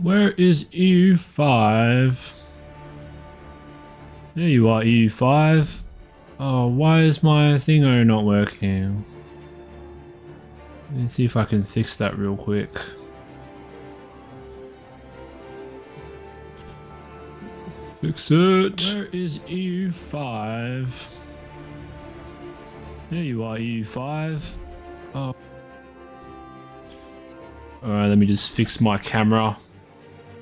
Where is EU5? There you are, EU5. Oh, why is my thingo not working? Let me see if I can fix that real quick. Fix it. Where is EU5? There you are, EU5. Oh. Alright, let me just fix my camera.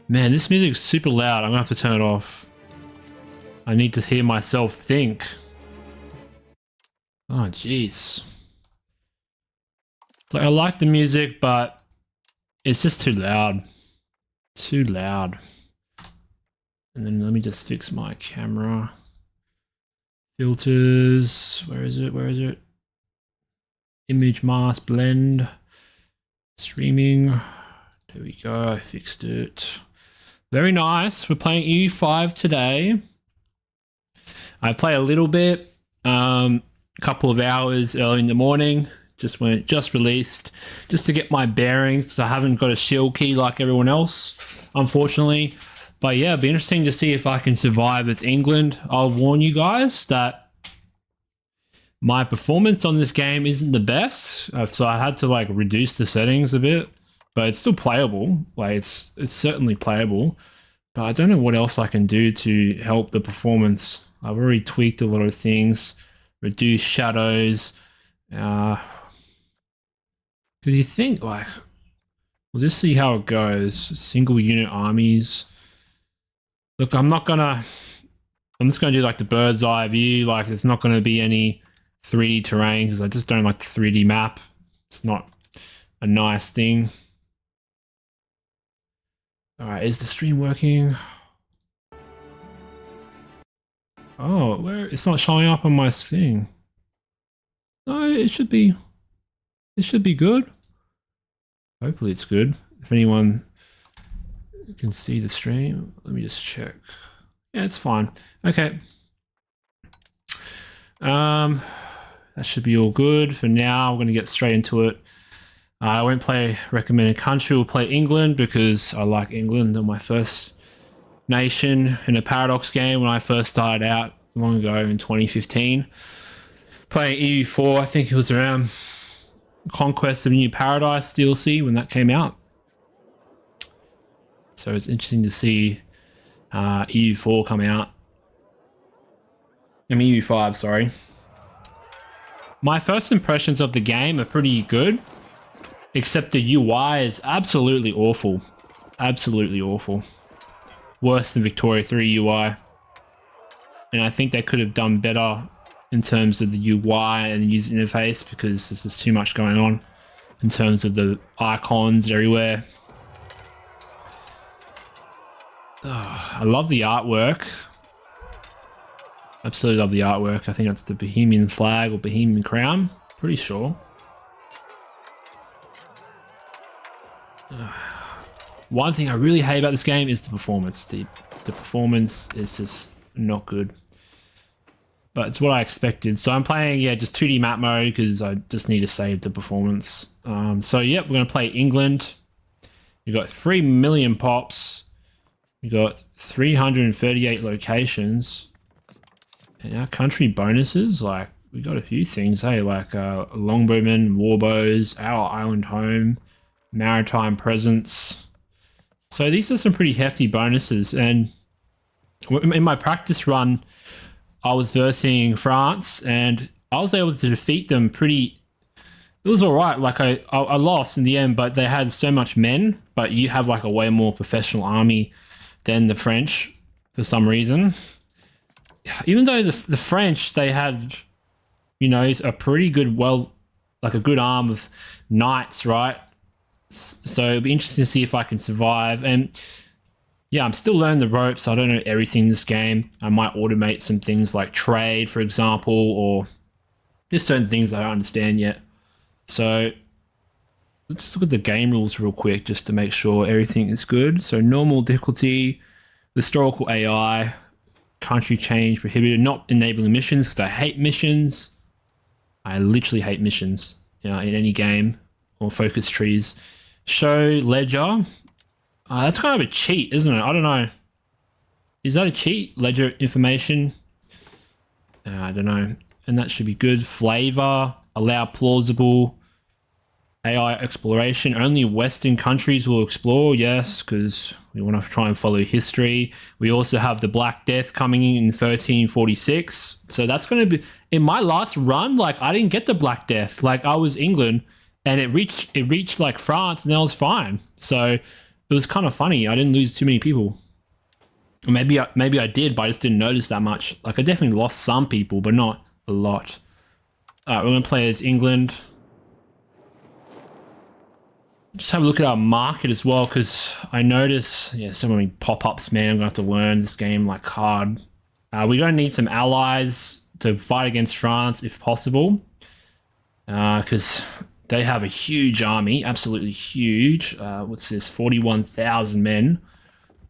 Man, this music's super loud. I'm gonna have to turn it off. I need to hear myself think. Oh, jeez. Like, I like the music, but it's just too loud. Too loud. And then let me just fix my camera. Filters. Where is it? Where is it? Image mask blend. Streaming. There we go. I fixed it. Very nice. We're playing EU5 today. I play a little bit. Couple of hours early in the morning. Just when it just released. Just to get my bearings. I haven't got a shield key like everyone else, unfortunately. But yeah, it'd be interesting to see if I can survive as England. I'll warn you guys that my performance on this game isn't the best. So I had to like reduce the settings a bit, but it's still playable. Like it's certainly playable, but I don't know what else I can do to help the performance. I've already tweaked a lot of things, reduced shadows. Because you think like, we'll just see how it goes. Single unit armies. Look, I'm just gonna do like the bird's eye view. Like it's not gonna be any 3D terrain because I just don't like the 3D map. It's not a nice thing. All right, is the stream working? Oh, where it's not showing up on my thing. No, it should be good. Hopefully it's good. If anyone can see the stream, let me just check. Yeah, it's fine. Okay. That should be all good for now. We're going to get straight into it. I won't play recommended country. We'll play England because I like England. They're my first nation in a Paradox game when I first started out long ago in 2015. Playing EU4, I think it was around Conquest of New Paradise DLC when that came out. So it's interesting to see EU4 come out. I mean EU5, sorry. My first impressions of the game are pretty good, except the UI is absolutely awful. Absolutely awful. Worse than Victoria 3 UI. And I think they could have done better in terms of the UI and the user interface because there's just too much going on in terms of the icons everywhere. Oh, I love the artwork. Absolutely love the artwork. I think that's the Bohemian flag or Bohemian crown. Pretty sure. One thing I really hate about this game is the performance. The performance is just not good. But it's what I expected. So I'm playing, yeah, just 2D map mode because I just need to save the performance. So, yep, we're going to play England. We've got 3 million pops. We've got 338 locations. And our country bonuses, like, we got a few things, hey, like longbowmen, warbows, our island home, maritime presence. So these are some pretty hefty bonuses. And in my practice run, I was versing France and I was able to defeat them pretty... It was all right. Like I lost in the end, but they had so much men, but you have like a way more professional army than the French for some reason. Even though the French, they had, you know, a pretty good, well, like a good arm of knights, right? So it'll be interesting to see if I can survive. And yeah, I'm still learning the ropes. I don't know everything in this game. I might automate some things like trade, for example, or just certain things I don't understand yet. So let's look at the game rules real quick just to make sure everything is good. So normal difficulty, historical AI, country change prohibited, not enabling missions because I hate missions. I literally hate missions in any game or focus trees. Show ledger. That's kind of a cheat, isn't it? I don't know. Is that a cheat? Ledger information? I don't know. And that should be good. Flavor. Allow plausible AI exploration. Only Western countries will explore. Yes, because we want to try and follow history. We also have the Black Death coming in 1346. So that's going to be... In my last run, like, I didn't get the Black Death. Like, I was England, and it reached like France, and that was fine. So it was kind of funny. I didn't lose too many people. Or maybe I did, but I just didn't notice that much. Like, I definitely lost some people, but not a lot. All right, we're going to play as England. Just have a look at our market as well, because I notice, yeah, so many pop-ups, man. I'm going to have to learn this game like hard. We're going to need some allies to fight against France if possible, because they have a huge army, absolutely huge. What's this? 41,000 men.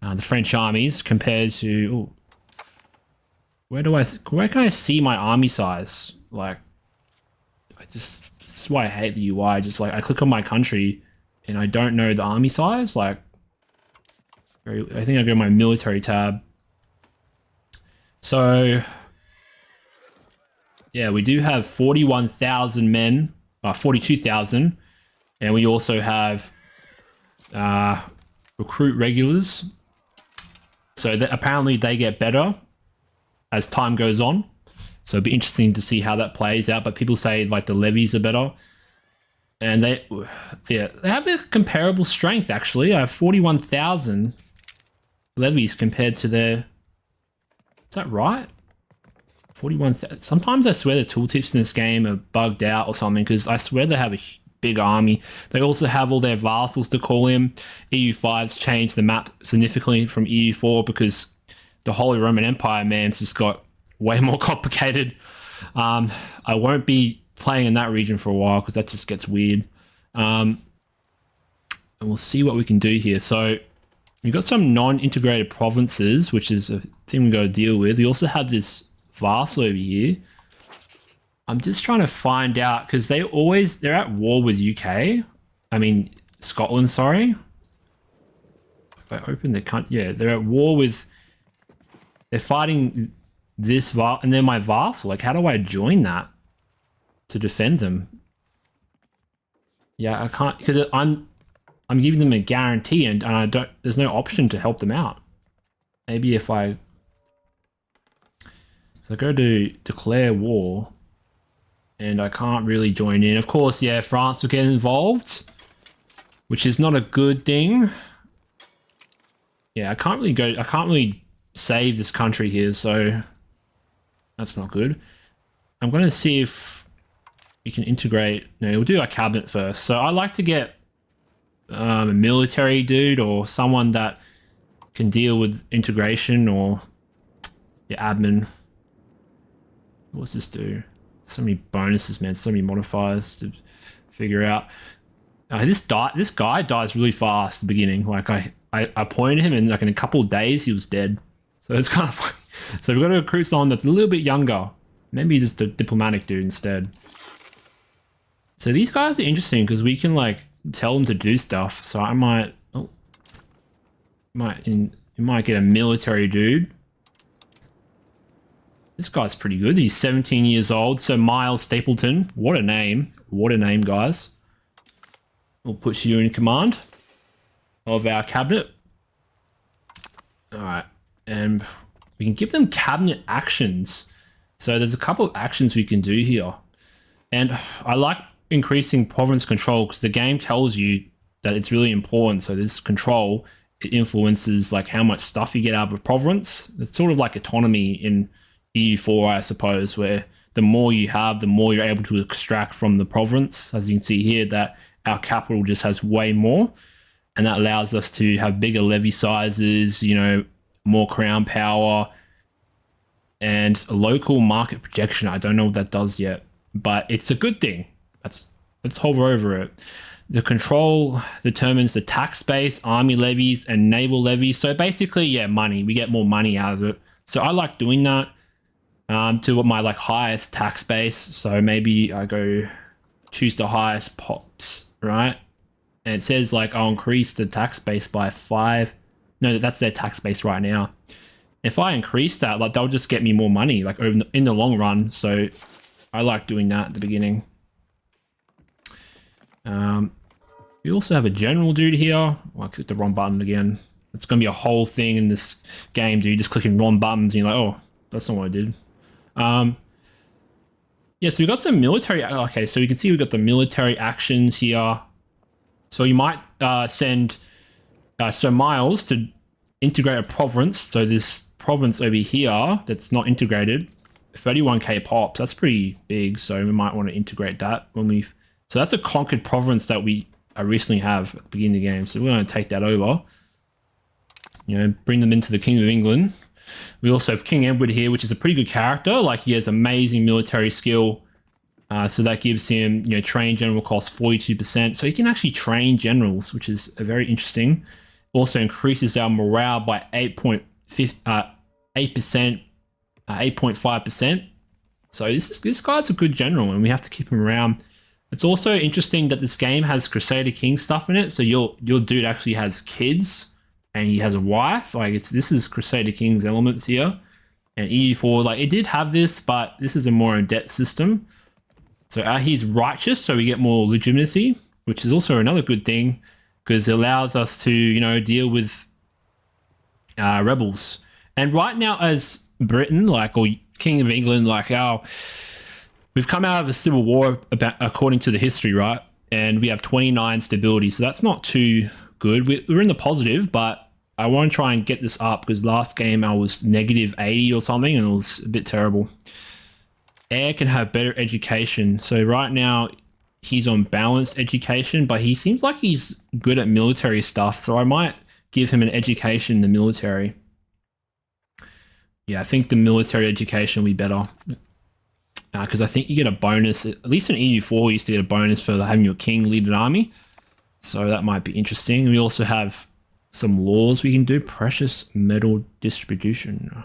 The French armies compared to... Ooh, where can I see my army size? Like, this is why I hate the UI. Just like, I click on my country and I don't know the army size. Like, I think I go to my military tab. So, yeah, we do have 41,000 men, 42,000. And we also have recruit regulars. So apparently they get better as time goes on. So it'd be interesting to see how that plays out. But people say like the levies are better. And they have a comparable strength actually. I have 41,000 levies compared to their... Is that right? 41,000. Sometimes I swear the tooltips in this game are bugged out or something, because I swear they have a big army. They also have all their vassals to call in. EU5's changed the map significantly from EU4 because the Holy Roman Empire, man, it's just got way more complicated. I won't be playing in that region for a while because that just gets weird. And we'll see what we can do here. So we've got some non-integrated provinces, which is a thing we've got to deal with. We also have this vassal over here. I'm just trying to find out, because they're at war with UK. I mean, Scotland, sorry. If I open the country, yeah, they're at war with... They're fighting this and they're my vassal. Like, how do I join that to defend them? Yeah, I can't, because I'm giving them a guarantee, and I don't. There's no option to help them out. Maybe if I go to declare war, and I can't really join in. Of course, yeah, France will get involved, which is not a good thing. Yeah, I can't really save this country here, so that's not good. I'm going to see if we can integrate. No, we'll do our cabinet first. So I like to get a military dude or someone that can deal with integration, or admin. What's this do? So many bonuses, man. So many modifiers to figure out. This guy dies really fast at the beginning. Like I appointed him, and like in a couple of days he was dead. So it's kind of funny. So we've got to recruit someone that's a little bit younger. Maybe just a diplomatic dude instead. So these guys are interesting because we can like tell them to do stuff. So I might, you might get a military dude. This guy's pretty good. He's 17 years old. So Miles Stapleton. What a name. What a name, guys. We'll put you in command of our cabinet. All right. And we can give them cabinet actions. So there's a couple of actions we can do here. And I like increasing province control because the game tells you that it's really important. So this control, it influences like how much stuff you get out of a province. It's sort of like autonomy in EU4, I suppose, where the more you have, the more you're able to extract from the province. As you can see here, that our capital just has way more, and that allows us to have bigger levy sizes, you know, more crown power, and a local market projection. I don't know what that does yet, but it's a good thing. Let's hover over it. The control determines the tax base, army levies, and naval levies. So basically, yeah, money. We get more money out of it. So I like doing that. To my like highest tax base. So maybe I go choose the highest pops, right? and it says like I'll increase the tax base by 5. No, that's their tax base right now. If I increase that, like they'll just get me more money, like in the long run. So I like doing that at the beginning. We also have a general dude here. Oh, I clicked the wrong button again. It's gonna be a whole thing in this game, dude. Just clicking wrong buttons, and you're like, oh, that's not what I did. Yeah, so we've got some military. Okay, so you can see we've got the military actions here. So you might send so Miles to integrate a province. So this province over here that's not integrated, 31k pops. That's pretty big. So we might want to integrate that when we. So that's a conquered province that we recently have at the beginning of the game. So we're going to take that over. You know, bring them into the Kingdom of England. We also have King Edward here, which is a pretty good character. Like he has amazing military skill. So that gives him, you know, train general cost 42%. So he can actually train generals, which is very interesting. Also increases our morale by 8.5%. So this guy's a good general, and we have to keep him around. It's also interesting that this game has Crusader King stuff in it. So your dude actually has kids, and he has a wife. Like this is Crusader King's elements here, and EU4. Like it did have this, but this is a more in-depth system. So he's righteous, so we get more legitimacy, which is also another good thing because it allows us to, you know, deal with rebels. And right now, as Britain, like or King of England, like we've come out of a civil war according to the history, right? And we have 29 stability, so that's not too good. We're in the positive, but I want to try and get this up because last game I was -80 or something, and it was a bit terrible. Heir can have better education. So right now he's on balanced education, but he seems like he's good at military stuff. So I might give him an education in the military. Yeah, I think the military education will be better. Because I think you get a bonus, at least in EU4 you used to get a bonus for having your king lead an army. So that might be interesting. We also have some laws we can do. Precious metal distribution.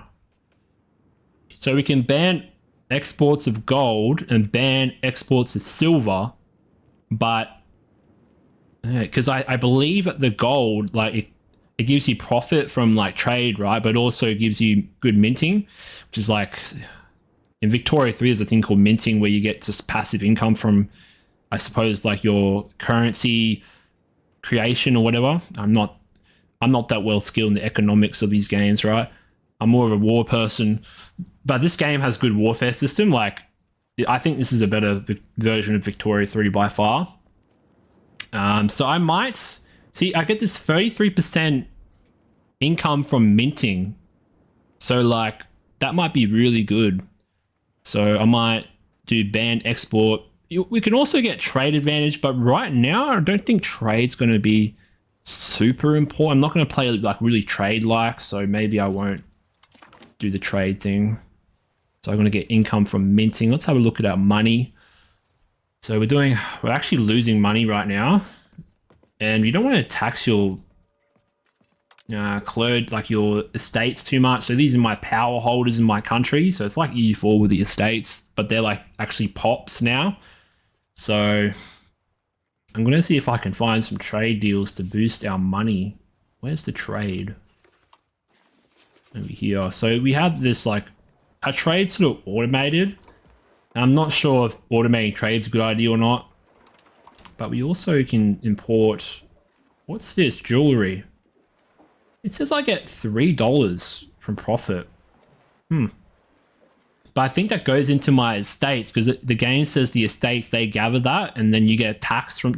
So we can ban exports of gold and ban exports of silver, but because I believe that the gold, like it gives you profit from like trade, right? But also gives you good minting, which is like in Victoria 3 there's a thing called minting where you get just passive income from, I suppose, like your currency creation or whatever. I'm not that well skilled in the economics of these games, right? I'm more of a war person, but this game has good warfare system. Like, I think this is a better version of Victoria 3 by far. So I might see, I get this 33% income from minting. So like, that might be really good. So I might do ban export. We can also get trade advantage, but right now I don't think trade's going to be super important. I'm not going to play like really trade-like, so maybe I won't do the trade thing. So I'm going to get income from minting. Let's have a look at our money. So we're actually losing money right now, and you don't want to tax your like your estates too much. So these are my power holders in my country. So it's like EU4 with the estates, but they're like actually pops now. So I'm going to see if I can find some trade deals to boost our money. Where's the trade? Over here. So we have this, like, our trade sort of automated. I'm not sure if automating trade's a good idea or not. But we also can import, what's this? Jewelry. It says I get $3 from profit. But I think that goes into my estates because the game says the estates, they gather that, and then you get a tax from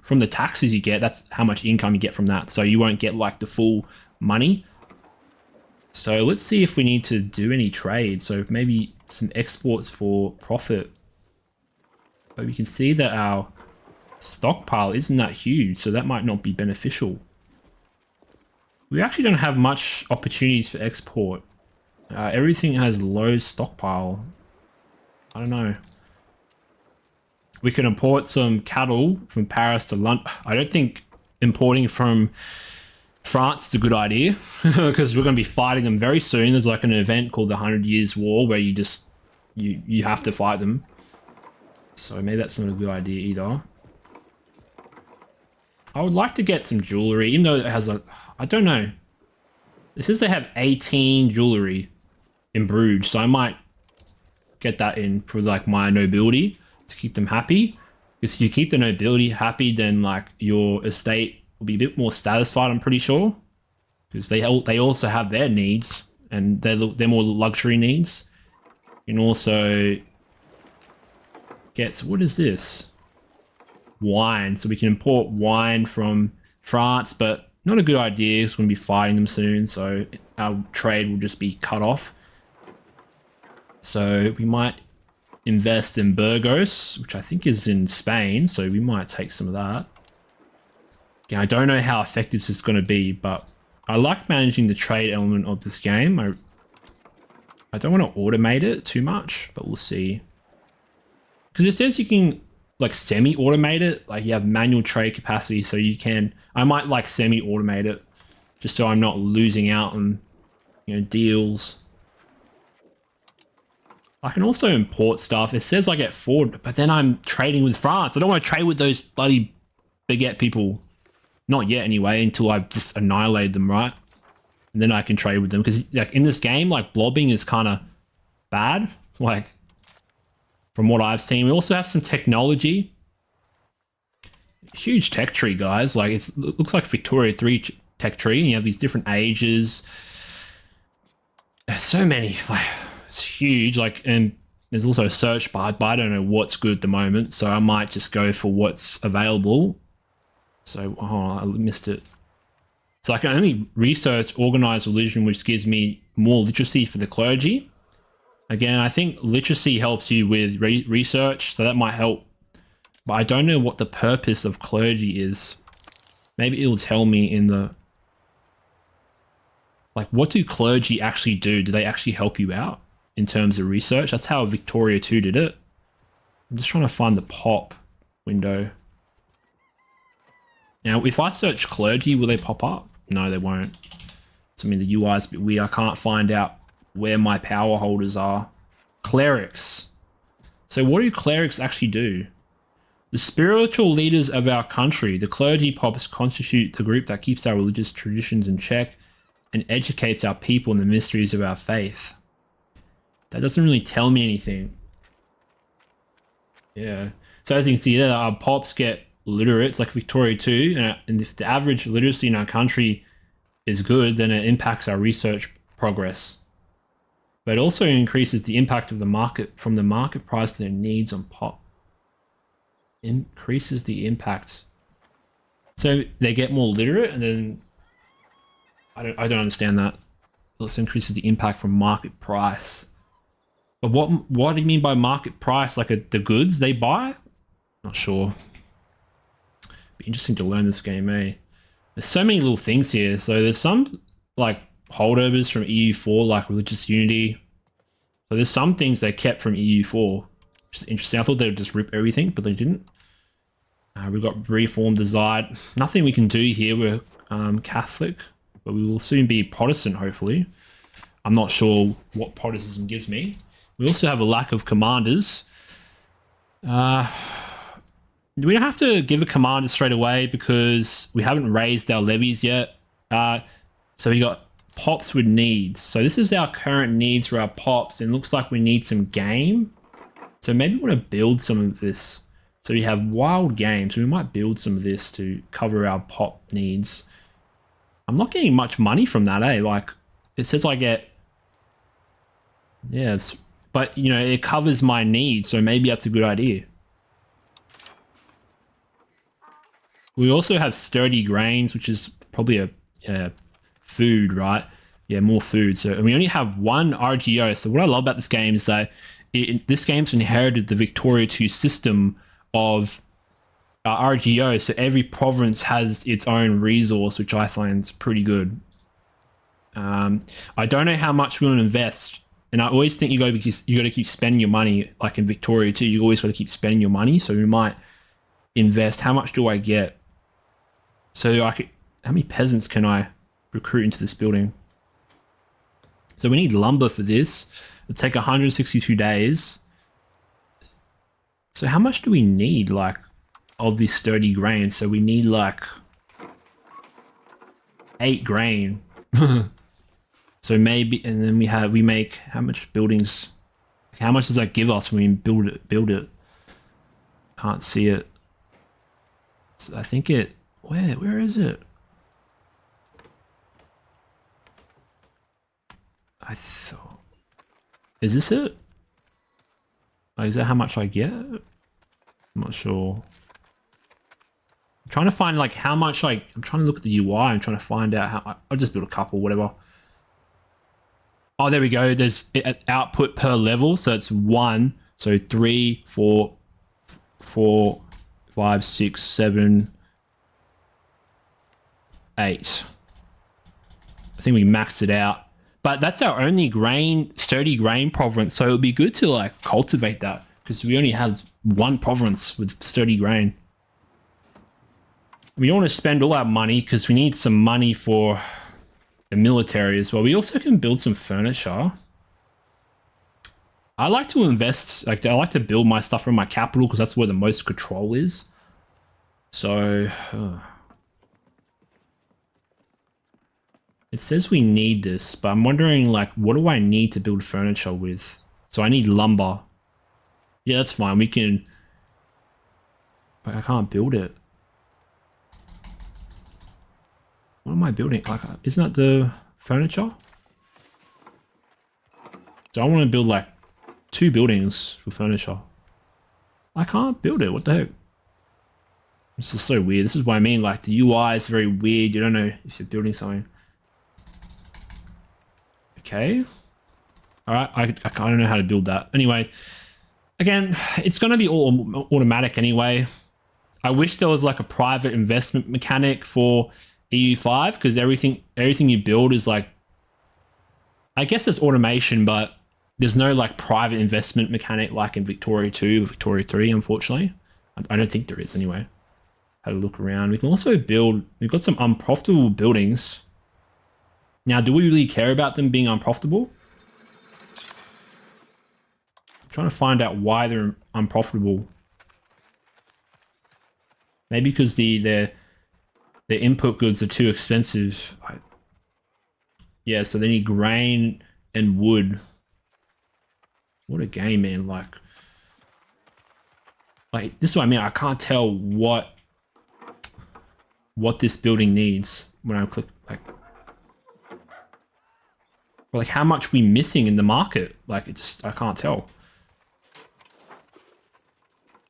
from the taxes you get. That's how much income you get from that. So you won't get like the full money. So let's see if we need to do any trade. So maybe some exports for profit. But we can see that our stockpile isn't that huge, so that might not be beneficial. We actually don't have much opportunities for export. Everything has low stockpile. I don't know. We can import some cattle from Paris to London. I don't think importing from France is a good idea because we're going to be fighting them very soon. There's like an event called the 100 Years War where you have to fight them. So maybe that's not a good idea either. I would like to get some jewelry, even though it has a... I don't know. It says they have 18 jewelry in Bruges, so I might get that in for like my nobility to keep them happy. Because if you keep the nobility happy, then like your estate will be a bit more satisfied, I'm pretty sure. Because they also have their needs, and they're more luxury needs. You can also get... what is this? Wine. So we can import wine from France, but not a good idea because we're going to be fighting them soon, so our trade will just be cut off. So we might invest in Burgos, which I think is in Spain, so we might take some of that. Again, I don't know how effective this is going to be, but I like managing the trade element of this game. I don't want to automate it too much, but we'll see. Because it says you can like semi-automate it, like you have manual trade capacity, so you can... I might like semi-automate it, just so I'm not losing out on, you know, deals. I can also import stuff. It says I get forward, but then I'm trading with France. I don't want to trade with those bloody baguette people. Not yet anyway, until I've just annihilated them, right? And then I can trade with them. Because like in this game, like blobbing is kind of bad. Like from what I've seen. We also have some technology. Huge tech tree, guys. Like it looks like Victoria 3 tech tree. And you have these different ages. There's so many. Like it's huge. Like, and there's also a search bar, but I don't know what's good at the moment. So I might just go for what's available. So, oh, I missed it. So I can only research organized religion, which gives me more literacy for the clergy. Again, I think literacy helps you with research, so that might help. But I don't know what the purpose of clergy is. Maybe it'll tell me in the... like, what do clergy actually do? Do they actually help you out in terms of research? That's how Victoria 2 did it. I'm just trying to find the pop window. Now, if I search clergy, will they pop up? No, they won't. So, I mean, the UI is a bit weird. I can't find out where my power holders are. Clerics. So what do clerics actually do? The spiritual leaders of our country, the clergy pops, constitute the group that keeps our religious traditions in check and educates our people in the mysteries of our faith. That doesn't really tell me anything. Yeah. So as you can see there, our pops get literate. It's like Victoria 2, and if the average literacy in our country is good, then it impacts our research progress. But it also increases the impact of the market from the market price to their needs on pop. Increases the impact. So they get more literate, and then I don't understand that. It also increases the impact from market price. But what do you mean by market price? Like the goods they buy? Not sure. Be interesting to learn this game, eh? There's so many little things here. So there's some like holdovers from EU4, like religious unity. So there's some things they kept from EU4, which is interesting. I thought they would just rip everything, but they didn't. We've got reform desired. Nothing we can do here. We're Catholic, but we will soon be Protestant, hopefully. I'm not sure what Protestantism gives me. We also have a lack of commanders. We don't have to give a commander straight away because we haven't raised our levies yet. So we got pops with needs. So this is our current needs for our pops, and it looks like we need some game. So maybe we want to build some of this. So we have wild game, so we might build some of this to cover our pop needs. I'm not getting much money from that, eh? Like, it says I get... yeah, but, you know, it covers my needs, so maybe that's a good idea. We also have sturdy grains, which is probably a food, right? Yeah, more food. So, and we only have one RGO. So what I love about this game is that this game's inherited the Victoria 2 system of RGO. So every province has its own resource, which I find pretty good. I don't know how much we want to invest. And I always think you got to keep spending your money. Like in Victoria 2, you always got to keep spending your money. So we might invest. How much do I get? So how many peasants can I recruit into this building? So we need lumber for this. It'll take 162 days. So how much do we need, like, of this sturdy grain? So we need like 8 grain. So maybe, and then we make how much buildings? How much does that give us when we build it? Can't see it. So I think it. Where is it? I thought. Is this it? Like, is that how much I get? I'm not sure. I'm trying to find like how much like I'm trying to look at the UI. I'm trying to find out how. I'll just build a couple, whatever. Oh, there we go. There's output per level, so it's 1. So 3, 4, 5, 6, 7, 8. I think we maxed it out. But that's our only sturdy grain province, so it would be good to like cultivate that because we only have 1 province with sturdy grain. We don't want to spend all our money because we need some money for the military as well. We also can build some furniture. I like to invest, I like to build my stuff from my capital because that's where the most control is. So, it says we need this, but I'm wondering, like, what do I need to build furniture with? So I need lumber. Yeah, that's fine. We can... But I can't build it. What am I building? Like, isn't that the furniture? So I want to build, like, 2 buildings for furniture. I can't build it. What the heck? This is so weird. This is what I mean. Like, the UI is very weird. You don't know if you're building something. Okay. Alright, I don't know how to build that. Anyway, again, it's going to be all automatic anyway. I wish there was like a private investment mechanic for EU5 because everything you build is like... I guess there's automation, but there's no like private investment mechanic like in Victoria 2, Victoria 3, unfortunately. I don't think there is anyway. Had a look around. We can also build... We've got some unprofitable buildings. Now, do we really care about them being unprofitable? I'm trying to find out why they're unprofitable. Maybe because their input goods are too expensive. Yeah, so they need grain and wood. What a game, man. Like this is what I mean. I can't tell what this building needs when I click like how much we missing in the market. Like I can't tell.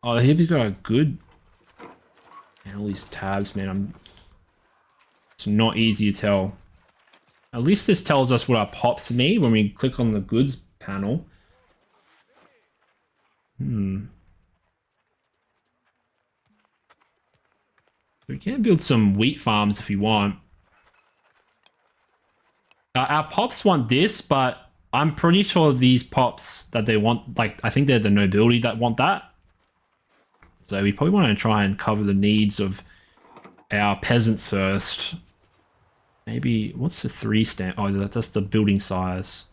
Oh, here we've got a good... And all these tabs, man. It's not easy to tell. At least this tells us what our pops need when we click on the goods panel. We can build some wheat farms if you want. Our pops want this, but I'm pretty sure these pops that they want, like, I think they're the nobility that want that. So we probably want to try and cover the needs of our peasants first. Maybe, what's the 3 stamp? Oh, that's the building size.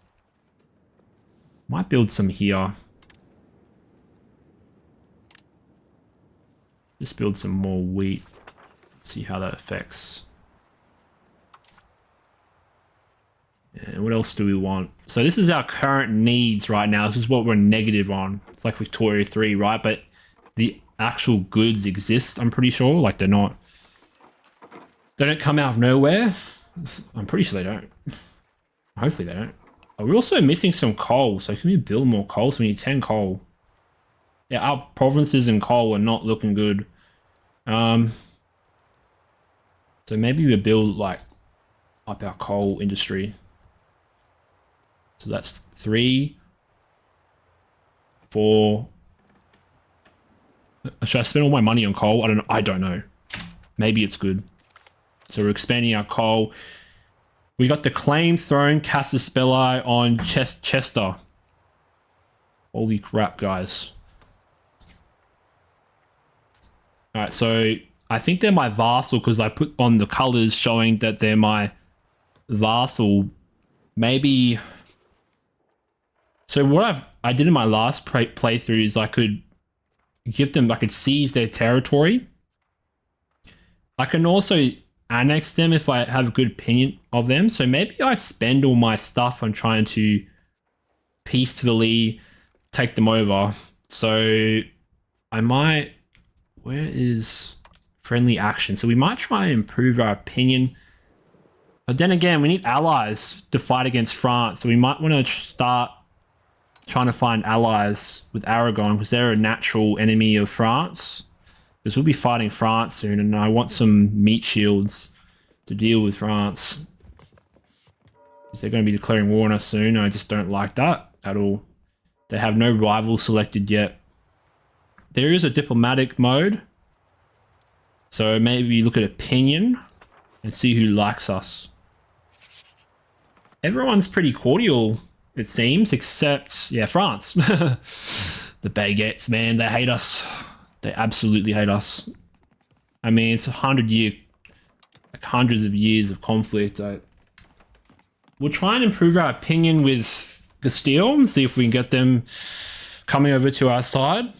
Might build some here. Just build some more wheat. See how that affects. And what else do we want? So this is our current needs right now. This is what we're negative on. It's like Victoria 3, right? But the actual goods exist, I'm pretty sure. Like they don't come out of nowhere. I'm pretty sure they don't. Hopefully they don't. Oh, we're also missing some coal. So can we build more coal? So we need 10 coal. Yeah, our provinces in coal are not looking good. So maybe we build like up our coal industry. So that's 3, 4. Should I spend all my money on coal? I don't know. Maybe it's good. So we're expanding our coal. We got the claim throne Casus Belli on Chester. Holy crap, guys. Alright, so I think they're my vassal because I put on the colors showing that they're my vassal. Maybe... So what I did in my last playthrough is I could give them... I could seize their territory. I can also annex them if I have a good opinion of them. So maybe I spend all my stuff on trying to peacefully take them over. So I might... Where is friendly action? So we might try and improve our opinion. But then again, we need allies to fight against France. So we might want to start trying to find allies with Aragon because they're a natural enemy of France. Because we'll be fighting France soon, and I want some meat shields to deal with France. Because they're going to be declaring war on us soon. I just don't like that at all. They have no rival selected yet. There is a diplomatic mode. So maybe look at opinion and see who likes us. Everyone's pretty cordial, it seems, except, yeah, France. The baguettes, man, they hate us. They absolutely hate us. I mean, it's 100-year, like hundreds of years of conflict. We'll try and improve our opinion with Castile and see if we can get them coming over to our side.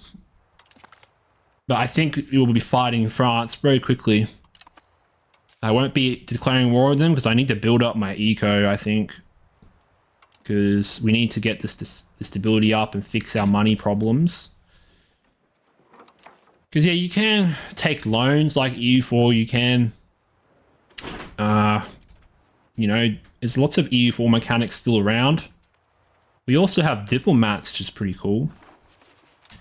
But I think we will be fighting France very quickly. I won't be declaring war on them because I need to build up my eco, I think. Because we need to get this stability up and fix our money problems. Because, yeah, you can take loans like EU4. You can, you know, there's lots of EU4 mechanics still around. We also have diplomats, which is pretty cool.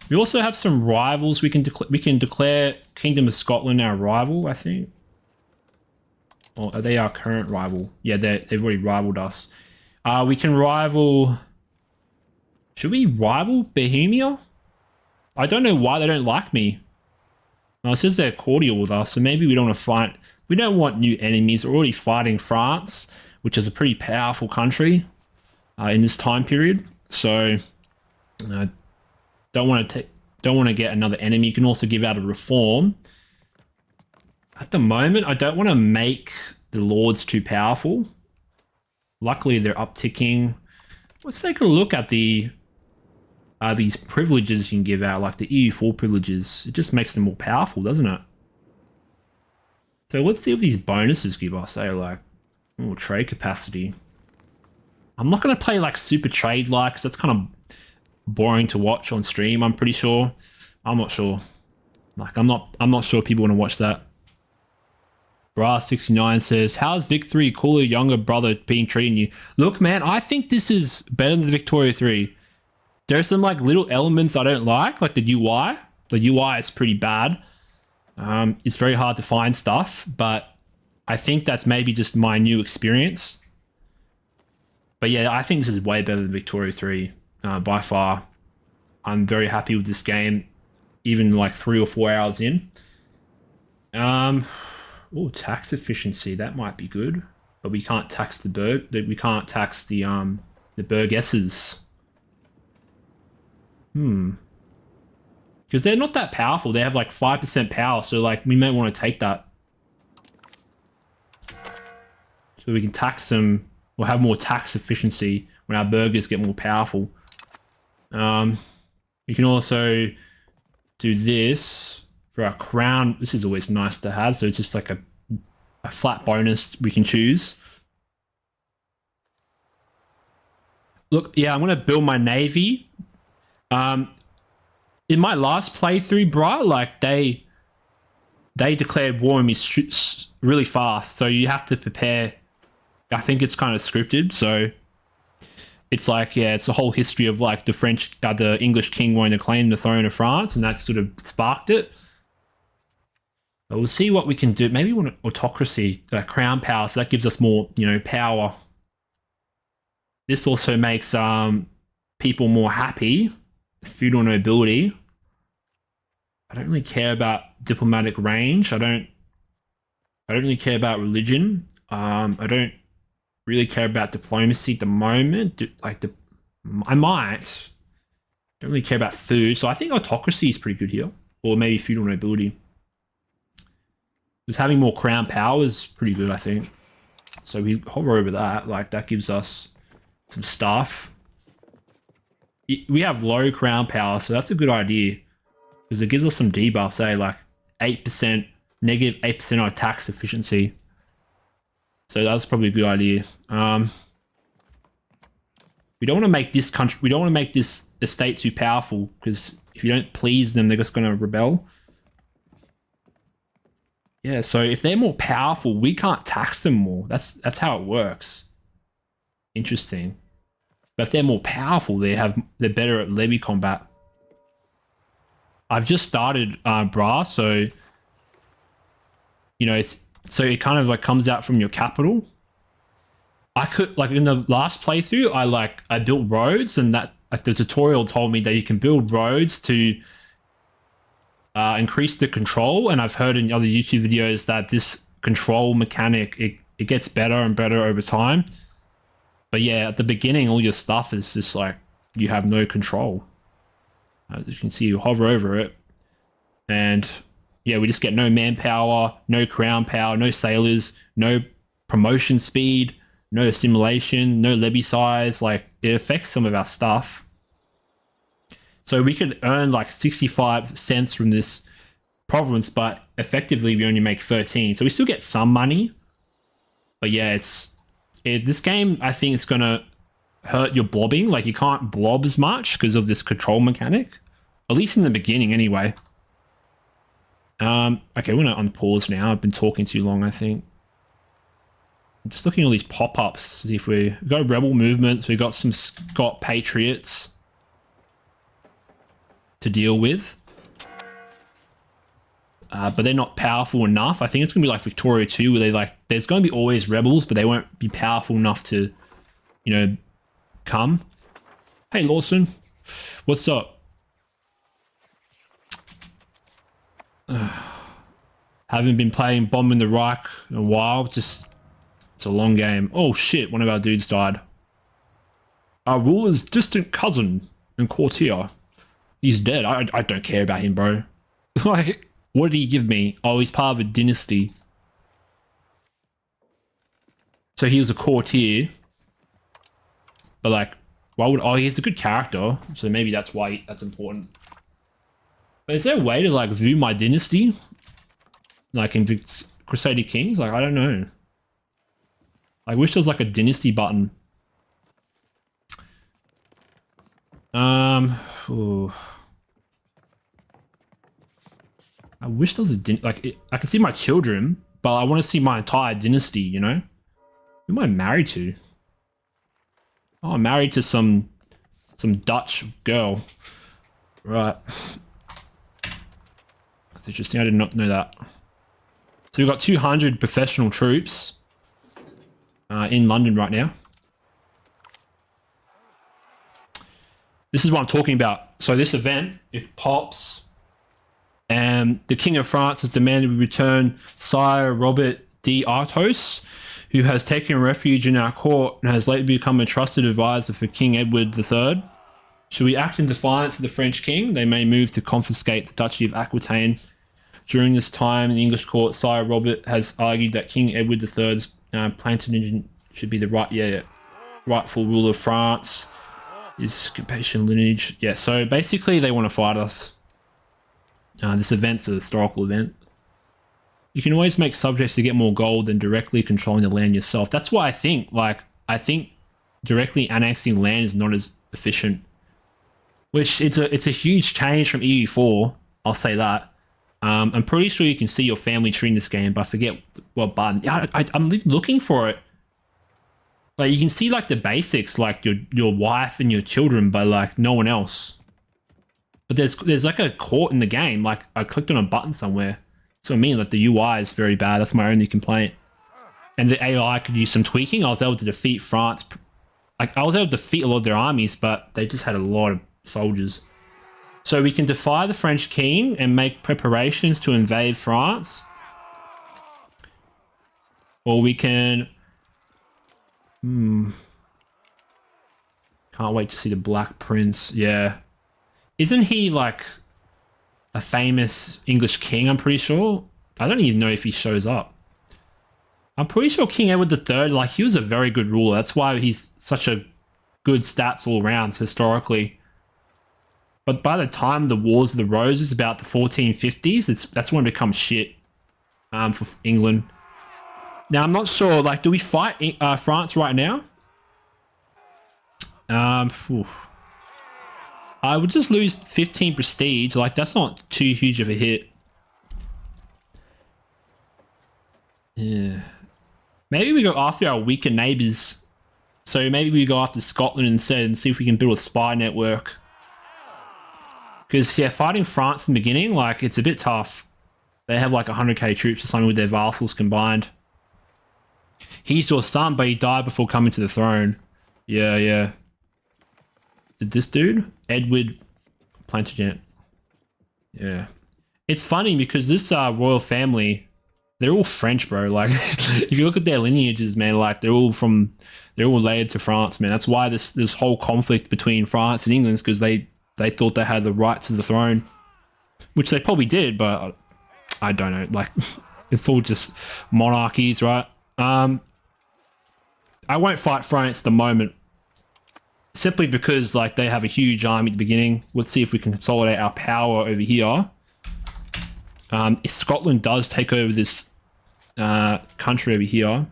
We also have some rivals. We can declare Kingdom of Scotland our rival, I think. Or are they our current rival? Yeah, they've already rivaled us. We can rival... Should we rival Bohemia? I don't know why they don't like me. It says they're cordial with us, so maybe we don't want to fight. We don't want new enemies. We're already fighting France, which is a pretty powerful country in this time period. So, don't want to get another enemy. You can also give out a reform. At the moment, I don't want to make the lords too powerful. Luckily, they're upticking. Let's take a look at these privileges you can give out, like the EU4 privileges. It just makes them more powerful, doesn't it? So let's see what these bonuses give us. Say like, oh, trade capacity. I'm not going to play like super trade like, because that's kind of boring to watch on stream. I'm pretty sure. I'm not sure. Like I'm not sure people want to watch that. Bra69 says, how's Vic 3 cooler younger brother being treating you? Look, man, I think this is better than the Victoria 3. There's some like little elements I don't like the UI. The UI is pretty bad. It's very hard to find stuff, but I think that's maybe just my new experience. But yeah, I think this is way better than Victoria 3 by far. I'm very happy with this game, even like 3 or 4 hours in. Oh, tax efficiency, that might be good, but we can't tax the burgesses. Because they're not that powerful. They have like 5% power, so like we may want to take that. So we can tax them or have more tax efficiency when our burgers get more powerful. You can also do this for our crown. This is always nice to have. So it's just like a flat bonus we can choose. Look, yeah, I'm going to build my navy. In my last playthrough, bruh, like they declared war on me really fast. So you have to prepare. I think it's kind of scripted. So it's like, yeah, it's the whole history of like the English king wanting to claim the throne of France, and that sort of sparked it. But we'll see what we can do. Maybe we want autocracy, crown power, so that gives us more, you know, power. This also makes people more happy. Feudal nobility. I don't really care about diplomatic range. I don't really care about religion. I don't really care about diplomacy at the moment. I might. Don't really care about food. So I think autocracy is pretty good here. Or maybe feudal nobility. Because having more crown power is pretty good, I think. So we hover over that. Like, that gives us some stuff. We have low crown power, so that's a good idea. Because it gives us some debuffs, say, like 8%, negative 8% on tax efficiency. So that's probably a good idea. We don't want to make this country, we don't want to make this estate too powerful, because if you don't please them, they're just going to rebel. Yeah, so if they're more powerful, we can't tax them more. That's how it works. Interesting. But if they're more powerful, they're better at levy combat. I've just started Bra, so you know, so it kind of like comes out from your capital. I could, like, in the last playthrough, I built roads, and that, like, the tutorial told me that you can build roads to increase the control, and I've heard in other YouTube videos that this control mechanic, it gets better and better over time. But yeah, at the beginning, all your stuff is just like, you have no control. As you can see, you hover over it, and yeah, we just get no manpower, no crown power, no sailors, no promotion speed, no assimilation, no levy size. Like, it affects some of our stuff. So we could earn like 65 cents from this province, but effectively we only make 13. So we still get some money. But yeah, this game, I think it's going to hurt your blobbing. Like, you can't blob as much because of this control mechanic. At least in the beginning anyway. Okay, we're going to unpause now. I've been talking too long, I think. I'm just looking at all these pop-ups to see if we've got rebel movements. We've got some Scot patriots to deal with. But they're not powerful enough. I think it's going to be like Victoria 2, where there's going to be always rebels, but they won't be powerful enough to, you know, come. Hey, Lawson. What's up? Haven't been playing Bomb in the Reich in a while. Just, it's a long game. Oh shit, one of our dudes died. Our ruler's distant cousin and courtier. He's dead. I don't care about him, bro. Like, what did he give me? Oh, he's part of a dynasty. So he was a courtier. But like, why would... Oh, he's a good character. So maybe that's why that's important. But is there a way to like view my dynasty? Like in Crusader Kings? Like, I don't know. I wish there was like a dynasty button. Ooh. I wish there was a I can see my children, but I want to see my entire dynasty, you know? Who am I married to? Oh, I'm married to some Dutch girl. Right. That's interesting. I did not know that. So we've got 200 professional troops in London right now. This is what I'm talking about. So this event, it pops, and the King of France has demanded we return Sire Robert d'Artois, who has taken refuge in our court and has lately become a trusted advisor for King Edward III. Should we act in defiance of the French king, they may move to confiscate the Duchy of Aquitaine. During this time in the English court, Sire Robert has argued that King Edward III's Plantagenet should be the rightful ruler of France. His Capetian lineage. Yeah, so basically they want to fight us. This event's a historical event. You can always make subjects to get more gold than directly controlling the land yourself. That's why I think directly annexing land is not as efficient. Which it's a huge change from EU4. I'll say that. I'm pretty sure you can see your family tree in this game, but I forget what button. Yeah, I'm looking for it. Like, you can see like the basics, like your wife and your children, but like no one else. But there's like a court in the game. Like, I clicked on a button somewhere. So I mean, like, the UI is very bad. That's my only complaint. And the AI could use some tweaking. I was able to defeat France. Like, I was able to defeat a lot of their armies, but they just had a lot of soldiers. So we can defy the French king and make preparations to invade France. Or we can... Can't wait to see the Black Prince. Yeah. Isn't he like a famous English king, I'm pretty sure? I don't even know if he shows up. I'm pretty sure King Edward III, like, he was a very good ruler. That's why he's such a good stats all around historically. But by the time the Wars of the Roses, about the 1450s, that's when it becomes shit for England. Now, I'm not sure, like, do we fight France right now? Oof. I would just lose 15 prestige. Like, that's not too huge of a hit. Yeah. Maybe we go after our weaker neighbors. So maybe we go after Scotland instead and see if we can build a spy network. Because, yeah, fighting France in the beginning, like, it's a bit tough. They have, like, 100k troops or something with their vassals combined. He's your son, but he died before coming to the throne. Yeah, yeah. Did this dude? Edward Plantagenet. Yeah. It's funny because this royal family, they're all French, bro. Like, if you look at their lineages, man, like, they're all related to France, man. That's why this whole conflict between France and England is because they thought they had the right to the throne. Which they probably did, but I don't know. Like, it's all just monarchies, right? I won't fight France at the moment. Simply because, like, they have a huge army at the beginning. Let's see if we can consolidate our power over here. If Scotland does take over this country over here.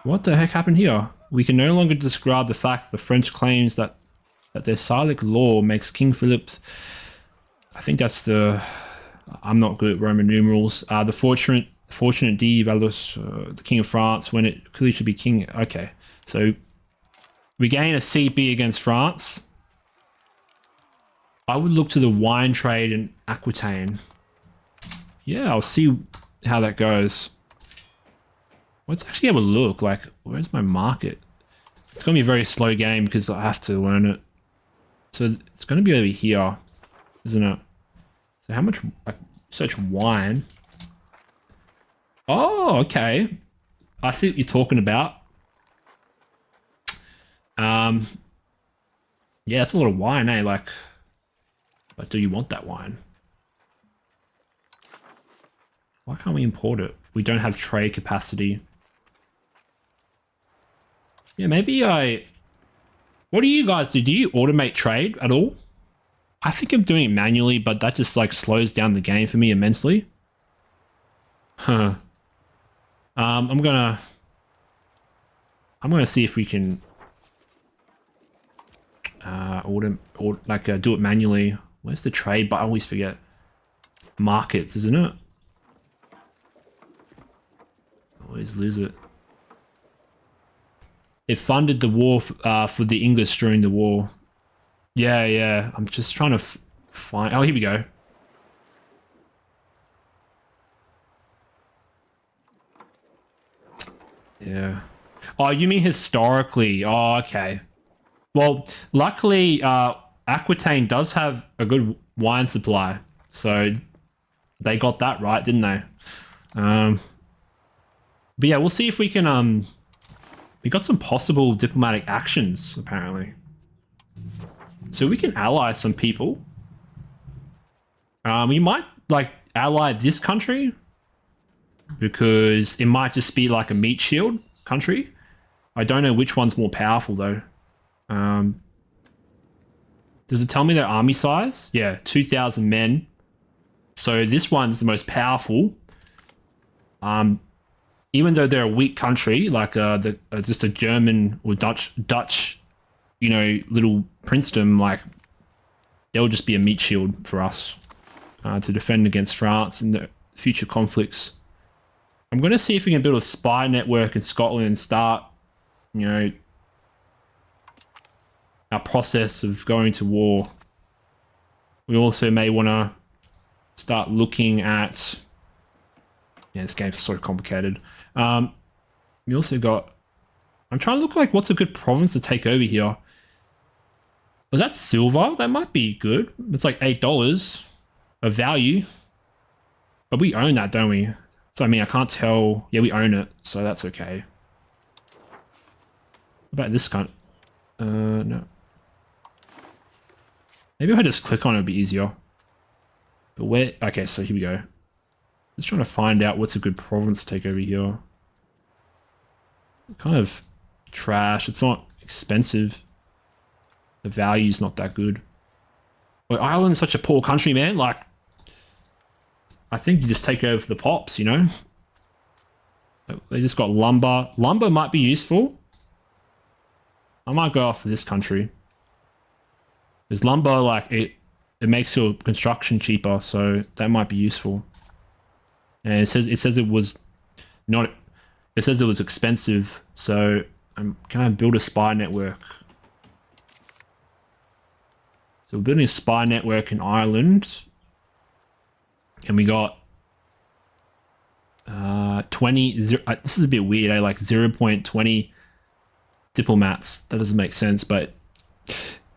What the heck happened here? We can no longer describe the fact the French claims that their Salic law makes King Philip... I think that's the... I'm not good at Roman numerals. The fortunate D Valus, the King of France, when it clearly should be King... Okay, so... We gain a CP against France. I would look to the wine trade in Aquitaine. Yeah, I'll see how that goes. Let's actually have a look. Like, where's my market? It's going to be a very slow game because I have to learn it. So it's going to be over here, isn't it? So how much... search wine. Oh, okay. I see what you're talking about. Yeah, that's a lot of wine, eh? Like, but do you want that wine? Why can't we import it? We don't have trade capacity. Yeah, maybe what do you guys do? Do you automate trade at all? I think I'm doing it manually, but that just, like, slows down the game for me immensely. Huh. I'm gonna see if we can... do it manually. Where's the trade? But I always forget. Markets, isn't it? Always lose it. It funded the war for the English during the war. Yeah, yeah. I'm just trying to find... Oh, here we go. Yeah. Oh, you mean historically? Oh, okay. Well, luckily, Aquitaine does have a good wine supply, so they got that right, didn't they? But yeah, we'll see if we can. We got some possible diplomatic actions apparently, so we can ally some people. We might like ally this country because it might just be like a meat shield country. I don't know which one's more powerful though. Does it tell me their army size? Yeah, 2,000 men. So this one's the most powerful. Even though they're a weak country, like just a German or Dutch, you know, little princedom, like they'll just be a meat shield for us to defend against France in the future conflicts. I'm going to see if we can build a spy network in Scotland and start, you know, our process of going to war. We also may want to start looking at... Yeah, this game's so complicated. We also got... I'm trying to look like what's a good province to take over here. Was that silver? That might be good. It's like $8 of value. But we own that, don't we? So, I mean, I can't tell... Yeah, we own it, so that's okay. What about this kind? No. Maybe if I just click on it, it'd be easier. But where... Okay, so here we go. Just trying to find out what's a good province to take over here. Kind of trash. It's not expensive. The value's not that good. But Ireland's such a poor country, man. Like, I think you just take over the pops, you know? They just got lumber. Lumber might be useful. I might go off for this country. Because lumber, like, it makes your construction cheaper, so that might be useful. And it says it was not. It says it was expensive, so can I build a spy network? So we're building a spy network in Ireland, and we got 20. This is a bit weird. Like 0.20 diplomats. That doesn't make sense, but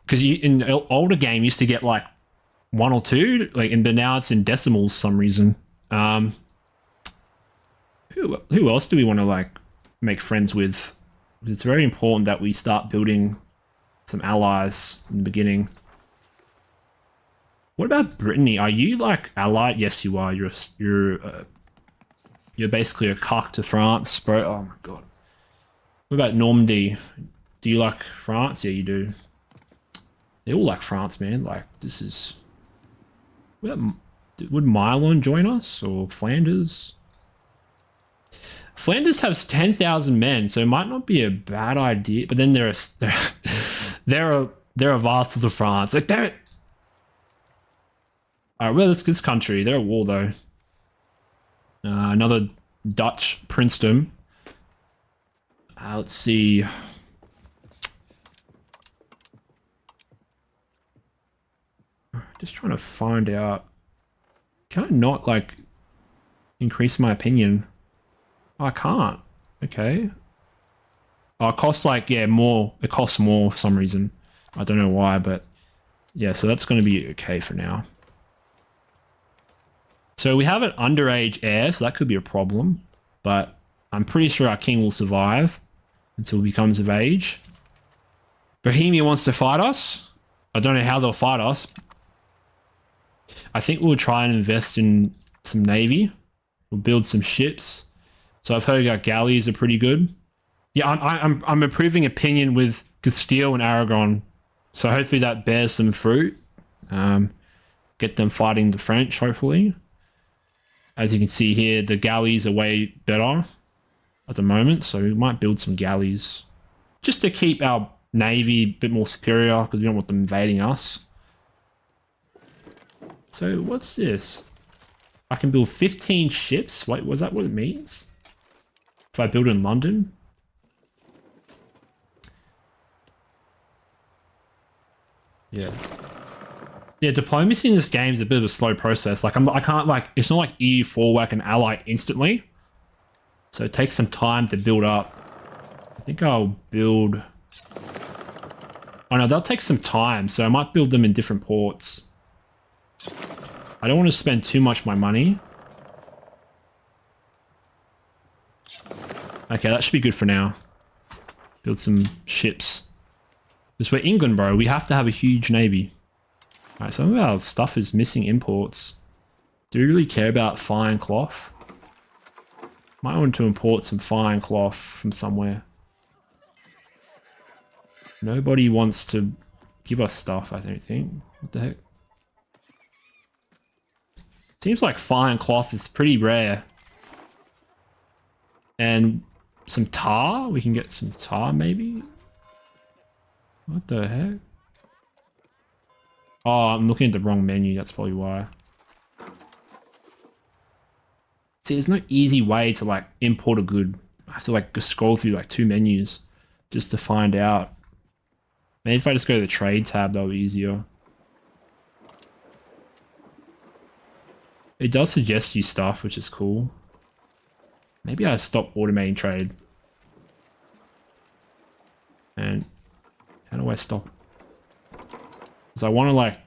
because you in the older game you used to get like 1 or 2, like, and but now it's in decimals for some reason. Who else do we want to like make friends with? It's very important that we start building some allies in the beginning. What about Brittany? Are you like allied? Yes, you are. You're basically a cock to France, bro. Oh my god. What about Normandy? Do you like France? Yeah, you do. They all like France, man. Like, this is... Would Milan join us? Or Flanders? Flanders has 10,000 men, so it might not be a bad idea. But then they're a vassal to France. Like, damn it! Alright, well, this country. They're at war, though. Another Dutch princedom. Let's see. Just trying to find out. Can I not, like, increase my opinion? Oh, I can't. Okay. Oh, it costs, like, yeah, more. It costs more for some reason. I don't know why, but... Yeah, so that's going to be okay for now. So we have an underage heir, so that could be a problem. But I'm pretty sure our king will survive until he becomes of age. Bohemia wants to fight us. I don't know how they'll fight us. I think we'll try and invest in some navy. We'll build some ships. So I've heard our galleys are pretty good. Yeah, I'm improving opinion with Castile and Aragon. So hopefully that bears some fruit. Get them fighting the French, hopefully. As you can see here, the galleys are way better at the moment, so we might build some galleys just to keep our navy a bit more superior because we don't want them invading us. So what's this? I can build 15 ships. Wait, was that what it means? If I build in London? Yeah. Yeah, diplomacy in this game is a bit of a slow process. Like, I can't, like, it's not like EU4 where I can ally instantly. So it takes some time to build up. I think I'll build... Oh no, they'll take some time, so I might build them in different ports. I don't want to spend too much of my money. Okay, that should be good for now. Build some ships. Because we're England, bro. We have to have a huge navy. Alright, some of our stuff is missing imports. Do we really care about fine cloth? Might want to import some fine cloth from somewhere. Nobody wants to give us stuff, I don't think. What the heck? Seems like fine cloth is pretty rare. And some tar? We can get some tar, maybe? What the heck? Oh, I'm looking at the wrong menu. That's probably why. See, there's no easy way to, like, import a good. I have to, like, scroll through, like, 2 menus just to find out. Maybe if I just go to the trade tab, that'll be easier. It does suggest you stuff, which is cool. Maybe I stop automating trade. And how do I stop? Because I want to, like,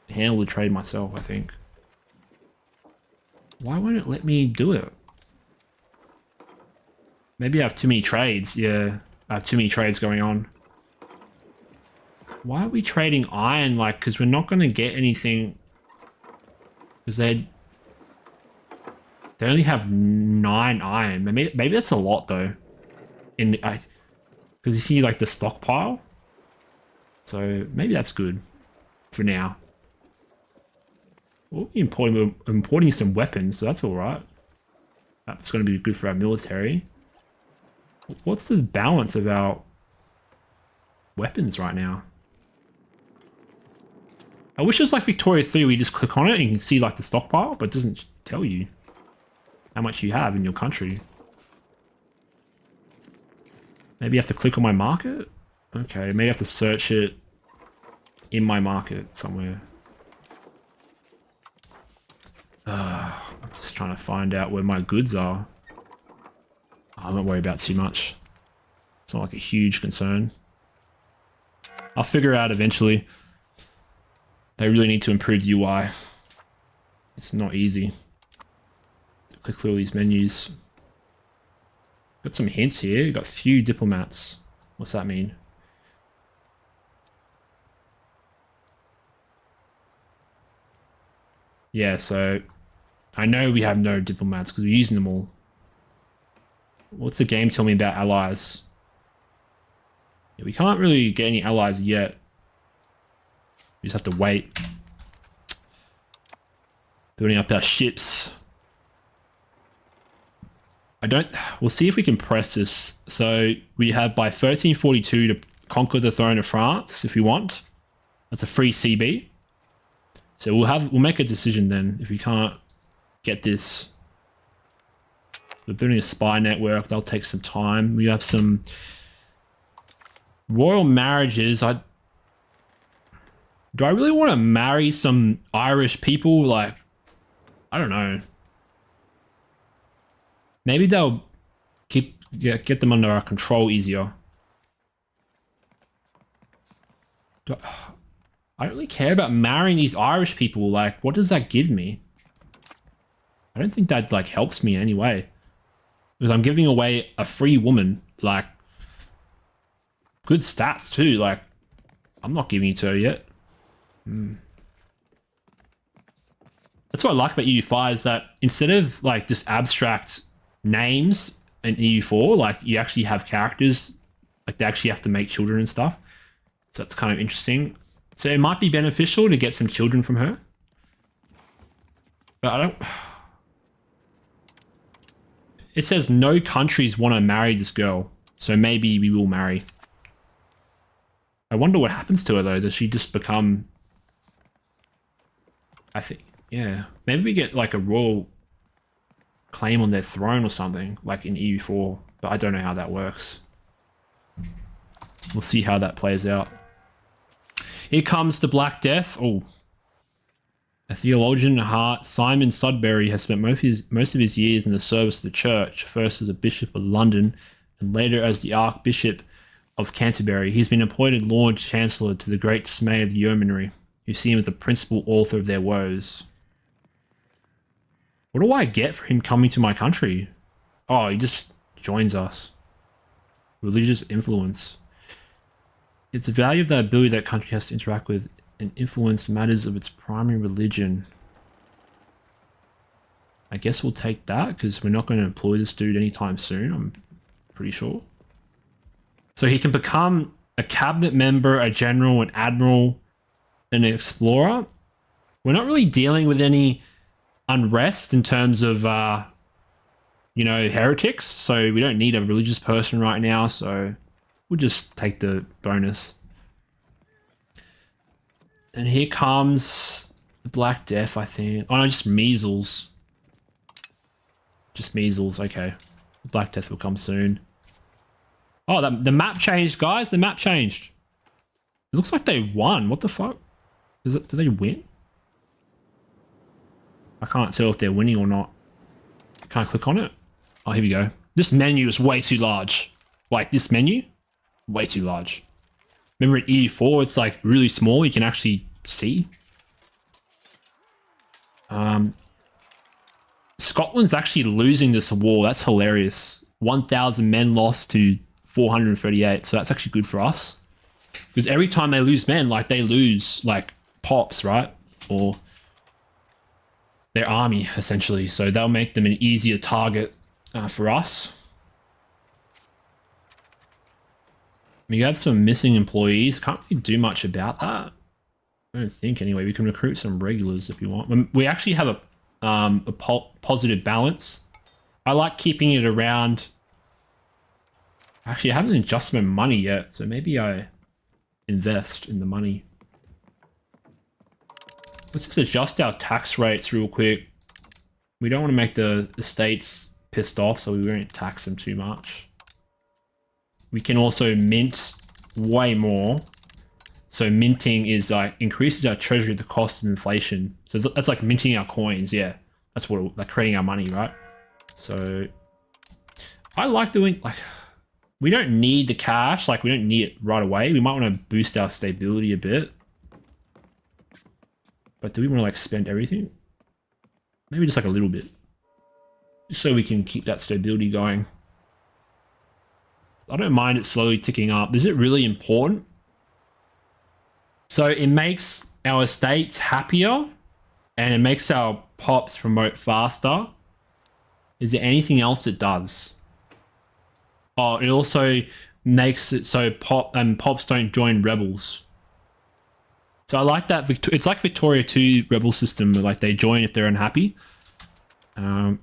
handle the trade myself, I think. Why won't it let me do it? Maybe I have too many trades. Yeah, I have too many trades going on. Why are we trading iron? Like, because we're not going to get anything. Because they only have 9 iron. Maybe that's a lot, though. Because you see, like, the stockpile. So maybe that's good for now. We'll be importing some weapons, so that's all right. That's going to be good for our military. What's the balance of our weapons right now? I wish it was like Victoria 3 where you just click on it and you can see like the stockpile, but it doesn't tell you how much you have in your country. Maybe you have to click on my market? Okay, maybe I have to search it in my market somewhere. I'm just trying to find out where my goods are. I don't worry about too much. It's not like a huge concern. I'll figure it out eventually. They really need to improve the UI. It's not easy. Click through all these menus. Got some hints here. Got few diplomats. What's that mean? Yeah, so I know we have no diplomats because we're using them all. What's the game tell me about allies? Yeah, we can't really get any allies yet. We just have to wait. Building up our ships. We'll see if we can press this. So we have by 1342 to conquer the throne of France if we want. That's a free CB. So we'll make a decision then if we can't get this. We're building a spy network. That'll take some time. We have some royal marriages. Do I really want to marry some Irish people? Like, I don't know. Maybe they'll get them under our control easier. I don't really care about marrying these Irish people. Like, what does that give me? I don't think that, like, helps me in any way. Because I'm giving away a free woman. Like, good stats, too. Like, I'm not giving it to her yet. That's what I like about EU5 is that instead of, like, just abstract names in EU4, like, you actually have characters. Like, they actually have to make children and stuff. So that's kind of interesting. So it might be beneficial to get some children from her. But I don't... It says no countries want to marry this girl. So maybe we will marry. I wonder what happens to her though. Does she just become... I think... Yeah. Maybe we get like a royal claim on their throne or something. Like in EU4. But I don't know how that works. We'll see how that plays out. Here comes the Black Death. Oh. A theologian at heart, Simon Sudbury has spent most of his years in the service of the church, first as a bishop of London and later as the Archbishop of Canterbury. He's been appointed Lord Chancellor to the great dismay of the yeomanry, who see him as the principal author of their woes. What do I get for him coming to my country? Oh, he just joins us. Religious influence. It's the value of the ability that country has to interact with and influence matters of its primary religion. I guess we'll take that because we're not going to employ this dude anytime soon, I'm pretty sure. So he can become a cabinet member, a general, an admiral, an explorer. We're not really dealing with any unrest in terms of, you know, heretics. So we don't need a religious person right now. So we'll just take the bonus. And here comes the Black Death, I think. Oh no, just measles. Just measles, okay. The Black Death will come soon. Oh, the map changed, guys. The map changed. It looks like they won. What the fuck? Do they win? I can't tell if they're winning or not. Can't click on it. Oh, here we go. This menu is way too large. Like, this menu? Way too large. Remember in EU4, it's like really small. You can actually see. Scotland's actually losing this war. That's hilarious. 1,000 men lost to 438. So that's actually good for us. Because every time they lose men, like they lose like pops, right? Or their army, essentially. So that'll make them an easier target for us. We have some missing employees. Can't really do much about that. I don't think anyway. We can recruit some regulars if you want. We actually have a positive balance. I like keeping it around Actually, I haven't adjusted my money yet, so maybe I invest in the money. Let's just adjust our tax rates real quick. We don't want to make the states pissed off, so we won't tax them too much. We can also mint way more. So minting is like increases our treasury at the cost of inflation. So that's like minting our coins, yeah. That's what like creating our money, right? So I like doing like we don't need the cash, like we don't need it right away. We might want to boost our stability a bit. But do we want to like spend everything? Maybe just like a little bit. Just so we can keep that stability going. I don't mind it slowly ticking up. Is it really important? So it makes our estates happier and it makes our pops promote faster. Is there anything else it does? Oh, it also makes it so pops don't join rebels. So I like that. It's like Victoria 2 rebel system. Like they join if they're unhappy. The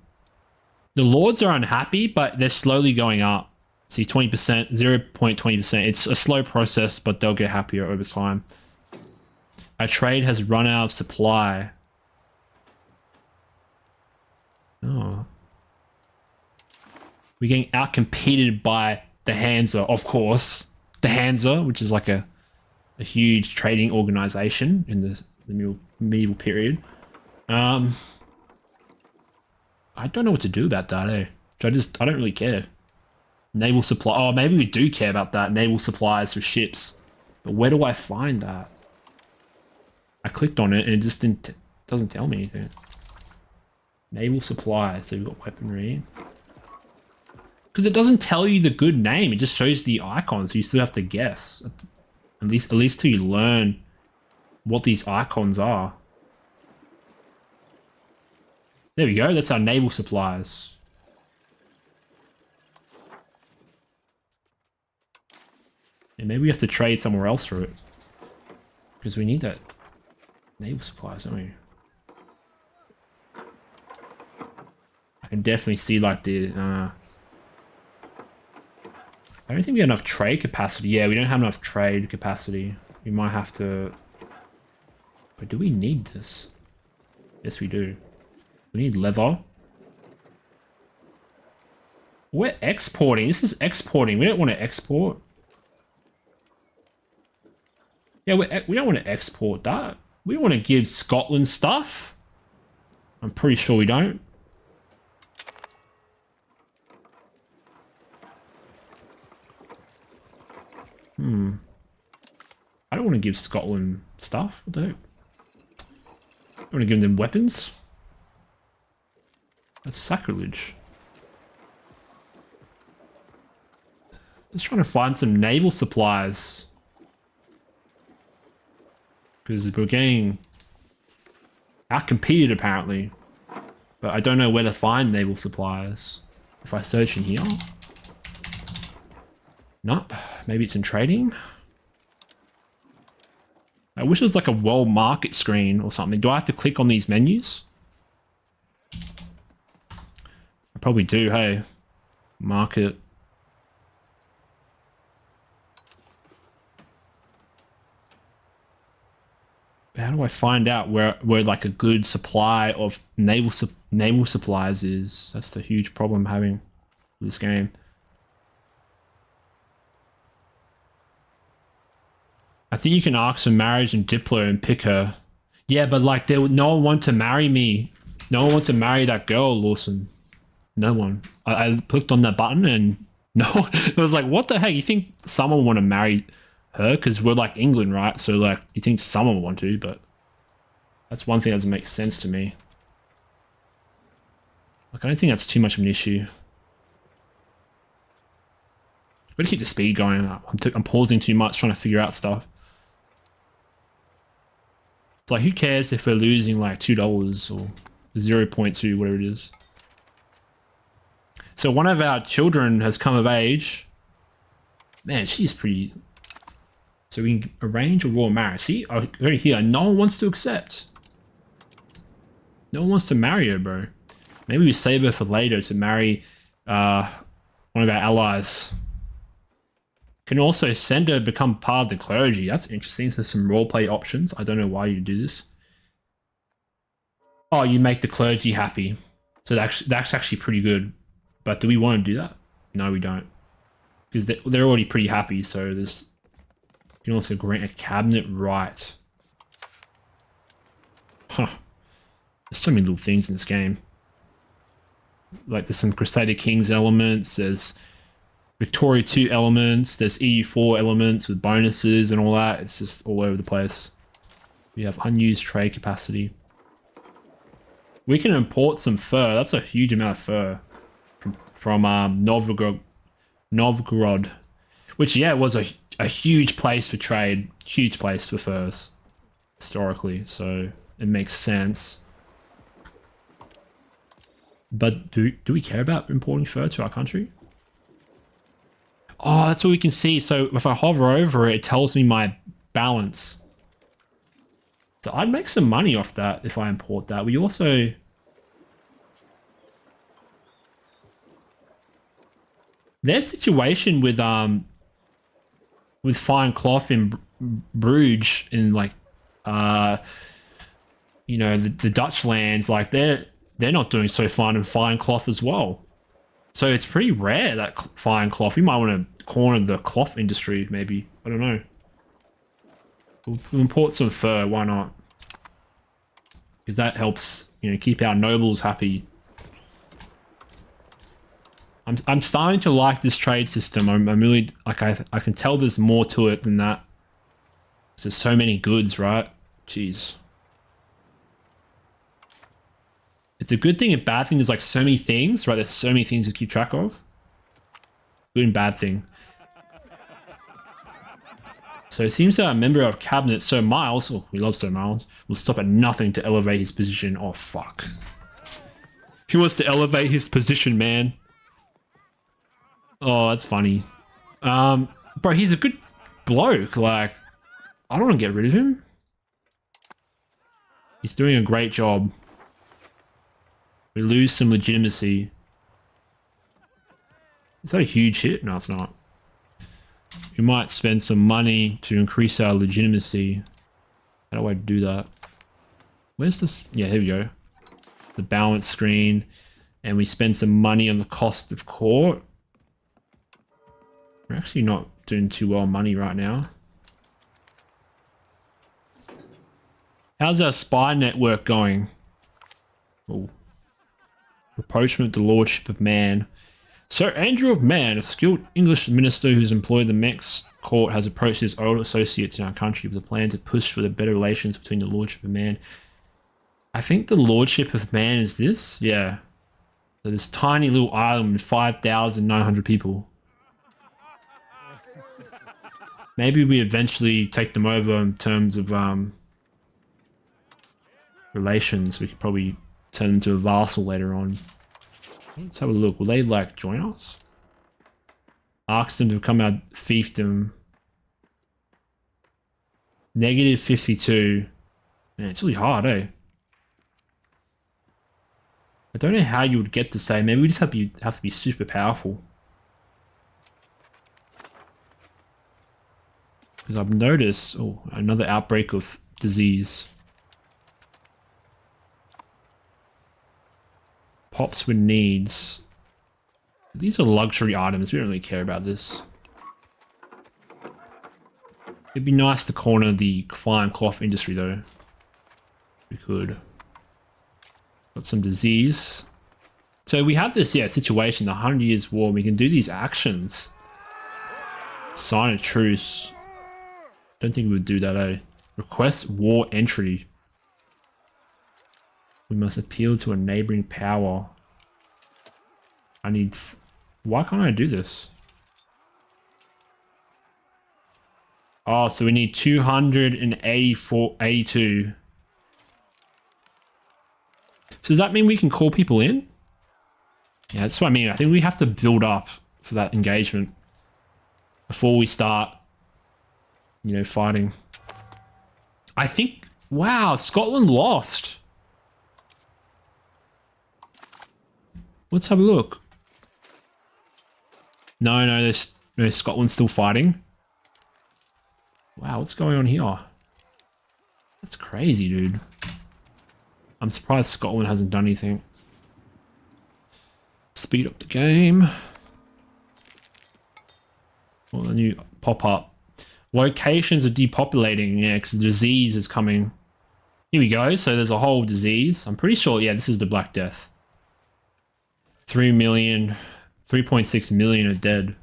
lords are unhappy, but they're slowly going up. See, 20%, 0.20%. It's a slow process, but they'll get happier over time. Our trade has run out of supply. Oh. We're getting outcompeted by the Hansa, of course. The Hansa, which is like a huge trading organization in the medieval period. I don't know what to do about that, eh? I don't really care. Naval supply. Oh, maybe we do care about that. Naval supplies for ships. But where do I find that? I clicked on it and it just doesn't tell me anything. Naval supplies. So we've got weaponry. Because it doesn't tell you the good name. It just shows the icons. So you still have to guess. At least till you learn what these icons are. There we go. That's our naval supplies. And maybe we have to trade somewhere else for it. Because we need that naval supplies, don't we? I can definitely see like the... I don't think we have enough trade capacity. Yeah, we don't have enough trade capacity. We might have to... But do we need this? Yes, we do. We need leather. We're exporting. This is exporting. We don't want to export. Yeah, we don't want to export that. We don't want to give Scotland stuff. I'm pretty sure we don't. I don't want to give Scotland stuff. I don't want to give them weapons. That's sacrilege. Just trying to find some naval supplies. Because we're getting outcompeted apparently. But I don't know where to find naval supplies. If I search in here. Nope. Maybe it's in trading. I wish it was like a world market screen or something. Do I have to click on these menus? I probably do, hey. Market. How do I find out where like a good supply of naval supplies is? That's the huge problem I'm having with this game. I think you can ask for marriage and Diplo and pick her. Yeah, but like no one want to marry me. No one wants to marry that girl, Lawson. No one. I clicked on that button and no, it was like, what the heck? You think someone would want to marry her? Because we're like England, right? So like, you think someone would want to, but that's one thing that doesn't make sense to me. Like, I don't think that's too much of an issue. I'm gonna keep the speed going up. I'm pausing too much, trying to figure out stuff. It's like, who cares if we're losing like $2 or 0.2, whatever it is. So one of our children has come of age. Man, she's pretty... So we can arrange a royal marriage. See, over here, no one wants to accept. No one wants to marry her, bro. Maybe we save her for later to marry one of our allies. Can also send her become part of the clergy. That's interesting. So some roleplay options. I don't know why you do this. Oh, you make the clergy happy. So that's actually pretty good. But do we want to do that? No, we don't. Because they're already pretty happy. So there's... You can also grant a cabinet right. Huh. There's so many little things in this game. Like there's some Crusader Kings elements. There's Victoria 2 elements. There's EU4 elements with bonuses and all that. It's just all over the place. We have unused trade capacity. We can import some fur. That's a huge amount of fur from Novgorod, which yeah was a huge place for trade, huge place for furs historically. So it makes sense. But do we care about importing fur to our country? Oh, that's what we can see. So if I hover over it, it tells me my balance. So I'd make some money off that if I import that. We also... Their situation with fine cloth in Bruges in like you know the Dutch lands, like they're not doing so fine in fine cloth as well. So it's pretty rare that fine cloth. We might want to corner the cloth industry, maybe. I don't know. We'll import some fur. Why not? Because that helps, you know, keep our nobles happy. I'm starting to like this trade system. I'm really like I can tell there's more to it than that. There's so many goods, right? Jeez. It's a good thing and bad thing. There's like so many things, right? There's so many things to keep track of. Good and bad thing. So it seems that a member of cabinet, Sir Miles, oh, we love Sir Miles, will stop at nothing to elevate his position. Oh, fuck. He wants to elevate his position, man. Oh, that's funny. Bro, he's a good bloke. Like, I don't want to get rid of him. He's doing a great job. We lose some legitimacy. Is that a huge hit? No, it's not. We might spend some money to increase our legitimacy. How do I do that? Where's this? Yeah, here we go. The balance screen. And we spend some money on the cost of court. We're actually not doing too well on money right now. How's our spy network going? Oh. Rapprochement with the Lordship of Man. Sir Andrew of Man, a skilled English minister who's employed the Mex court, has approached his old associates in our country with a plan to push for the better relations between the Lordship of Man. I think the Lordship of Man is this? Yeah. So this tiny little island with 5,900 people. Maybe we eventually take them over in terms of relations. We could probably turn them into a vassal later on. Let's have a look. Will they like join us? Ask them to come out fiefdom. Negative 52. Man, it's really hard, eh? I don't know how you would get to say. Maybe we just have to be super powerful. Because I've noticed, oh, another outbreak of disease. Pops with needs. These are luxury items. We don't really care about this. It'd be nice to corner the fine cloth industry though. We could. Got some disease. So we have this, yeah, situation, the 100 Years War. We can do these actions. Sign a truce. Don't think we would do that, eh? Request war entry. We must appeal to a neighboring power. I need... Why can't I do this? Oh, so we need 282. So does that mean we can call people in? Yeah, that's what I mean. I think we have to build up for that engagement before we start, you know, fighting. I think... Wow, Scotland lost. Let's have a look. No, No, Scotland's still fighting. Wow, what's going on here? That's crazy, dude. I'm surprised Scotland hasn't done anything. Speed up the game. Well, the new pop-up. Locations are depopulating, yeah, because the disease is coming. Here we go. So there's a whole disease. I'm pretty sure, yeah, this is the Black Death. 3 million, 3.6 million are dead.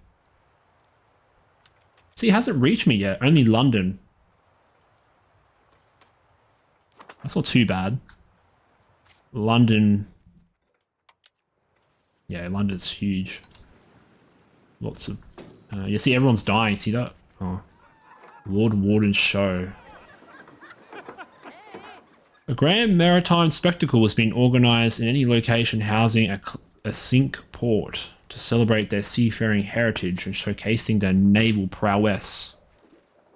See, it hasn't reached me yet. Only London. That's not too bad. London. Yeah, London's huge. Lots of... you see, everyone's dying. See that? Oh. Lord Warden's show. A grand maritime spectacle has been organised in any location housing a sink port to celebrate their seafaring heritage and showcasing their naval prowess.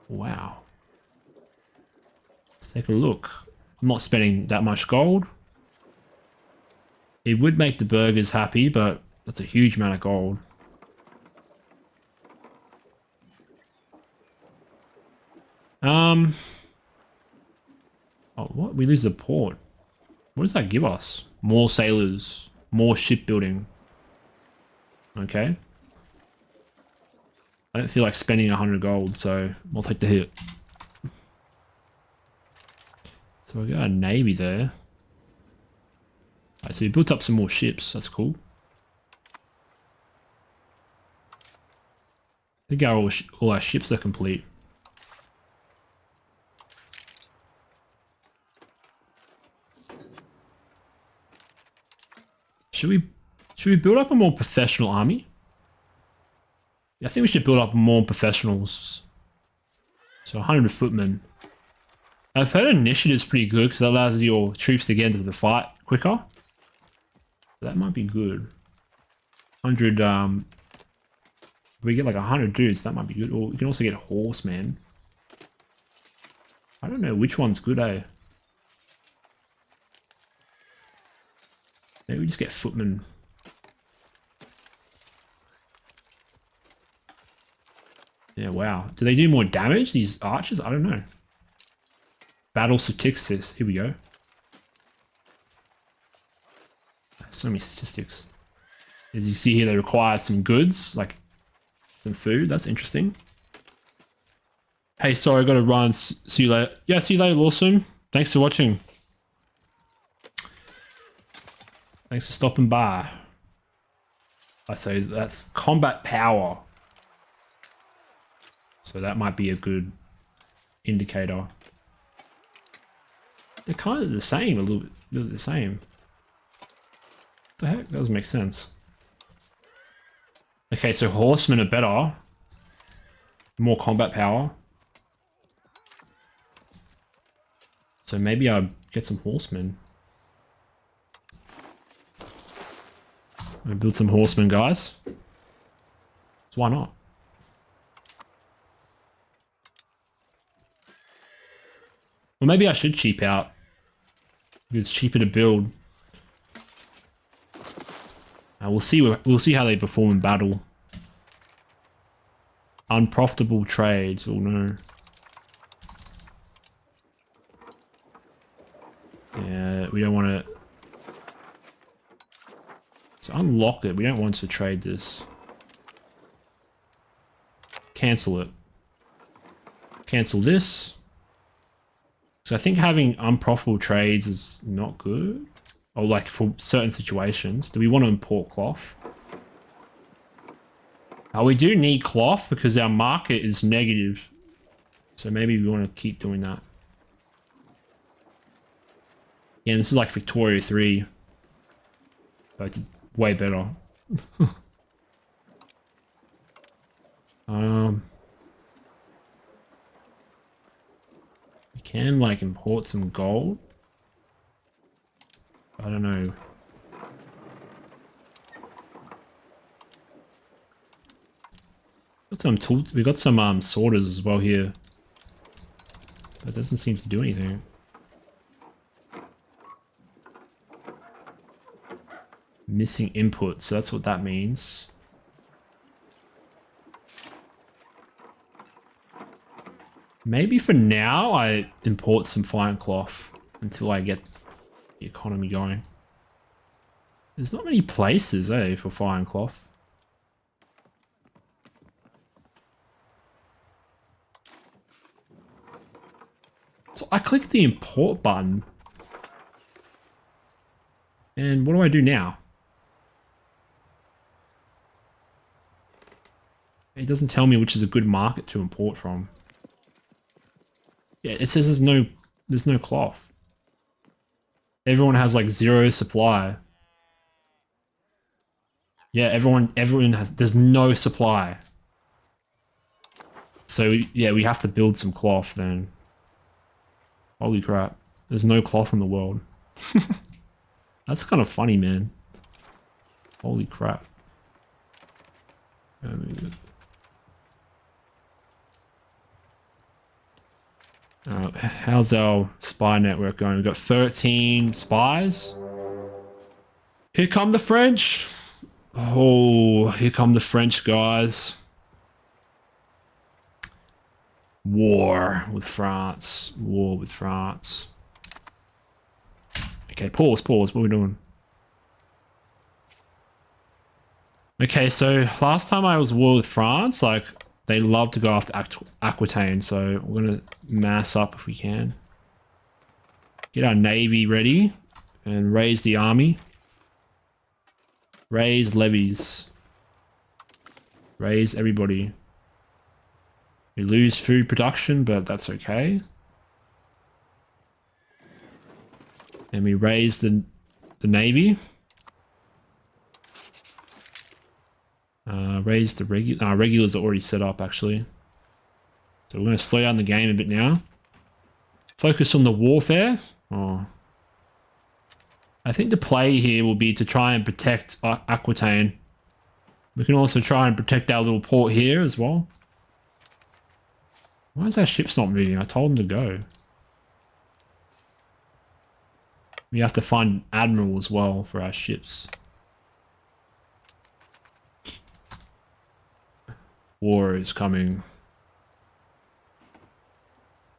Wow. Let's take a look. I'm not spending that much gold. It would make the burgers happy, but that's a huge amount of gold. Oh, what? We lose the port. What does that give us? More sailors. More shipbuilding. Okay. I don't feel like spending 100 gold, so I'll take the hit. So we got a navy there. Alright, so we built up some more ships. That's cool. I think all our ships are complete. Should we build up a more professional army? Yeah, I think we should build up more professionals. So 100 footmen. I've heard initiative's pretty good because that allows your troops to get into the fight quicker. That might be good. 100, we get like 100 dudes, that might be good. Or we can also get horsemen. I don't know which one's good, eh? Maybe we just get footmen. Yeah, wow. Do they do more damage, these archers? I don't know. Battle statistics. Here we go. So many statistics. As you see here, they require some goods, like some food. That's interesting. Hey, sorry, I gotta run. See you later. Yeah, see you later, Lawson. Thanks for watching. Thanks for stopping by. I say that's combat power. So that might be a good indicator. They're kind of the same, a little bit the same. What the heck? That doesn't make sense. Okay, so horsemen are better. More combat power. So maybe I'll get some horsemen. I'm gonna build some horsemen, guys. So why not? Well, maybe I should cheap out. It's cheaper to build. We'll see how they perform in battle. Unprofitable trades. Oh no. Yeah, we don't want to. So unlock it. We don't want to trade this. Cancel it. Cancel this. So I think having unprofitable trades is not good. Or like for certain situations. Do we want to import cloth? We do need cloth because our market is negative. So maybe we want to keep doing that. Yeah, this is like Victoria 3. But way better. We can like import some gold. I don't know. Got some tools. We got some sorters as well here. That doesn't seem to do anything. Missing input, so that's what that means. Maybe for now I import some fine cloth until I get the economy going. There's not many places, for fine cloth. So I click the import button. And what do I do now? It doesn't tell me which is a good market to import from. Yeah, it says there's no cloth. Everyone has like zero supply. Yeah, everyone has, there's no supply. So yeah, we have to build some cloth then. Holy crap. There's no cloth in the world. That's kind of funny, man. Holy crap. How's our spy network going? We've got 13 spies. Here come the French. Oh, here come the French guys. War with France. War with France. Okay, pause. What are we doing? Okay, so last time I was war with France, like, they love to go after Aquitaine, so we're gonna mass up if we can. Get our navy ready and raise the army. Raise levies. Raise everybody. We lose food production, but that's okay. And we raise the navy. Raise the regulars are already set up, actually. So we're going to slow down the game a bit now. Focus on the warfare. Oh. I think the play here will be to try and protect Aquitaine. We can also try and protect our little port here as well. Why is our ships not moving? I told them to go. We have to find an admiral as well for our ships. War is coming.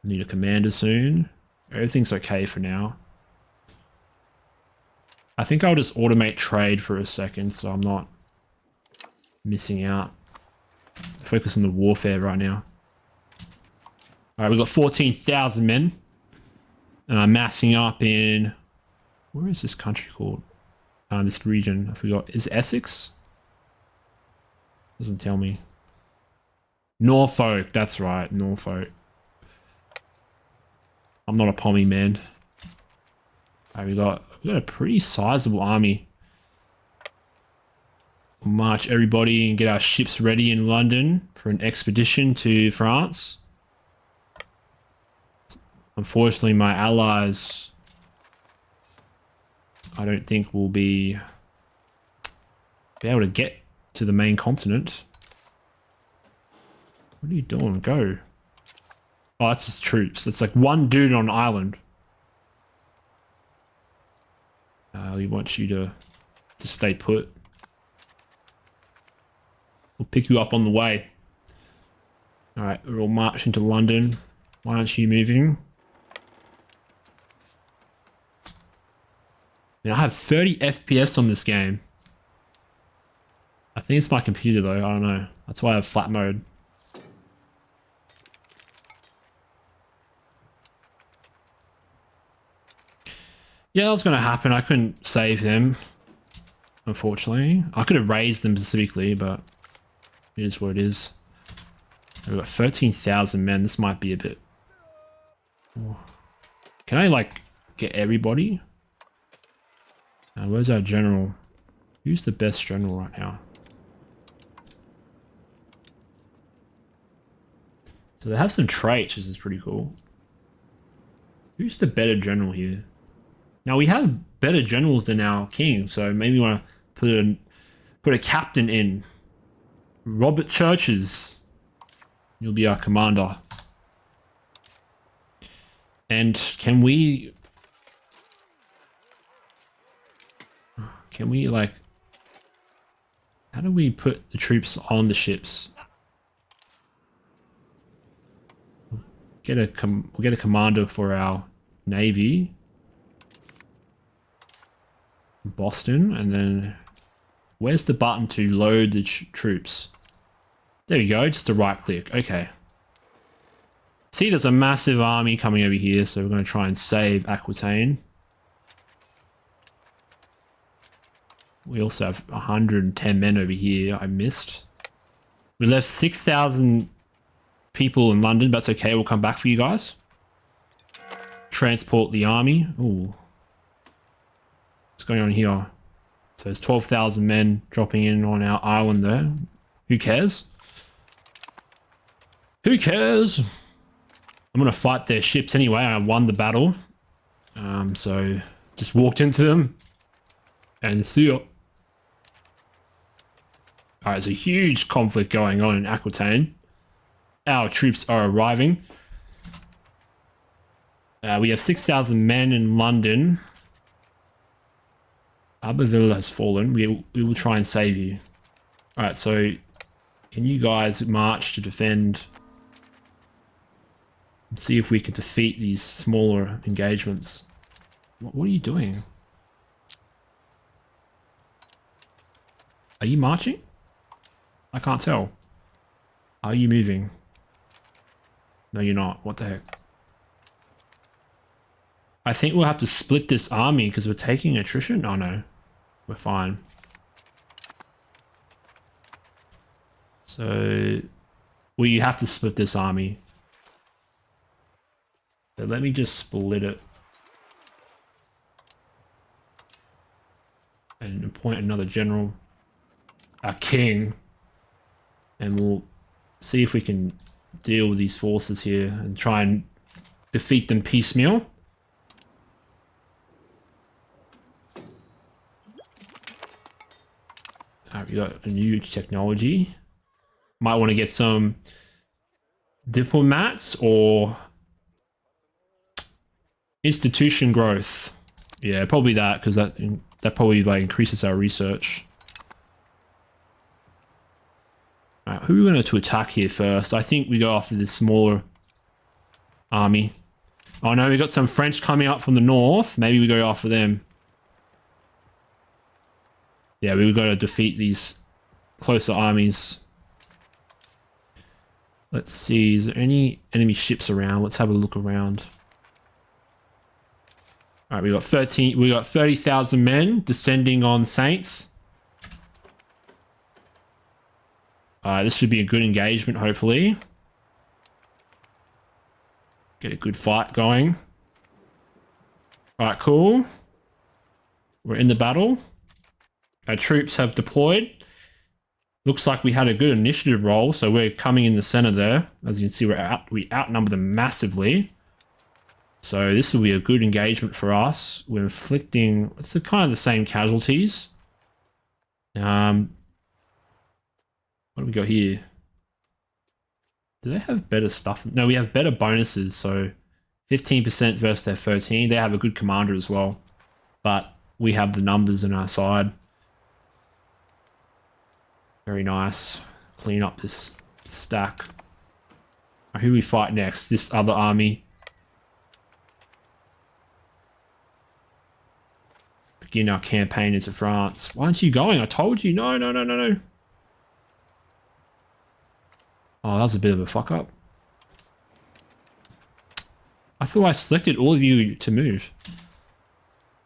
Need a commander soon. Everything's okay for now. I think I'll just automate trade for a second so I'm not missing out. Focus on the warfare right now. Alright, we've got 14,000 men. Massing up in... Where is this country called? This region, I forgot. Is Essex? Doesn't tell me. Norfolk, that's right, Norfolk. I'm not a pommy, man. Alright, we got a pretty sizable army. We'll march everybody and get our ships ready in London for an expedition to France. Unfortunately, my allies, I don't think will be able to get to the main continent. What are you doing? Go. Oh, that's his troops. It's like one dude on an island. We want you to stay put. We'll pick you up on the way. Alright, we'll march into London. Why aren't you moving? Now, I have 30 FPS on this game. I think it's my computer though, I don't know. That's why I have flat mode. Yeah, that was going to happen. I couldn't save them, unfortunately. I could have raised them specifically, but it is what it is. We've got 13,000 men. This might be a bit... Can I, like, get everybody? Where's our general? Who's the best general right now? So they have some traits, which is pretty cool. Who's the better general here? Now we have better generals than our king, so maybe we want to put a captain in. Robert Churches. You'll be our commander. And can we like, how do we put the troops on the ships? get a commander for our navy. Boston, and then where's the button to load the troops? There we go, just a right click. Okay. See, there's a massive army coming over here, so we're going to try and save Aquitaine. We also have 110 men over here I missed. We left 6,000 people in London, but that's okay, we'll come back for you guys. Transport the army. Ooh. What's going on here? So there's 12,000 men dropping in on our island there. Who cares? Who cares? I'm going to fight their ships anyway. I won the battle. So just walked into them and see ya. Alright, there's a huge conflict going on in Aquitaine. Our troops are arriving. We have 6,000 men in London. Abbeville has fallen. We will try and save you. Alright, so can you guys march to defend? See if we can defeat these smaller engagements. What are you doing? Are you marching? I can't tell. Are you moving? No, you're not. What the heck? I think we'll have to split this army because we're taking attrition. Oh no. We're fine. So we have to split this army. So let me just split it. And appoint another general. Our king. And we'll see if we can deal with these forces here and try and defeat them piecemeal. We got a new technology. Might want to get some diplomats or institution growth. Yeah, probably that, because that probably like increases our research. Alright, who are we going to attack here first? I think we go after this smaller army. Oh no, we got some French coming up from the north. Maybe we go after them. Yeah, we've got to defeat these closer armies. Let's see, is there any enemy ships around? Let's have a look around. Alright, we got 30,000 men descending on Saints. This should be a good engagement, hopefully. Get a good fight going. Alright, cool. We're in the battle. Our troops have deployed. Looks like we had a good initiative roll, so we're coming in the center there. As you can see, we outnumber them massively. So this will be a good engagement for us. We're inflicting, it's kind of the same casualties. What do we got here? Do they have better stuff? No, we have better bonuses. So 15% versus their 13. They have a good commander as well. But we have the numbers on our side. Very nice. Clean up this stack. Right, who do we fight next? This other army. Begin our campaign into France. Why aren't you going? I told you. No, no, no, no, no. Oh, that was a bit of a fuck up. I thought I selected all of you to move.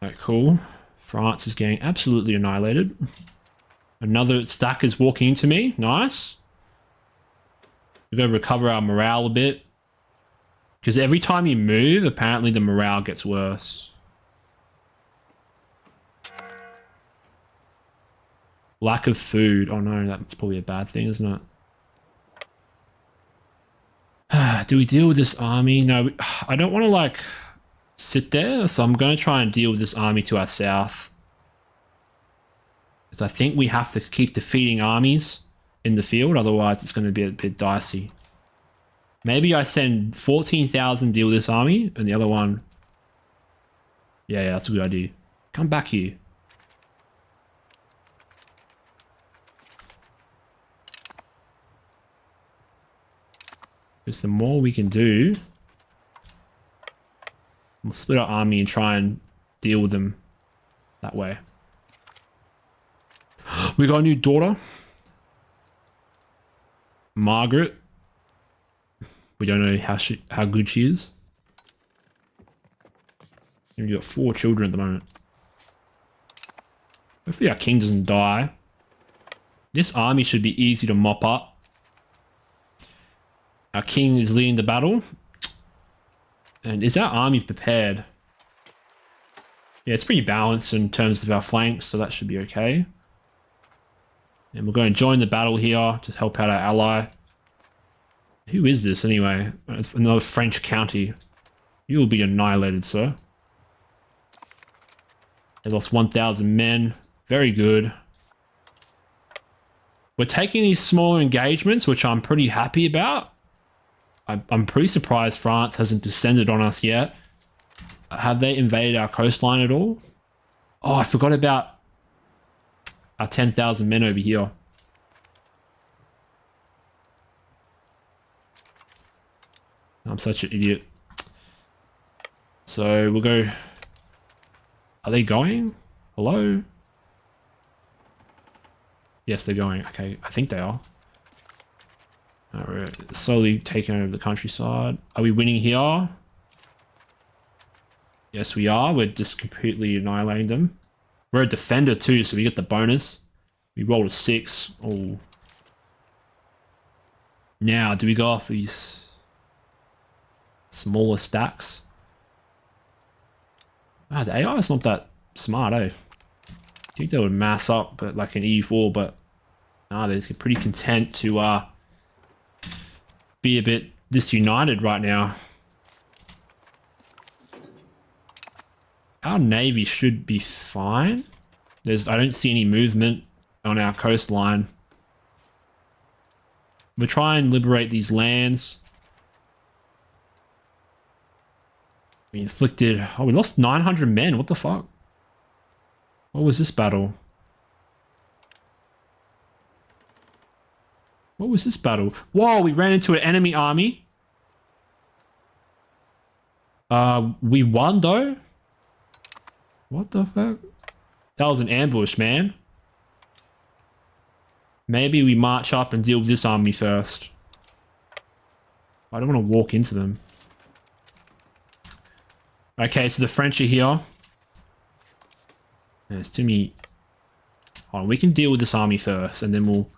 Alright, cool. France is getting absolutely annihilated. Another stack is walking into me. Nice. We've got to recover our morale a bit. Because every time you move, apparently the morale gets worse. Lack of food. Oh no, that's probably a bad thing, isn't it? Do we deal with this army? No, I don't want to like sit there. So I'm going to try and deal with this army to our south. Because I think we have to keep defeating armies in the field. Otherwise, it's going to be a bit dicey. Maybe I send 14,000 deal with this army. And the other one... Yeah, that's a good idea. Come back here. Because the more we can do... We'll split our army and try and deal with them that way. We got a new daughter. Margaret. We don't know how good she is. And we got 4 children at the moment. Hopefully our king doesn't die. This army should be easy to mop up. Our king is leading the battle. And is our army prepared? Yeah, it's pretty balanced in terms of our flanks, so that should be okay. And we're going to join the battle here to help out our ally. Who is this anyway? It's another French county. You will be annihilated, sir. They lost 1,000 men. Very good. We're taking these smaller engagements, which I'm pretty happy about. I'm pretty surprised France hasn't descended on us yet. Have they invaded our coastline at all? Oh, I forgot about our 10,000 men over here. I'm such an idiot. So we'll go... Are they going? Hello? Yes, they're going. Okay, I think they are. We're slowly taking over the countryside. Are we winning here? Yes, we are. We're just completely annihilating them. We're a defender too, so we get the bonus. We rolled a 6. Oh. Now, do we go off these smaller stacks? Ah, the AI is not that smart, eh? I think they would mass up, but like an E4, but they're pretty content to be a bit disunited right now. Our navy should be fine. I don't see any movement on our coastline. We'll try and liberate these lands. We inflicted... Oh, we lost 900 men. What the fuck? What was this battle? What was this battle? Whoa, we ran into an enemy army. We won though? What the fuck? That was an ambush, man. Maybe we march up and deal with this army first. I don't want to walk into them. Okay, so the French are here. There's too many... Hold on, we can deal with this army first, and then we'll...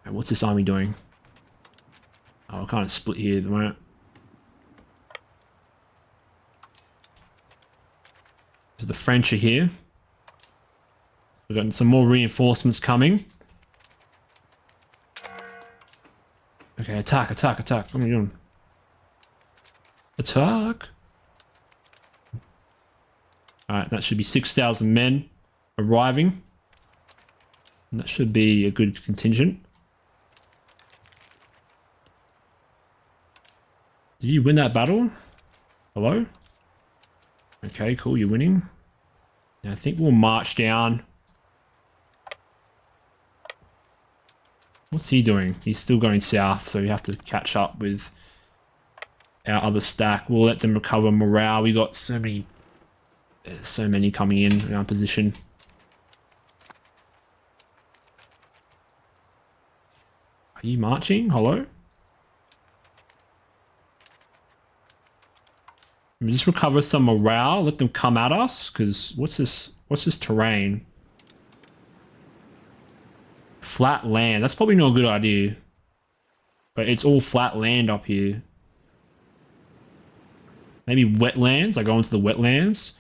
What's this army doing? Oh, we're kind of split here at the moment. So the French are here. We've got some more reinforcements coming. Okay, attack, attack, attack. What are you doing? Attack! Alright, that should be 6,000 men arriving. And that should be a good contingent. Did you win that battle? Hello? Okay, cool, you're winning. Now I think we'll march down. What's he doing? He's still going south, so we have to catch up with our other stack. We'll let them recover morale. We got so many coming in our position. Are you marching? Hello? Let me just recover some morale. Let them come at us, because what's this terrain? Flat land. That's probably not a good idea. But it's all flat land up here. Maybe wetlands? I go into the wetlands.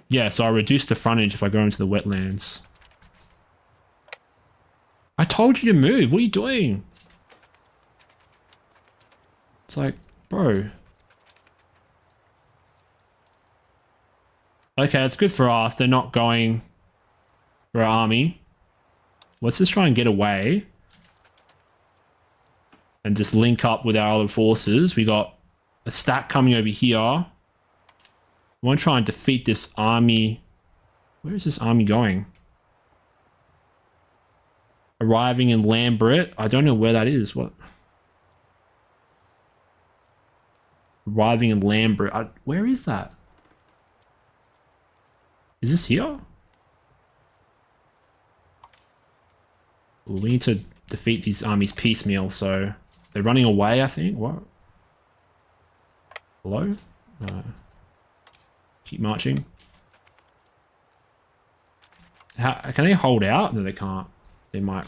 Yeah, so I reduce the frontage if I go into the wetlands. I told you to move. What are you doing? It's like, bro. Okay, it's good for us. They're not going for our army. Let's just try and get away. And just link up with our other forces. We got a stack coming over here. I want to try and defeat this army. Where is this army going? Arriving in Lambert. I don't know where that is. What? arriving in Lambert. Where is that? Is this here? Well, we need to defeat these armies piecemeal, so they're running away, I think. What? Hello? Keep marching. How can they hold out? No, they can't. They might.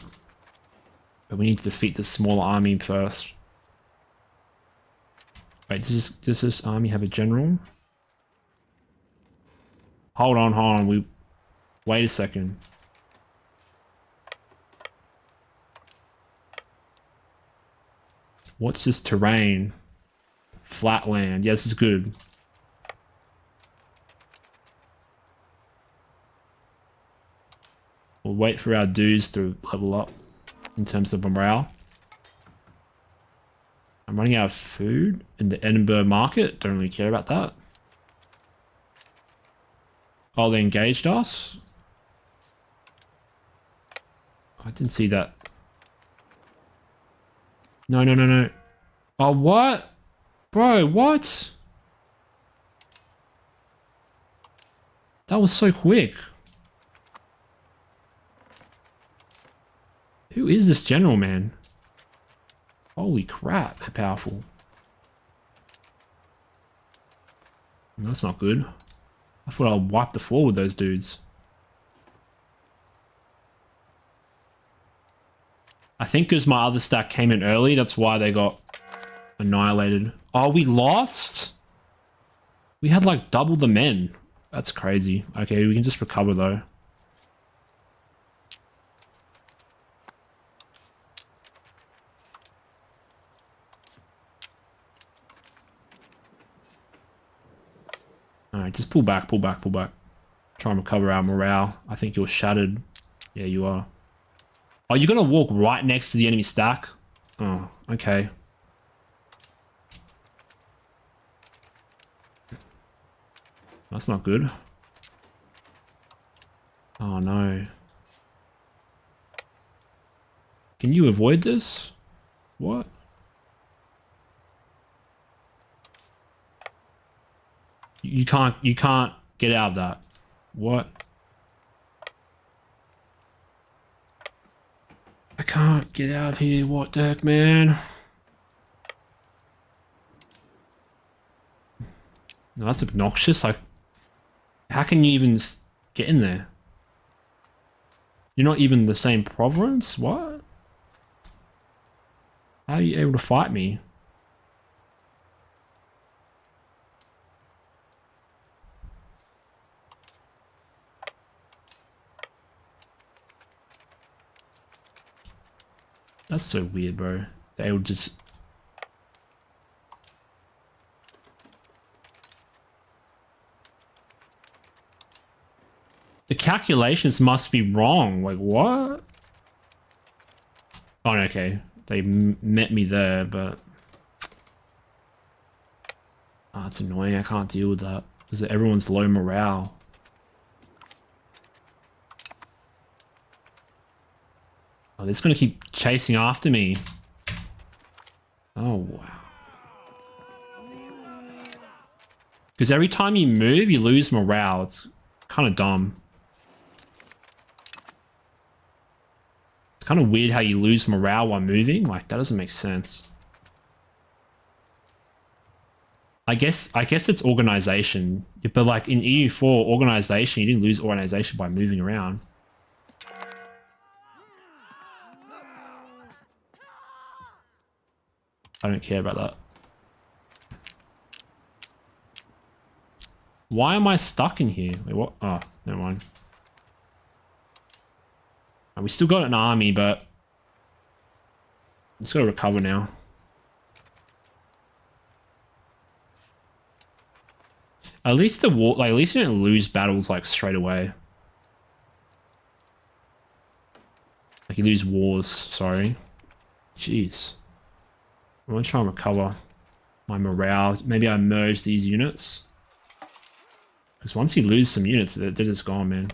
But we need to defeat the smaller army first. Wait, does this army have a general? Hold on. Wait a second. What's this terrain? Flatland. Yeah, this is good. We'll wait for our dudes to level up in terms of morale. I'm running out of food in the Edinburgh market. Don't really care about that. Oh, they engaged us? I didn't see that. No. Oh, what? Bro, what? That was so quick. Who is this general, man? Holy crap, they're powerful. That's not good. I thought I'd wipe the floor with those dudes. I think because my other stack came in early, that's why they got annihilated. Oh, we lost? We had like double the men. That's crazy. Okay, we can just recover though. Alright, just pull back. Try and recover our morale. I think you're shattered. Yeah, you are. Oh, you're gonna walk right next to the enemy stack? Oh, okay. That's not good. Oh no. Can you avoid this? What? You can't get out of that. What? I can't get out of here. What the heck, man? No, that's obnoxious. Like, how can you even get in there? You're not even the same province? What? How are you able to fight me? That's so weird, bro. They would just... The calculations must be wrong. Like, what? Oh, okay. They met me there, but... Oh, it's annoying. I can't deal with that. Because everyone's low morale. Oh, they're just gonna keep chasing after me. Oh, wow. Because every time you move, you lose morale. It's kind of dumb. It's kind of weird how you lose morale while moving. Like, that doesn't make sense. I guess it's organization. But like in EU4 organization, you didn't lose organization by moving around. I don't care about that. Why am I stuck in here? Wait, what? Oh, never mind. We still got an army, but I'm just gotta recover now. At least the war, like, at least you don't lose battles like straight away. Like you lose wars. Sorry. Jeez. I want to try and recover my morale. Maybe I merge these units. Because once you lose some units, they're just gone, man.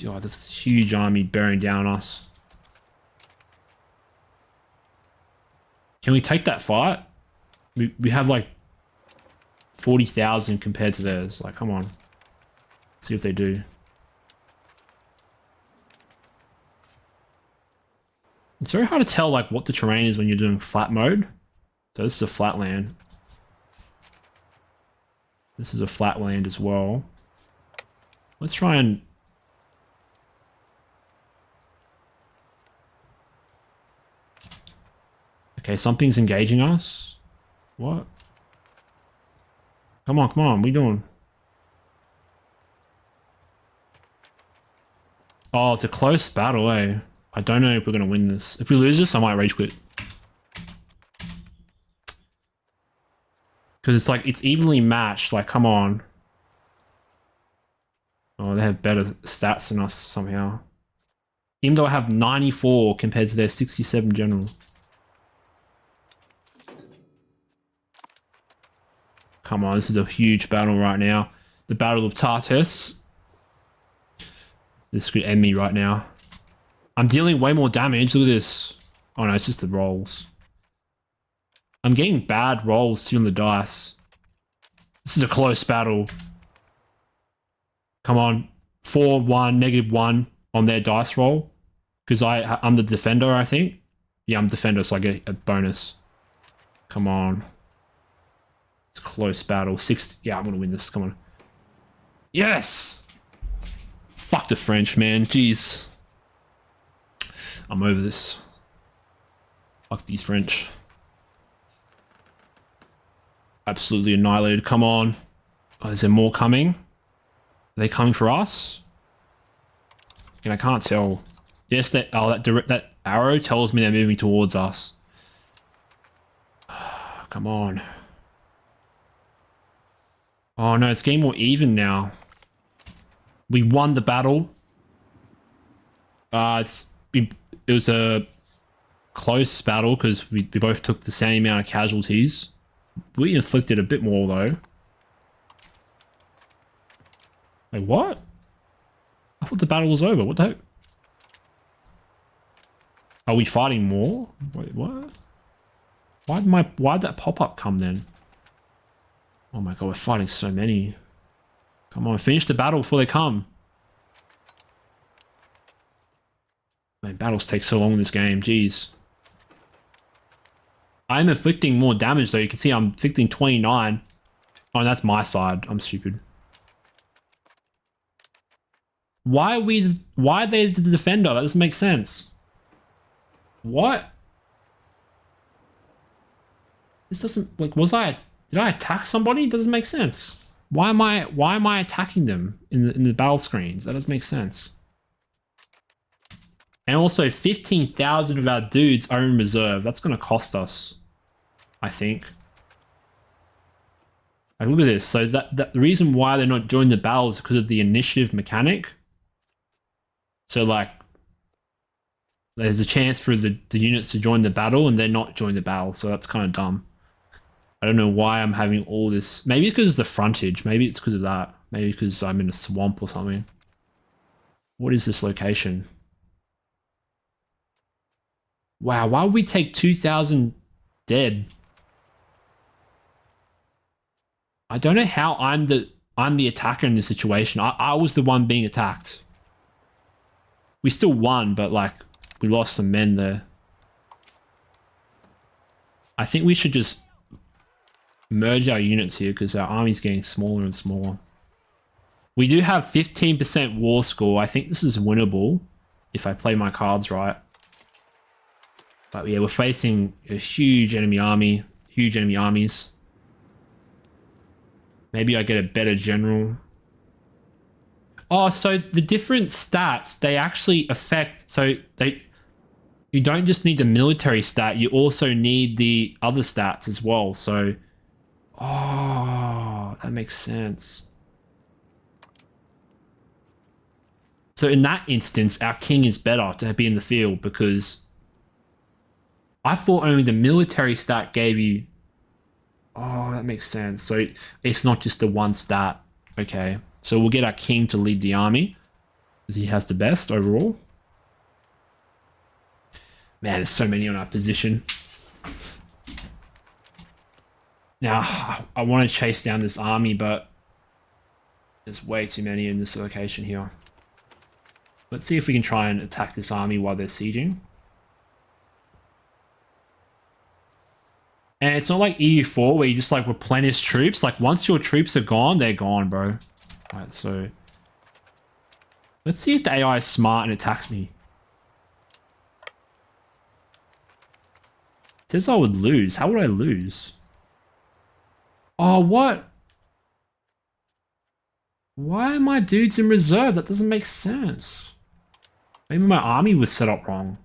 Oh, this huge army bearing down us. Can we take that fight? We have like 40,000 compared to theirs. Like, come on. Let's see what they do. It's very hard to tell like what the terrain is when you're doing flat mode. So this is a flat land. This is a flat land as well. Let's try and... Okay, something's engaging us. What? Come on, what are we doing? Oh, it's a close battle, eh? I don't know if we're going to win this. If we lose this, I might rage quit. Because it's like, it's evenly matched. Like, come on. Oh, they have better stats than us somehow. Even though I have 94 compared to their 67 general. Come on, this is a huge battle right now. The Battle of Tartus. This could end me right now. I'm dealing way more damage. Look at this. Oh no, it's just the rolls. I'm getting bad rolls too on the dice. This is a close battle. Come on. 4, 1, -1 on their dice roll. Because I'm the defender, I think. Yeah, I'm defender, so I get a bonus. Come on. It's a close battle. 6. Yeah, I'm going to win this. Come on. Yes! Fuck the French, man. Jeez. I'm over this. Fuck these French. Absolutely annihilated. Come on. Oh, is there more coming? Are they coming for us? And I can't tell. Yes, that arrow tells me they're moving towards us. Come on. Oh no, it's getting more even now. We won the battle. It was a close battle because we both took the same amount of casualties. We inflicted a bit more though. Wait, what? I thought the battle was over. What the heck? Are we fighting more? Wait, what? Why'd that pop-up come then? Oh my god, we're fighting so many. Come on, finish the battle before they come. Man, battles take so long in this game, jeez. I'm inflicting more damage though. You can see I'm inflicting 29. Oh, that's my side. I'm stupid. Why are they the defender? That doesn't make sense. What? This doesn't, like, did I attack somebody? It doesn't make sense. Why am I attacking them in the battle screens? That doesn't make sense. And also 15,000 of our dudes are in reserve. That's going to cost us, I think. Like, look at this. So is that the reason why they're not joining the battle is because of the initiative mechanic? So like, there's a chance for the units to join the battle and they're not join the battle. So that's kind of dumb. I don't know why I'm having all this. Maybe it's because of the frontage. Maybe it's because of that. Maybe because I'm in a swamp or something. What is this location? Wow, why would we take 2,000 dead? I don't know how I'm the attacker in this situation. I was the one being attacked. We still won, but like we lost some men there. I think we should just merge our units here because our army's getting smaller and smaller. We do have 15% war score. I think this is winnable if I play my cards right. But yeah, we're facing a huge enemy army, huge enemy armies. Maybe I get a better general. Oh, so the different stats, they actually affect, you don't just need the military stat, you also need the other stats as well. So, oh, that makes sense. So in that instance, our king is better to be in the field because I thought only the military stat gave you... Oh, that makes sense. So it's not just the one stat. Okay. So we'll get our king to lead the army because he has the best overall. Man, there's so many on our position. Now, I want to chase down this army, but there's way too many in this location here. Let's see if we can try and attack this army while they're sieging. And it's not like EU4 where you just like replenish troops. Like once your troops are gone, they're gone, bro. Alright, so let's see if the AI is smart and attacks me. It says I would lose. How would I lose? Oh, what? Why are my dudes in reserve? That doesn't make sense. Maybe my army was set up wrong.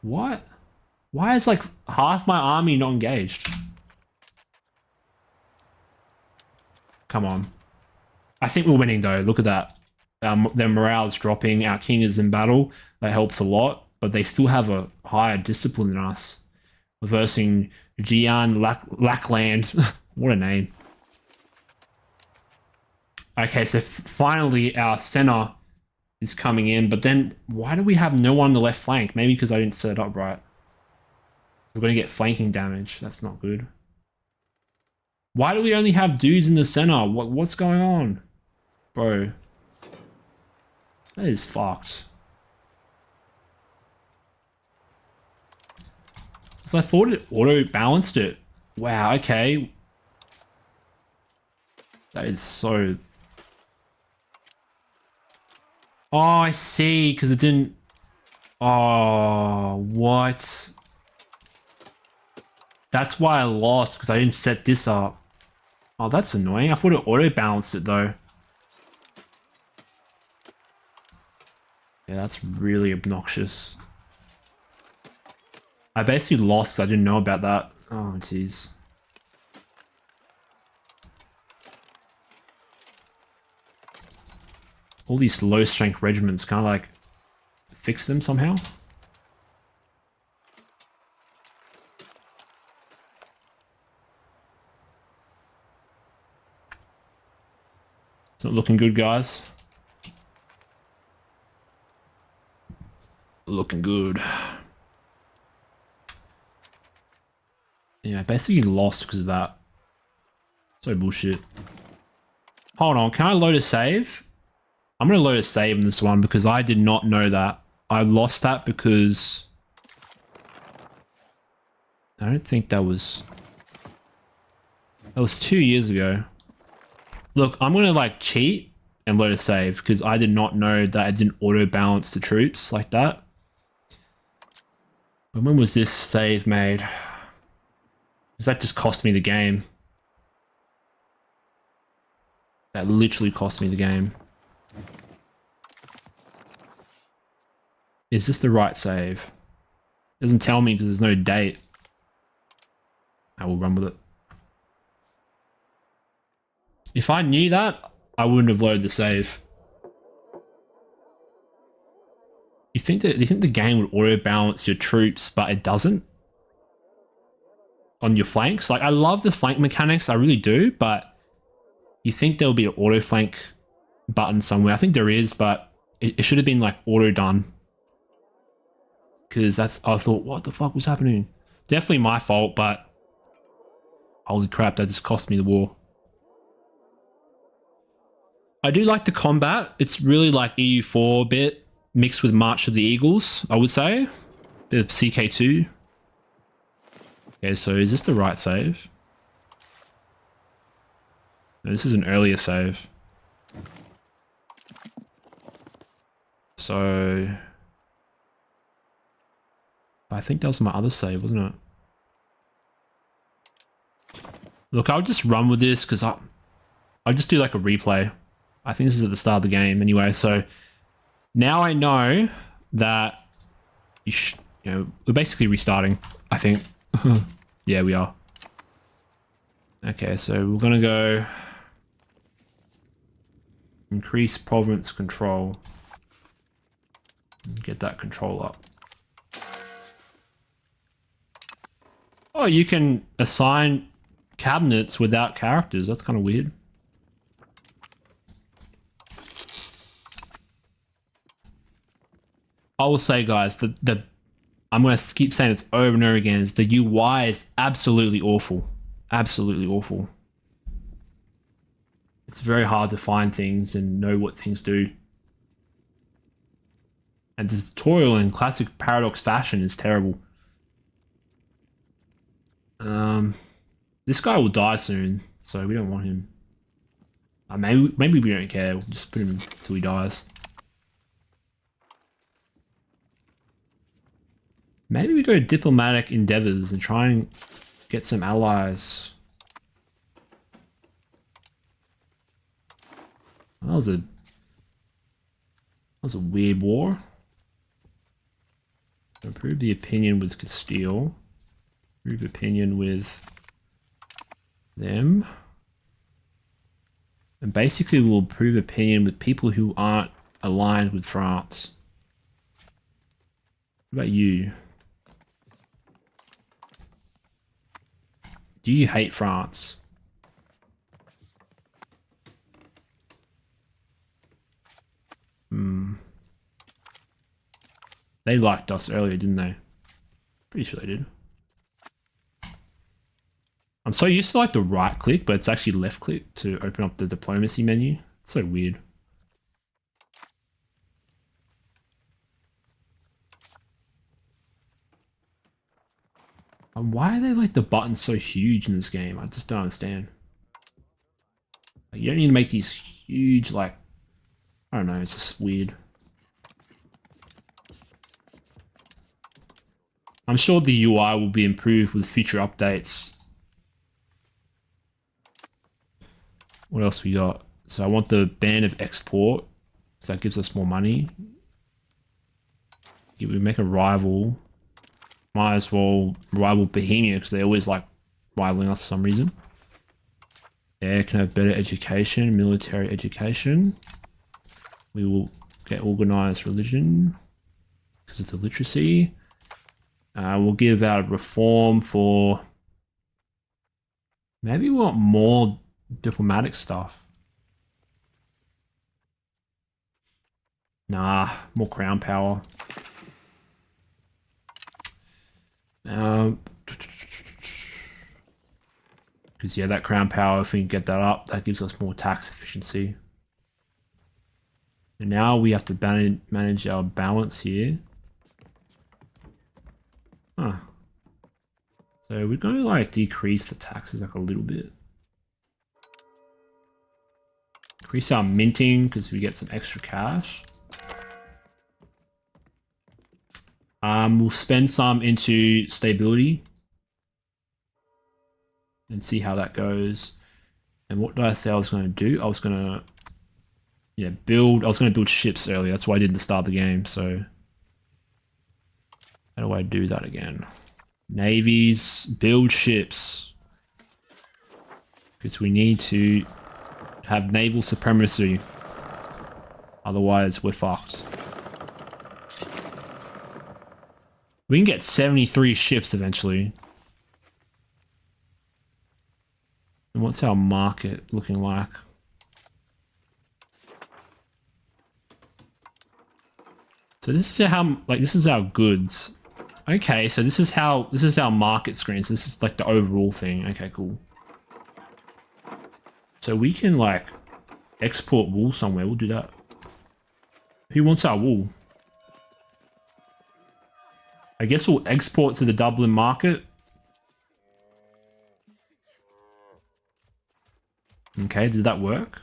What? Why is like half my army not engaged? Come on. I think we're winning though. Look at that. Their morale is dropping. Our king is in battle. That helps a lot. But they still have a higher discipline than us. Reversing Jian Lackland. What a name. Okay, so finally our center is coming in, but then why do we have no one on the left flank? Maybe because I didn't set it up right. We're going to get flanking damage. That's not good. Why do we only have dudes in the center? What's going on? Bro. That is fucked. So I thought it auto-balanced it. Wow, okay. That is so... Oh, I see, because it didn't... Oh, what? That's why I lost, because I didn't set this up. Oh, that's annoying. I thought it auto-balanced it, though. Yeah, that's really obnoxious. I basically lost. I didn't know about that. Oh, jeez. All these low-strength regiments, kind of like fix them somehow. It's not looking good, guys. Looking good. Yeah, I basically lost because of that. So bullshit. Hold on, can I load a save? I'm going to load a save in this one because I did not know that. I lost that because... I don't think that was... That was 2 years ago. Look, I'm going to like cheat and load a save because I did not know that I didn't auto-balance the troops like that. But when was this save made? Because that just cost me the game. That literally cost me the game. Is this the right save? It doesn't tell me because there's no date. I will run with it. If I knew that, I wouldn't have loaded the save. You think the game would auto balance your troops, but it doesn't? On your flanks? Like, I love the flank mechanics, I really do, but you think there'll be an auto flank button somewhere. I think there is, but it should have been like auto done. Because that's, I thought, what the fuck was happening? Definitely my fault, but holy crap, that just cost me the war. I do like the combat. It's really like EU4 bit mixed with March of the Eagles, I would say. Bit of CK2. Okay, so is this the right save? No, this is an earlier save. So... I think that was my other save, wasn't it? Look, I'll just run with this because I'll just do like a replay. I think this is at the start of the game anyway. So now I know that we're basically restarting, I think. Yeah, we are. Okay, so we're gonna go increase province control. Get that control up. Oh, you can assign cabinets without characters. That's kind of weird. I will say, guys, the I'm going to keep saying this over and over again, is the UI is absolutely awful. Absolutely awful. It's very hard to find things and know what things do. And the tutorial in classic Paradox fashion is terrible. This guy will die soon, so we don't want him. Maybe we don't care. We'll just put him till he dies. Maybe we go diplomatic endeavors and try and get some allies. That was a weird war. Improve the opinion with Castile. Improve opinion with them. And basically we'll improve opinion with people who aren't aligned with France. What about you? Do you hate France? They liked us earlier, didn't they? Pretty sure they did. I'm so used to like the right click, but it's actually left click to open up the diplomacy menu. It's so weird. And why are they like the buttons so huge in this game? I just don't understand. Like, you don't need to make these huge, like, I don't know, it's just weird. I'm sure the UI will be improved with future updates. What else we got? So I want the ban of export, so that gives us more money. We make a rival. Might as well rival Bohemia because they always like rivaling us for some reason. Yeah, can have better education, military education. We will get organized religion because of the literacy. We'll give out reform for... Maybe we want more diplomatic stuff. Nah, more crown power. Because yeah, that crown power, if we can get that up, that gives us more tax efficiency. And now we have to manage our balance here. Huh. So we're going to like decrease the taxes like a little bit. Increase our minting because we get some extra cash. We'll spend some into stability and see how that goes. And what did I say I was going to do? I was going to, yeah, build. I was going to build ships earlier. That's what I did at the start of the game. So how do I do that again? Navies, build ships. Because we need to have naval supremacy. Otherwise, we're fucked. We can get 73 ships eventually. And what's our market looking like? So this is how, like, this is our goods. Okay, so this is our market screen. So this is like the overall thing. Okay, cool. So we can like export wool somewhere. We'll do that. Who wants our wool? I guess we'll export to the Dublin market. Okay, did that work?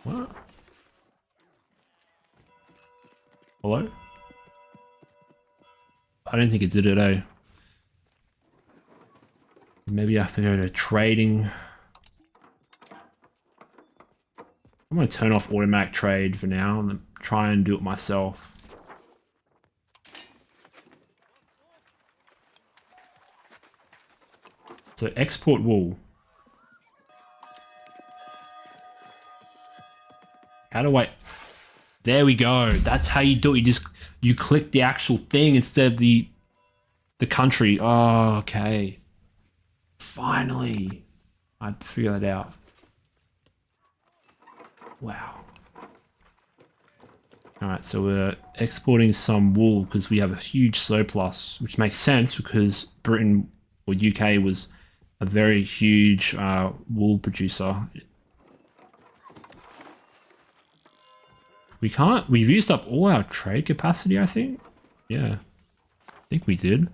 What? Hello? I don't think it did it, eh? Maybe I have to go to trading. I'm going to turn off automatic trade for now and then try and do it myself. So export wool. How do I... There we go. That's how you do it. You click the actual thing instead of the country. Oh, okay. Finally. I'd figure that out. Wow. Alright, so we're exporting some wool because we have a huge surplus, which makes sense because Britain or UK was a very huge wool producer. We've used up all our trade capacity, I think. Yeah, I think we did.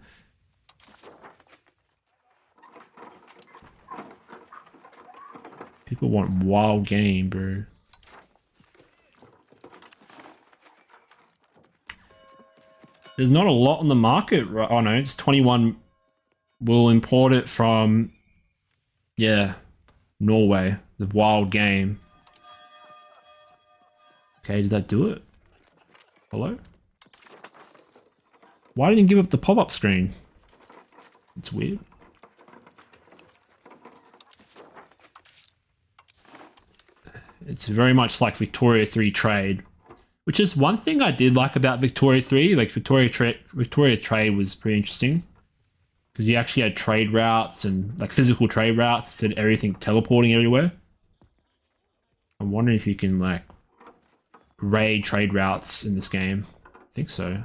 People want wild game, bro. There's not a lot on the market. Oh no, it's 21. We'll import it from, yeah, Norway. The wild game. Okay, did that do it? Hello? Why didn't you give up the pop-up screen? It's weird. It's very much like Victoria 3 trade, which is one thing I did like about Victoria 3. Like Victoria trade was pretty interesting because you actually had trade routes and like physical trade routes instead of everything teleporting everywhere. I'm wondering if you can like raid trade routes in this game. I think so.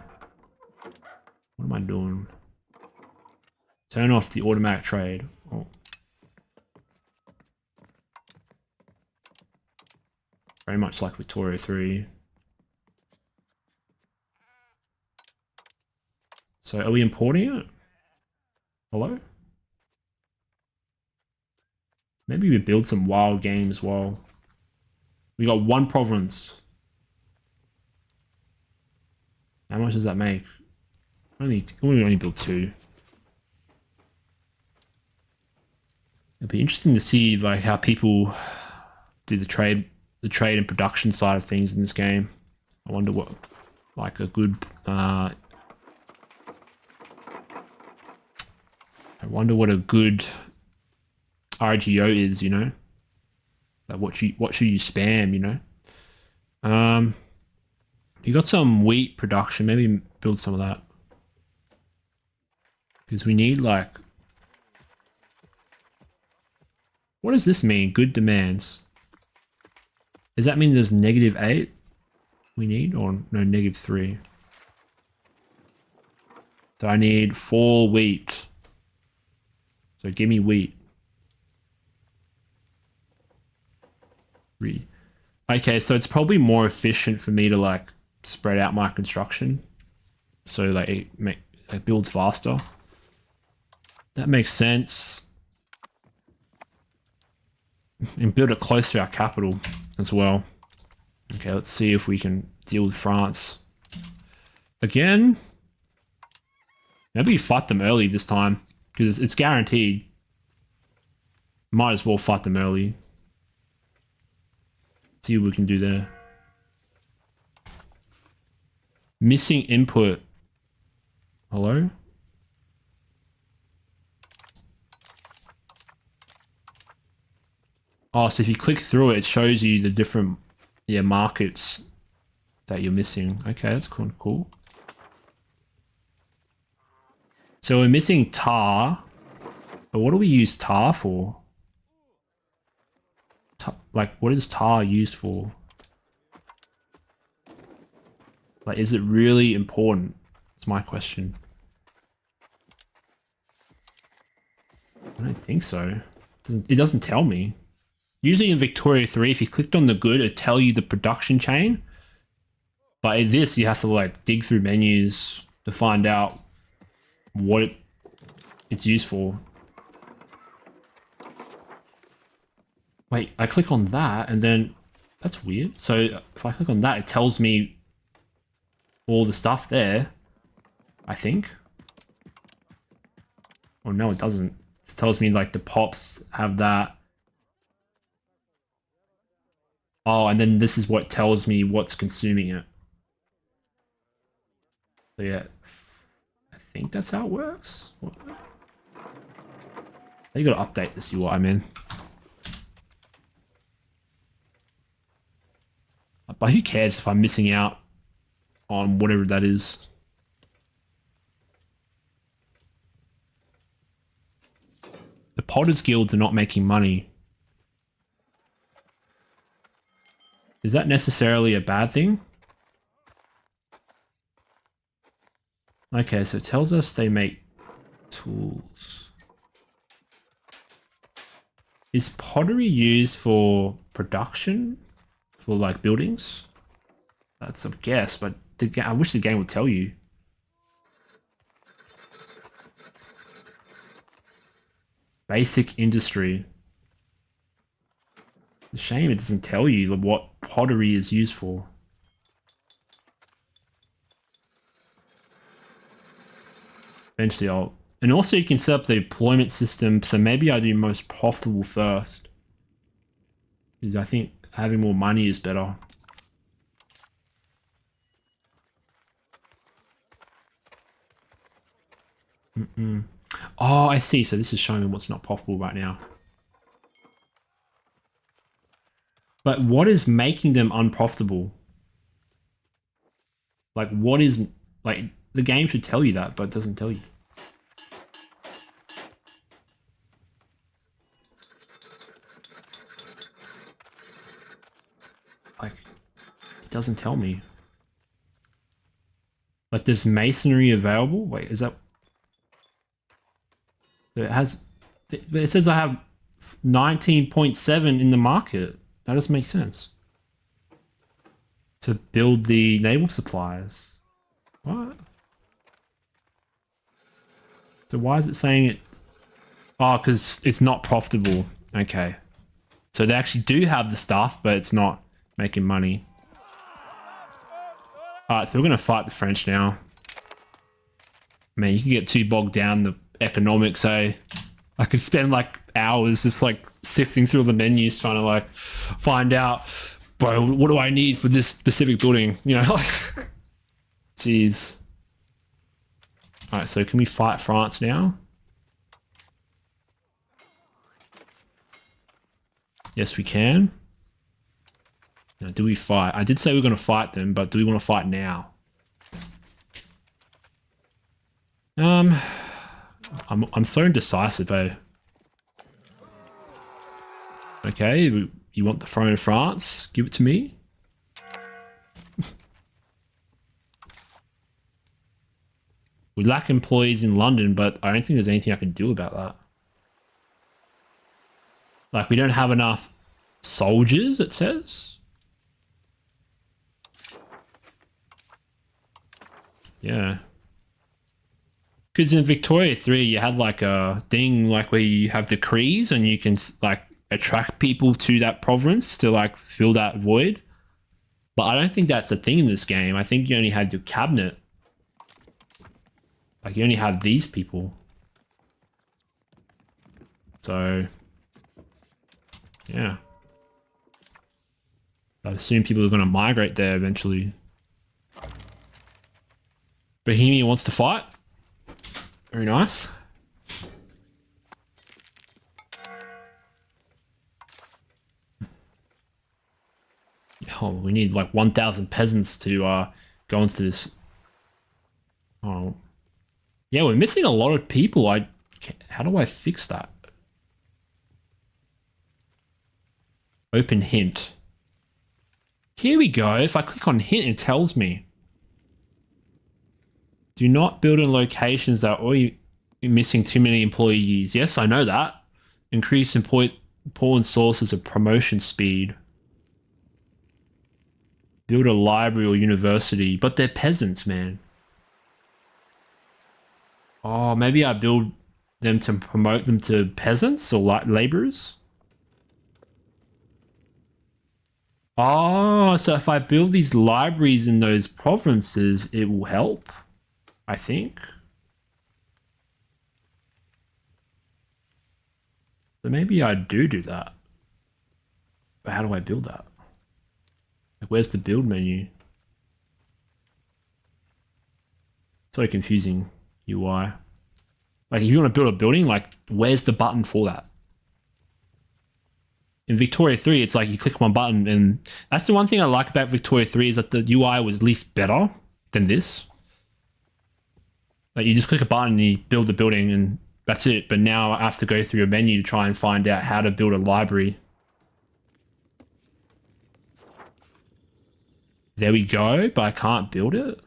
What am I doing? Turn off the automatic trade. Oh. Very much like Victoria 3. So are we importing it? Hello? Maybe we build some wild game as well. We got one province. How much does that make? We only build 2. It'd be interesting to see like how people do the trade and production side of things in this game. I wonder what like a good I wonder what a good RGO is, you know? Like what should you spam, you know? You got some wheat production, maybe build some of that. Because we need like, what does this mean? Good demands. Does that mean there's -8 we need, or no, -3? So I need 4 wheat. So give me wheat. Okay, so it's probably more efficient for me to like spread out my construction. So like it builds faster. That makes sense. And build it close to our capital as well. Okay, let's see if we can deal with France. Again, maybe fight them early this time because it's guaranteed. Might as well fight them early. See what we can do there. Missing input. Hello? Oh, so if you click through it, it shows you the different markets that you're missing. Okay, that's cool. So we're missing tar. But what do we use tar for? Like, what is tar used for? Like, is it really important? That's my question. I don't think so. It doesn't tell me. Usually in Victoria 3, if you clicked on the good, it'd tell you the production chain. But in this, you have to like dig through menus to find out what it's used for. Wait, I click on that and then that's weird. So if I click on that, it tells me all the stuff there, I think. Or no, it doesn't. It tells me like the pops have that. Oh, and then this is what tells me what's consuming it. So yeah, I think that's how it works. You gotta update to see what I'm in. But who cares if I'm missing out on whatever that is? The Potters Guilds are not making money. Is that necessarily a bad thing? Okay, so it tells us they make tools. Is pottery used for production? For like buildings? That's a guess, but I wish the game would tell you. Basic industry. It's a shame it doesn't tell you what pottery is used for. Eventually I'll... And also you can set up the deployment system, so maybe I do most profitable first. Because I think having more money is better. Oh, I see. So this is showing me what's not profitable right now. But what is making them unprofitable? Like, what is... Like, the game should tell you that, but it doesn't tell you. Like, it doesn't tell me. Like, there's masonry available? Wait, is that... It has... It says I have 19.7 in the market. That doesn't make sense. To build the naval supplies. What? So why is it saying it? Oh, because it's not profitable. Okay. So they actually do have the stuff, but it's not making money. Alright, so we're going to fight the French now. Man, you can get too bogged down in the economics, eh? I could spend like hours just like sifting through the menus trying to like find out, bro, what do I need for this specific building? You know, like, jeez. Alright, so can we fight France now? Yes, we can. Now, do we fight? I did say we were going to fight them, but do we want to fight now? I'm so indecisive, eh? Okay, you want the throne of France? Give it to me. We lack employees in London, but I don't think there's anything I can do about that. Like, we don't have enough soldiers, it says. Yeah. Because in Victoria 3, you had like a thing like where you have decrees and you can like attract people to that province to like fill that void. But I don't think that's a thing in this game. I think you only have your cabinet. Like you only have these people. So, yeah. I assume people are going to migrate there eventually. Bohemia wants to fight. Very nice. Oh, we need like 1,000 peasants to go into this. Oh, yeah, we're missing a lot of people. How do I fix that? Open hint. Here we go. If I click on hint, it tells me. Do not build in locations that are missing too many employees. Yes, I know that. Increase important sources of promotion speed. Build a library or university. But they're peasants, man. Oh, maybe I build them to promote them to peasants or laborers? Oh, so if I build these libraries in those provinces, it will help, I think. So maybe I do that. But how do I build that? Like, where's the build menu? So confusing, UI. Like, if you want to build a building, like, where's the button for that? In Victoria 3, it's like you click one button, and that's the one thing I like about Victoria 3 is that the UI was at least better than this. Like, you just click a button and you build the building, and that's it. But now I have to go through a menu to try and find out how to build a library. There we go, but I can't build it.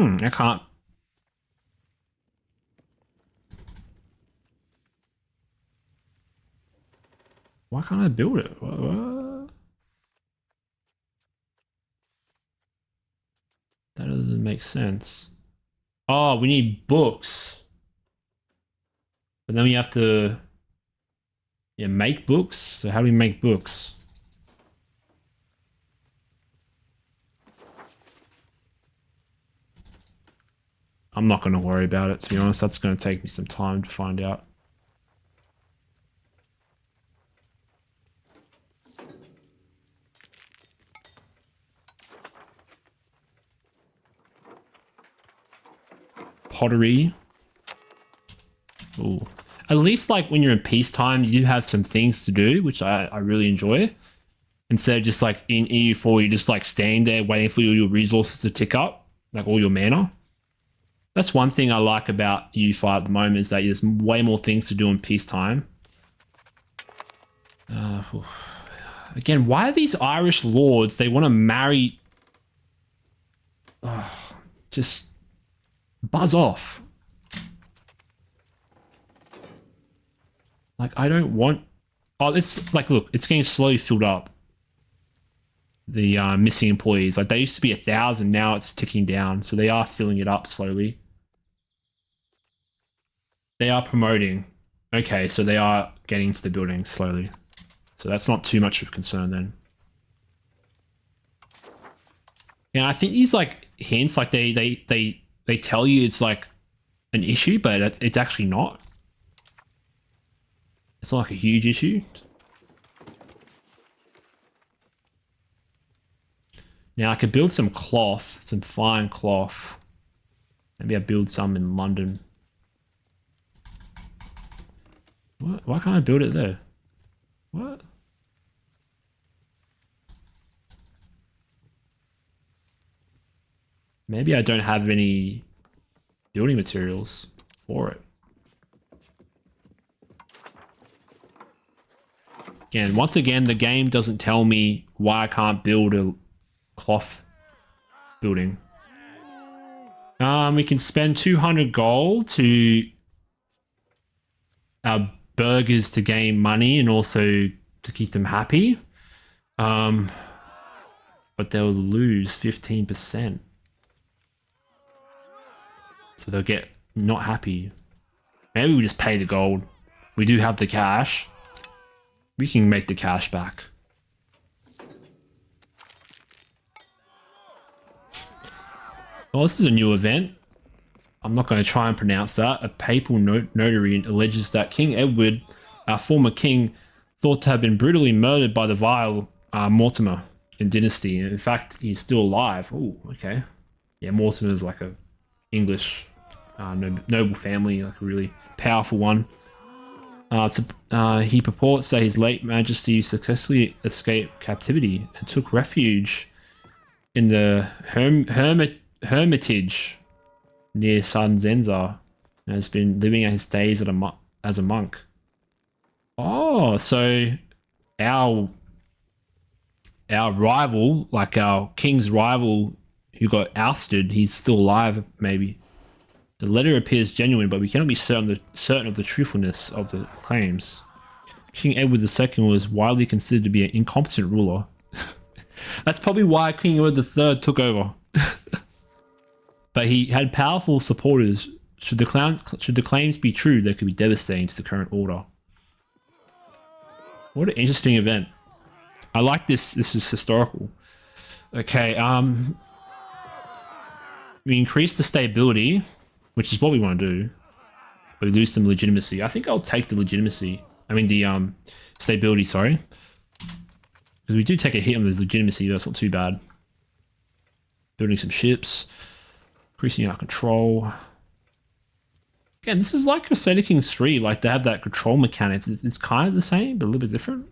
I can't. Why can't I build it? What? That doesn't make sense. Oh, we need books. But then we have to make books. So how do we make books? I'm not going to worry about it, to be honest. That's going to take me some time to find out. Pottery. Ooh. At least like when you're in peacetime, you do have some things to do, which I really enjoy. Instead of just like in EU4, you're just like staying there waiting for your resources to tick up, like all your mana. That's one thing I like about EU5 at the moment is that there's way more things to do in peacetime. Again, why are these Irish lords? They want to marry... just buzz off. Like, I don't want... Oh, it's like, look, it's getting slowly filled up. The missing employees. Like, they used to be 1,000, now it's ticking down. So they are filling it up slowly. They are promoting. Okay, so they are getting into the building slowly. So that's not too much of a concern then. Yeah, I think these like hints, like they tell you it's like an issue, but it's actually not. It's not like a huge issue. Now I could build some cloth, some fine cloth. Maybe I build some in London. What? Why can't I build it there? What? Maybe I don't have any building materials for it. Again, once again, the game doesn't tell me why I can't build a cloth building. We can spend 200 gold to our burgers to gain money and also to keep them happy. But they'll lose 15%. So they'll get not happy. Maybe we just pay the gold. We do have the cash. We can make the cash back. Oh, this is a new event. I'm not going to try and pronounce that. A papal notary alleges that King Edward, our former king, thought to have been brutally murdered by the vile Mortimer in Dynasty. In fact, he's still alive. Oh, okay. Yeah, Mortimer is like a English noble family, like a really powerful one. He purports that His late Majesty successfully escaped captivity and took refuge in the hermitage near San Zenza and has been living out his days as a monk. Oh, so our rival, like our king's rival who got ousted, he's still alive, maybe. The letter appears genuine, but we cannot be certain of the truthfulness of the claims. King Edward II was widely considered to be an incompetent ruler. That's probably why King Edward III took over. But he had powerful supporters. Should the claims be true, they could be devastating to the current order. What an interesting event. I like this. This is historical. Okay, we increase the stability, which is what we want to do. We lose some legitimacy. I think I'll take the legitimacy. I mean the stability, sorry. Because we do take a hit on the legitimacy, that's not too bad. Building some ships. Increasing our control. Again, this is like Crusader Kings 3. Like, they have that control mechanics. It's kind of the same, but a little bit different.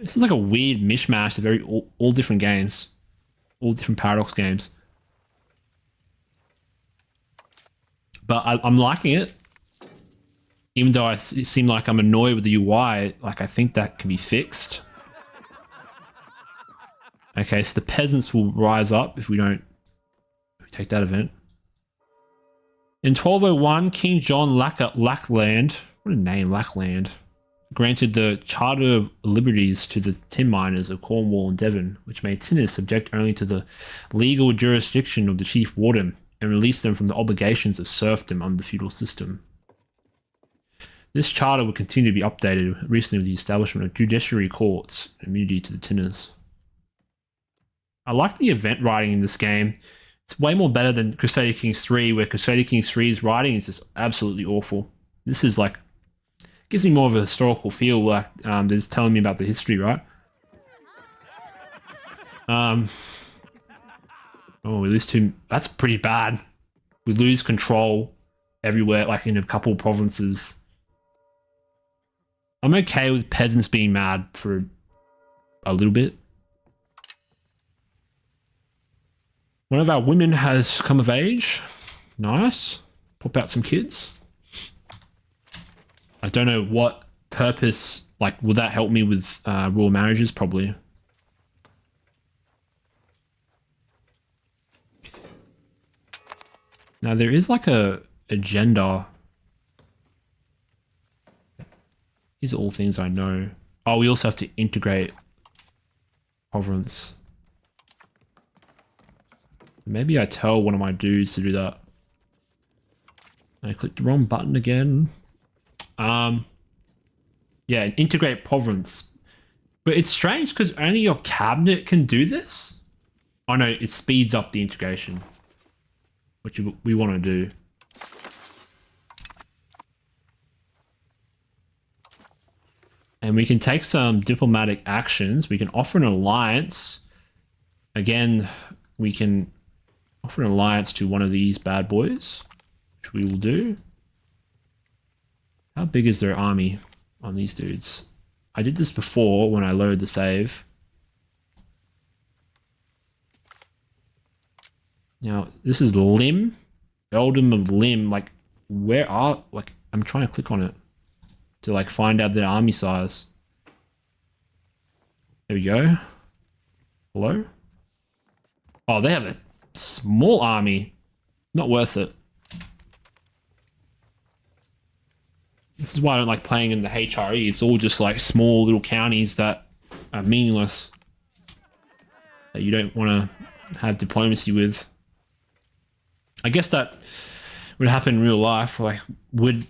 This is like a weird mishmash of all different games. All different Paradox games. But I'm liking it. Even though it seem like I'm annoyed with the UI, like I think that can be fixed. Okay, so the peasants will rise up if we take that event. In 1201, King John Lackland, what a name, Lackland, granted the Charter of Liberties to the tin miners of Cornwall and Devon, which made tinners subject only to the legal jurisdiction of the chief warden and released them from the obligations of serfdom under the feudal system. This charter would continue to be updated recently with the establishment of judiciary courts and immunity to the tinners. I like the event writing in this game. It's way more better than Crusader Kings 3, where Crusader Kings 3's writing is just absolutely awful. This is like, gives me more of a historical feel, like there's telling me about the history, right? Oh, we lose two. That's pretty bad. We lose control everywhere, like in a couple provinces. I'm okay with peasants being mad for a little bit. One of our women has come of age. Nice. Pop out some kids. I don't know what purpose, like, will that help me with royal marriages? Probably. Now, there is like a agenda. These are all things I know. Oh, we also have to integrate province. Maybe I tell one of my dudes to do that. I clicked the wrong button again. Yeah, integrate province. But it's strange because only your cabinet can do this. Oh no, it speeds up the integration, which we want to do. And we can take some diplomatic actions. We can offer an alliance. Again, we can offer an alliance to one of these bad boys, which we will do. How big is their army on these dudes? I did this before when I loaded the save. Now, this is Lim. Eldom of Lim. Like, where are... Like, I'm trying to click on it to, like, find out their army size. There we go. Hello? Oh, they have a small army. Not worth it. This is why I don't like playing in the HRE. It's all just like small little counties that are meaningless, that you don't want to have diplomacy with. I guess that would happen in real life. Like, would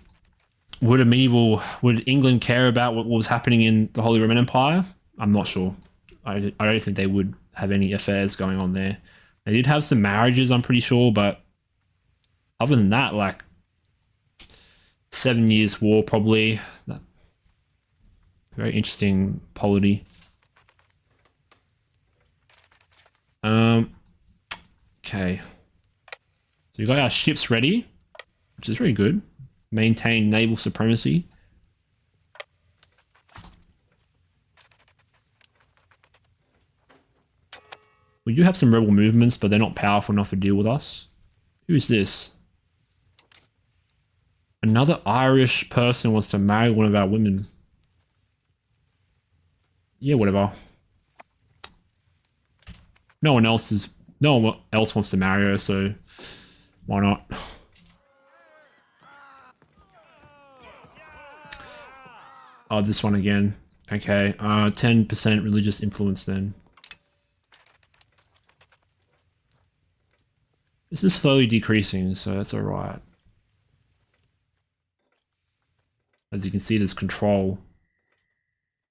England care about what was happening in the Holy Roman Empire? I'm not sure. I don't think they would have any affairs going on there. They did have some marriages, I'm pretty sure, but other than that, like, 7 years war probably. Very interesting polity. Okay. So we got our ships ready, which is very good. Maintain naval supremacy. We do have some rebel movements, but they're not powerful enough to deal with us. Who is this? Another Irish person wants to marry one of our women. Yeah, whatever. No one else wants to marry her, so why not? Oh, this one again. Okay, 10% religious influence then. This is slowly decreasing, so that's alright. As you can see, there's control.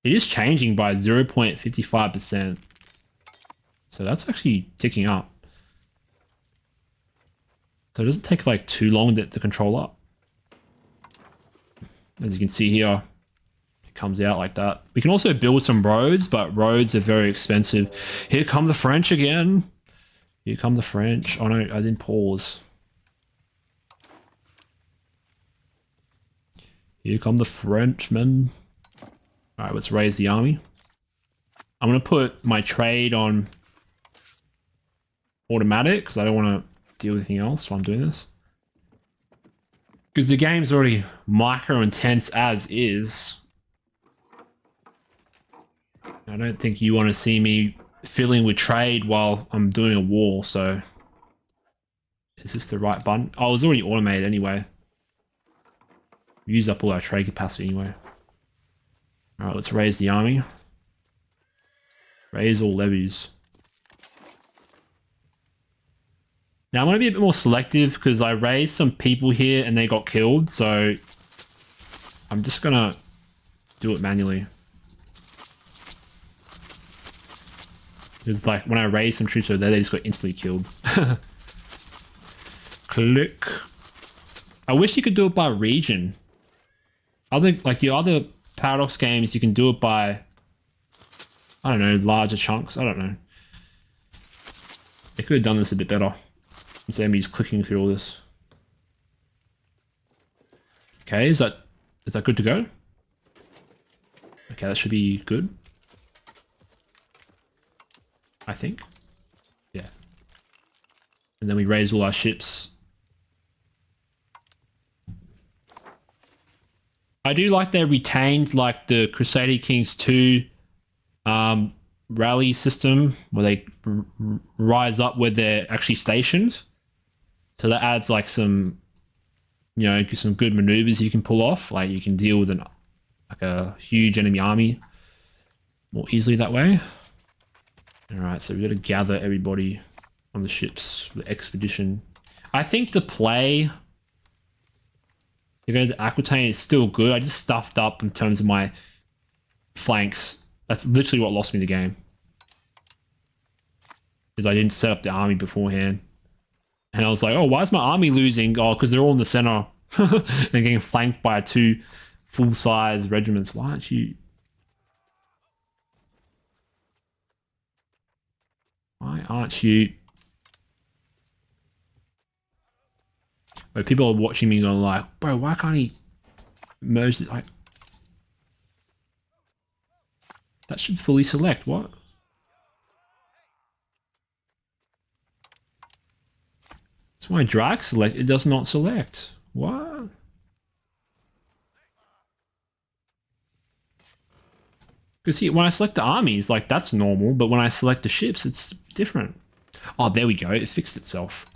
It is changing by 0.55%. So that's actually ticking up. So it doesn't take like too long to control up. As you can see here, it comes out like that. We can also build some roads, but roads are very expensive. Here come the French again. Here come the French. Oh no, I didn't pause. Here come the Frenchmen. Alright, let's raise the army. I'm going to put my trade on automatic because I don't want to deal with anything else while I'm doing this. Because the game's already micro intense as is. I don't think you want to see me fiddling with trade while I'm doing a war, so is this the right button? Oh, it was already automated anyway. We used up all our trade capacity anyway. Alright, let's raise the army. Raise all levies. Now I'm going to be a bit more selective because I raised some people here and they got killed, so I'm just going to do it manually. Because like when I raised some troops over there, they just got instantly killed. Click. I wish you could do it by region. Other like your other Paradox games, you can do it by, I don't know, larger chunks. I don't know. They could have done this a bit better instead of me just clicking through all this. Okay, is that good to go? Okay, that should be good. I think. Yeah. And then we raise all our ships. I do like they retained like the Crusader Kings 2 rally system where they rise up where they're actually stationed. So that adds like some, you know, some good maneuvers you can pull off. Like you can deal with a huge enemy army more easily that way. All right, so we've got to gather everybody on the ships for the expedition. I think the play to go to Aquitaine is still good. I just stuffed up in terms of my flanks. That's literally what lost me the game. Is I didn't set up the army beforehand. And I was like, oh, why is my army losing? Oh, because they're all in the center. They're getting flanked by 2 full-size regiments. Why aren't you... Why aren't you... Where people are watching me going like, bro, why can't he merge this? Like, that should fully select. What? That's why drag select, it does not select. What? Because see, when I select the armies, like that's normal, but when I select the ships, it's different. Oh, there we go. It fixed itself.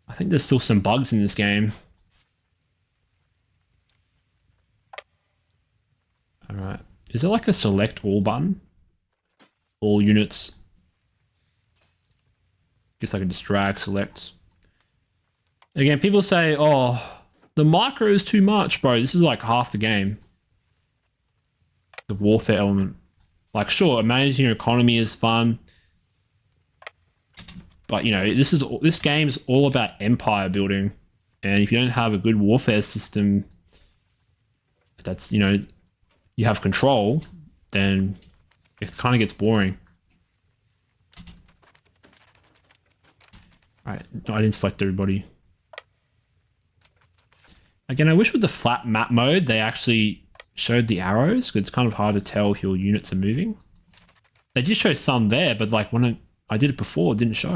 I think there's still some bugs in this game. All right. Is there like a select all button? All units. Guess I can just drag select. Again, people say, oh, the micro is too much, bro. This is like half the game. The warfare element. Like, sure, managing your economy is fun. But, you know, this game is all about empire building. And if you don't have a good warfare system that's, you know, you have control, then it kind of gets boring. Alright, no, I didn't select everybody. Again, I wish with the flat map mode, they actually showed the arrows, because it's kind of hard to tell if your units are moving. They did show some there, but like when I did it before, it didn't show.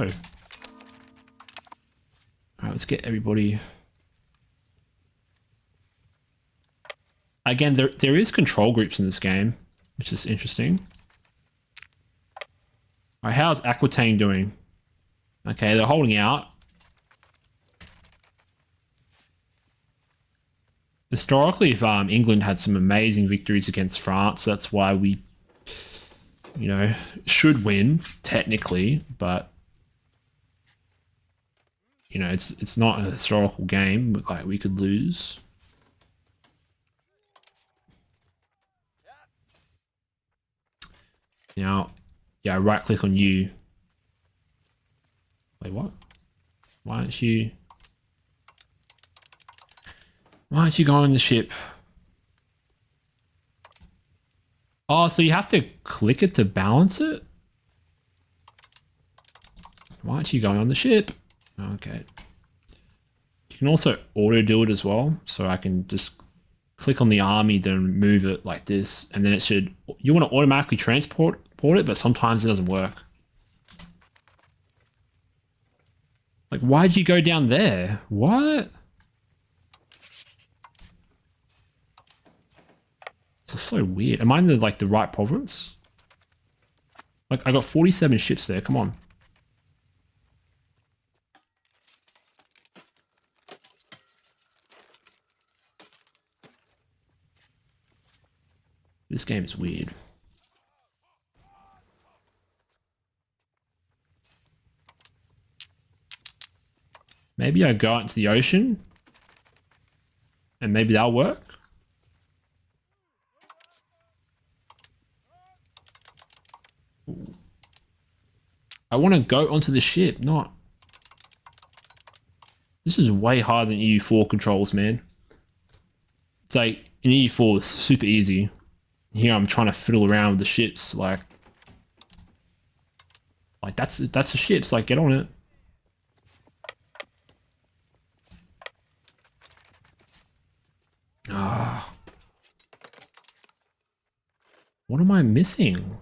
Alright, let's get everybody. Again, there is control groups in this game, which is interesting. Alright, how's Aquitaine doing? Okay, they're holding out. Historically, if England had some amazing victories against France, that's why we, you know, should win technically, but you know, it's not a historical game, but like we could lose. Now, yeah, right click on you. Wait, what? Why aren't you go on the ship? Oh, so you have to click it to balance it? Why aren't you going on the ship? Okay. You can also auto do it as well. So I can just click on the army, then move it like this. And then it should, you want to automatically transport it, but sometimes it doesn't work. Like, why'd you go down there? What? This is so weird. Am I in the right province? Like, I got 47 ships there. Come on. This game is weird. Maybe I go out into the ocean and maybe that'll work. Ooh. I want to go onto the ship, not... This is way harder than EU4 controls, man. It's like, in EU4, it's super easy. Here I'm trying to fiddle around with the ships, like that's the ships, like get on it. Ah. What am I missing?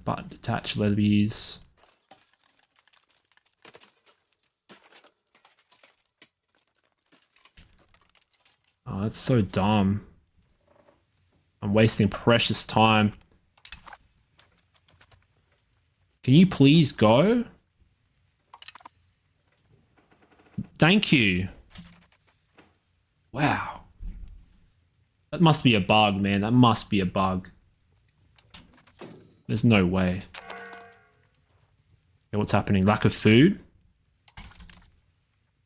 But detached levies. Oh, that's so dumb. I'm wasting precious time. Can you please go? Thank you. Wow. That must be a bug, man. That must be a bug. There's no way. Okay, what's happening? Lack of food?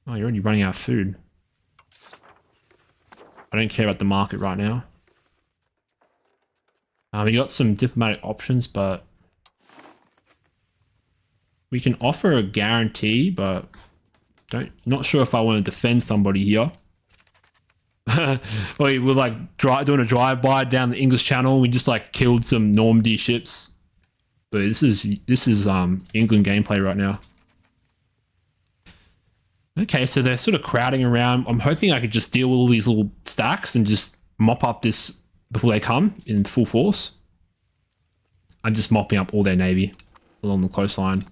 Oh, you're already running out of food. I don't care about the market right now. We got some diplomatic options, but we can offer a guarantee, but not sure if I want to defend somebody here. We're like doing a drive-by down the English Channel. We just like killed some Normandy ships. But this is England gameplay right now. Okay, so they're sort of crowding around. I'm hoping I could just deal with all these little stacks and just mop up this before they come in full force. I'm just mopping up all their navy along the coastline.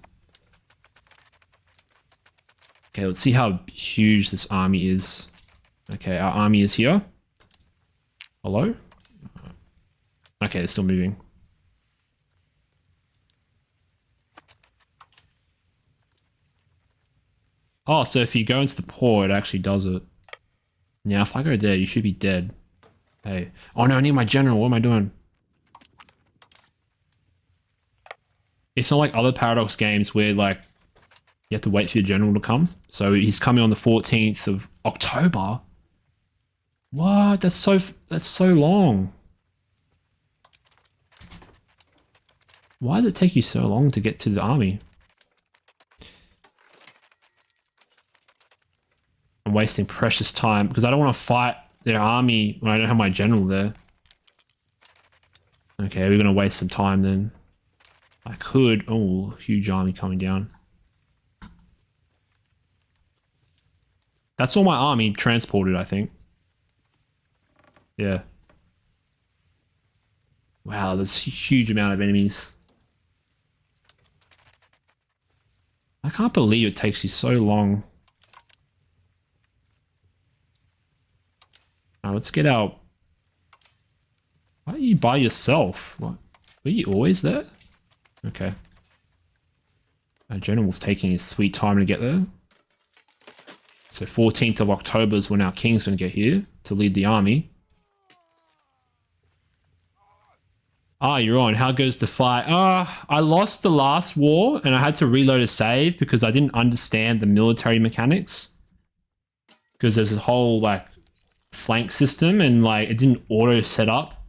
Okay, let's see how huge this army is. Okay, our army is here. Hello? Okay, they're still moving. Oh, so if you go into the port, it actually does it. Now, if I go there, you should be dead. Hey. Oh no, I need my general. What am I doing? It's not like other Paradox games where, like, you have to wait for your general to come. So he's coming on the 14th of October. What? That's so long. Why does it take you so long to get to the army? I'm wasting precious time because I don't want to fight their army when I don't have my general there. Okay, we're going to waste some time then. I could... Oh, huge army coming down. That's all my army transported, I think. Yeah. Wow, there's a huge amount of enemies. I can't believe it takes you so long. Now let's get out. Why are you by yourself? What? Were you always there? Okay. Our general's taking his sweet time to get there. So 14th of October is when our king's going to get here to lead the army. Ah, you're on. How goes the fight? I lost the last war and I had to reload a save because I didn't understand the military mechanics. Because there's this whole, like, flank system and, like, it didn't auto set up.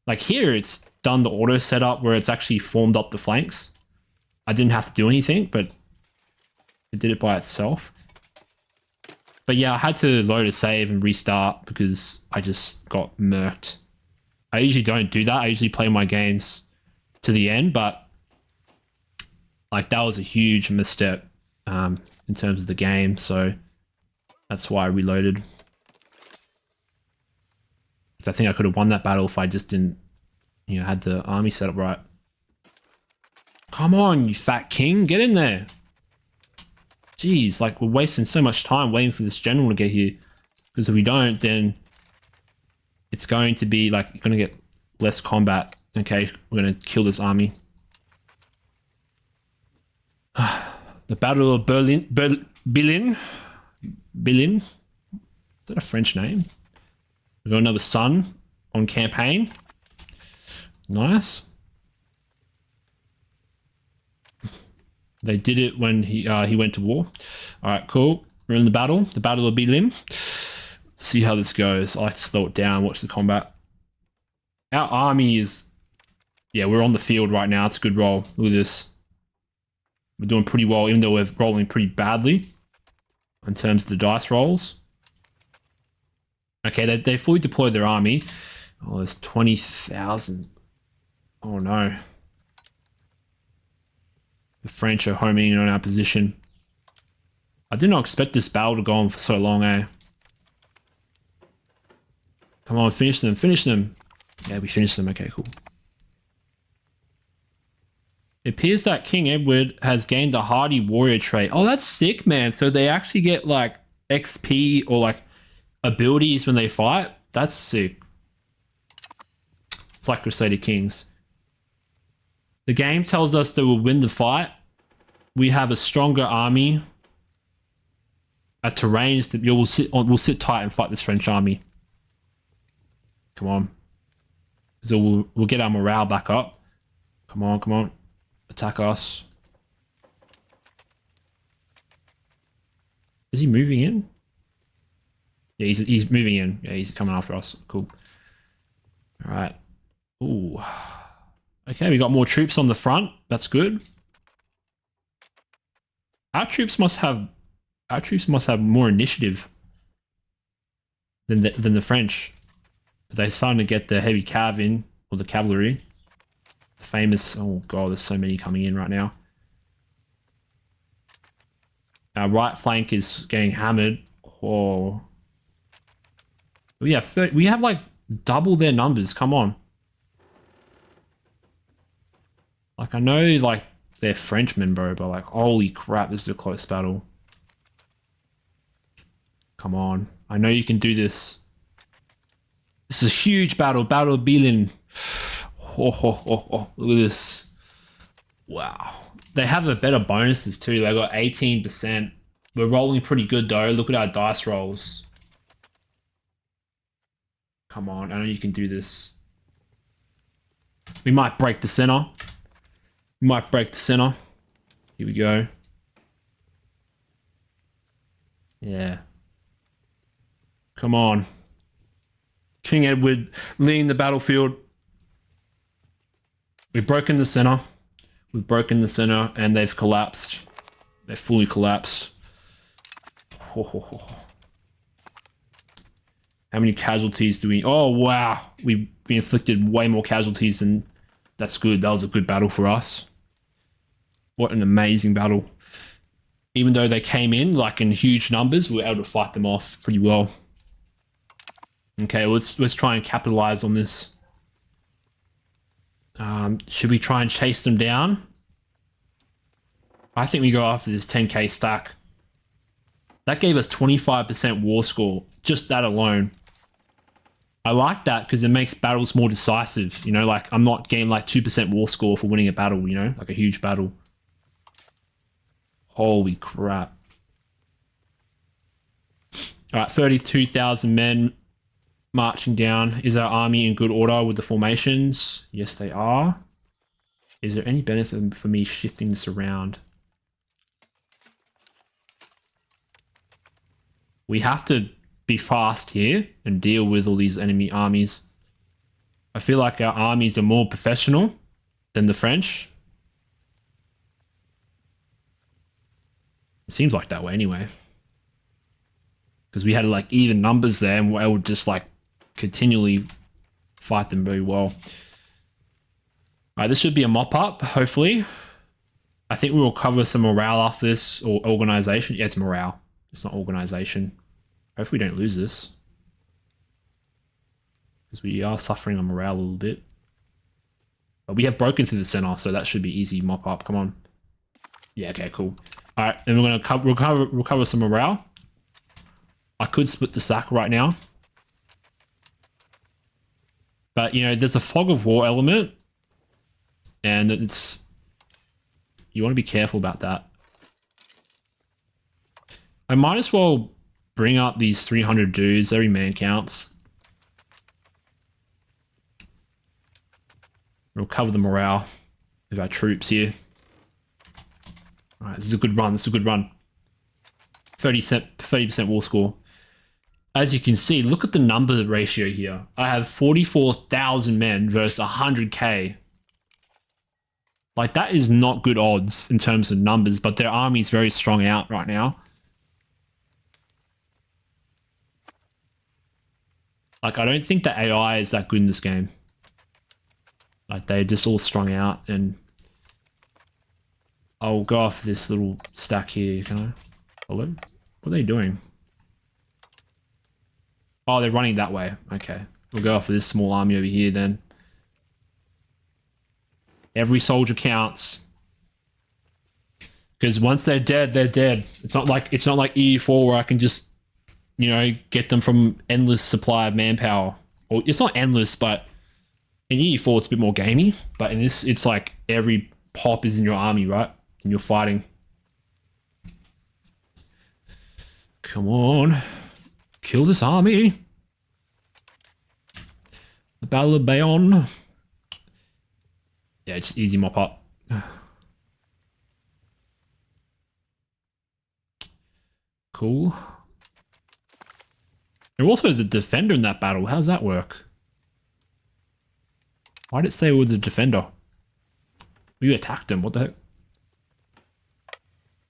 Like, here it's done the auto setup where it's actually formed up the flanks. I didn't have to do anything, but it did it by itself. But yeah, I had to load a save and restart because I just got murked. I usually don't do that. I usually play my games to the end, but like that was a huge misstep in terms of the game. So that's why I reloaded. I think I could have won that battle if I just didn't, you know, had the army set up right. Come on, you fat king, get in there. Jeez, like we're wasting so much time waiting for this general to get here. Because if we don't, then it's going to be like, you're going to get less combat. Okay, we're going to kill this army. The Battle of Berlin. Is that a French name? We got another son on campaign. Nice. They did it when he went to war. All right, cool. We're in the Battle of Berlin. Let's see how this goes. I like to slow it down, watch the combat. Our army is, yeah, we're on the field right now. It's a good roll. Look at this. We're doing pretty well, even though we're rolling pretty badly in terms of the dice rolls. Okay, they fully deployed their army. Oh, there's 20,000. Oh no. The French are homing in on our position. I did not expect this battle to go on for so long, eh? Come on, finish them, finish them. Yeah, we finished them. Okay, cool. It appears that King Edward has gained the hardy warrior trait. Oh, that's sick, man. So they actually get like XP or like abilities when they fight. That's sick. It's like Crusader Kings. The game tells us that we'll win the fight. We have a stronger army. At terrains that we'll sit tight and fight this French army. Come on. So we'll get our morale back up. Come on, come on. Attack us. Is he moving in? Yeah, he's moving in. Yeah, he's coming after us. Cool. All right. Ooh. Okay, we got more troops on the front. That's good. Our troops must have more initiative than the French. But they're starting to get the heavy cav in, or the cavalry. The famous, oh god, there's so many coming in right now. Our right flank is getting hammered. Oh. We have like double their numbers, come on. Like I know like they're Frenchmen, bro, but like holy crap, this is a close battle. Come on. I know you can do this. This is a huge battle. Battle of Berlin. Oh, look at this. Wow. They have the better bonuses too. They got 18%. We're rolling pretty good though. Look at our dice rolls. Come on. I know you can do this. We might break the center. We might break the center. Here we go. Yeah. Come on. King Edward leading the battlefield. We've broken the center. We've broken the center and they've collapsed. They've fully collapsed. How many casualties do we... Oh, wow. We inflicted way more casualties than... That's good. That was a good battle for us. What an amazing battle. Even though they came in like in huge numbers, we were able to fight them off pretty well. Okay, let's try and capitalize on this. Should we try and chase them down? I think we go after this 10k stack. That gave us 25% war score, just that alone. I like that because it makes battles more decisive. You know, like I'm not getting like 2% war score for winning a battle, you know, like a huge battle. Holy crap. All right, 32,000 men marching down. Is our army in good order with the formations? Yes, they are. Is there any benefit for me shifting this around? We have to be fast here and deal with all these enemy armies. I feel like our armies are more professional than the French. It seems like that way anyway. Because we had like even numbers there and I would just like continually fight them very well. Alright, this should be a mop up, hopefully. I think we will cover some morale after this, or organization. Yeah, it's morale. It's not organization. Hopefully we don't lose this. Because we are suffering on morale a little bit. But we have broken through the center, so that should be easy mop up. Come on. Yeah, okay, cool. Alright, then we're going to recover some morale. I could split the sack right now. But, you know, there's a fog of war element. And it's... You want to be careful about that. I might as well bring up these 300 dudes. Every man counts. We'll cover the morale of our troops here. All right, this is a good run. This is a good run. 30% war score. As you can see, look at the number ratio here. I have 44,000 men versus 100k. Like, that is not good odds in terms of numbers, but their army is very strong out right now. Like, I don't think the AI is that good in this game. Like, they're just all strung out, and I'll go off this little stack here, can I? Hello? What are they doing? Oh, they're running that way. Okay. We'll go off of this small army over here then. Every soldier counts. Because once they're dead, they're dead. It's not like EU4 where I can just, you know, get them from endless supply of manpower. Or it's not endless, but in EU4 it's a bit more gamey. But in this, it's like every pop is in your army, right? And you're fighting. Come on. Kill this army. The Battle of Bayonne. Yeah, just easy mop up. Cool. They're also the defender in that battle. How does that work? Why did it say it was the defender? We attacked them. What the heck?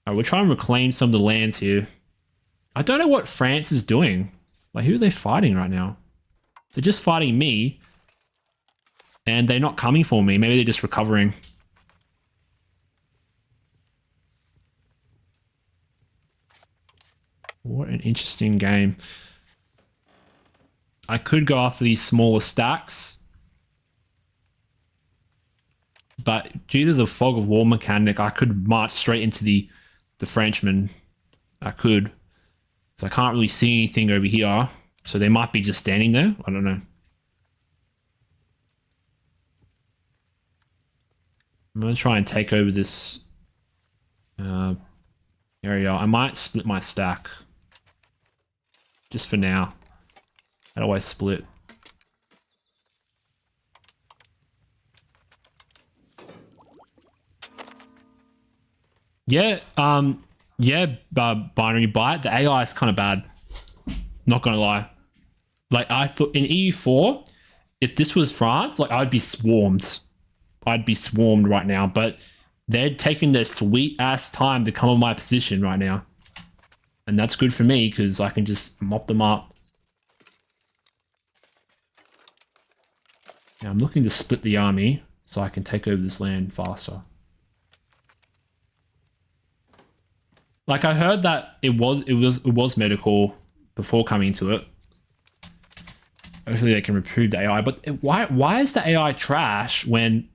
Alright, we're trying to reclaim some of the lands here. I don't know what France is doing. Like, who are they fighting right now? They're just fighting me. And they're not coming for me. Maybe they're just recovering. What an interesting game. I could go after these smaller stacks. But due to the fog of war mechanic, I could march straight into the Frenchmen. I could. So I can't really see anything over here. So they might be just standing there. I don't know. I'm going to try and take over this area. I might split my stack. Just for now. How do I split? Yeah, binary byte. The AI is kind of bad. Not gonna lie. Like, I thought in EU4, if this was France, like, I'd be swarmed. I'd be swarmed right now, but they're taking their sweet ass time to come on my position right now. And that's good for me because I can just mop them up. Now I'm looking to split the army so I can take over this land faster. Like, I heard that it was medical before coming to it. Hopefully they can improve the AI, but why is the AI trash when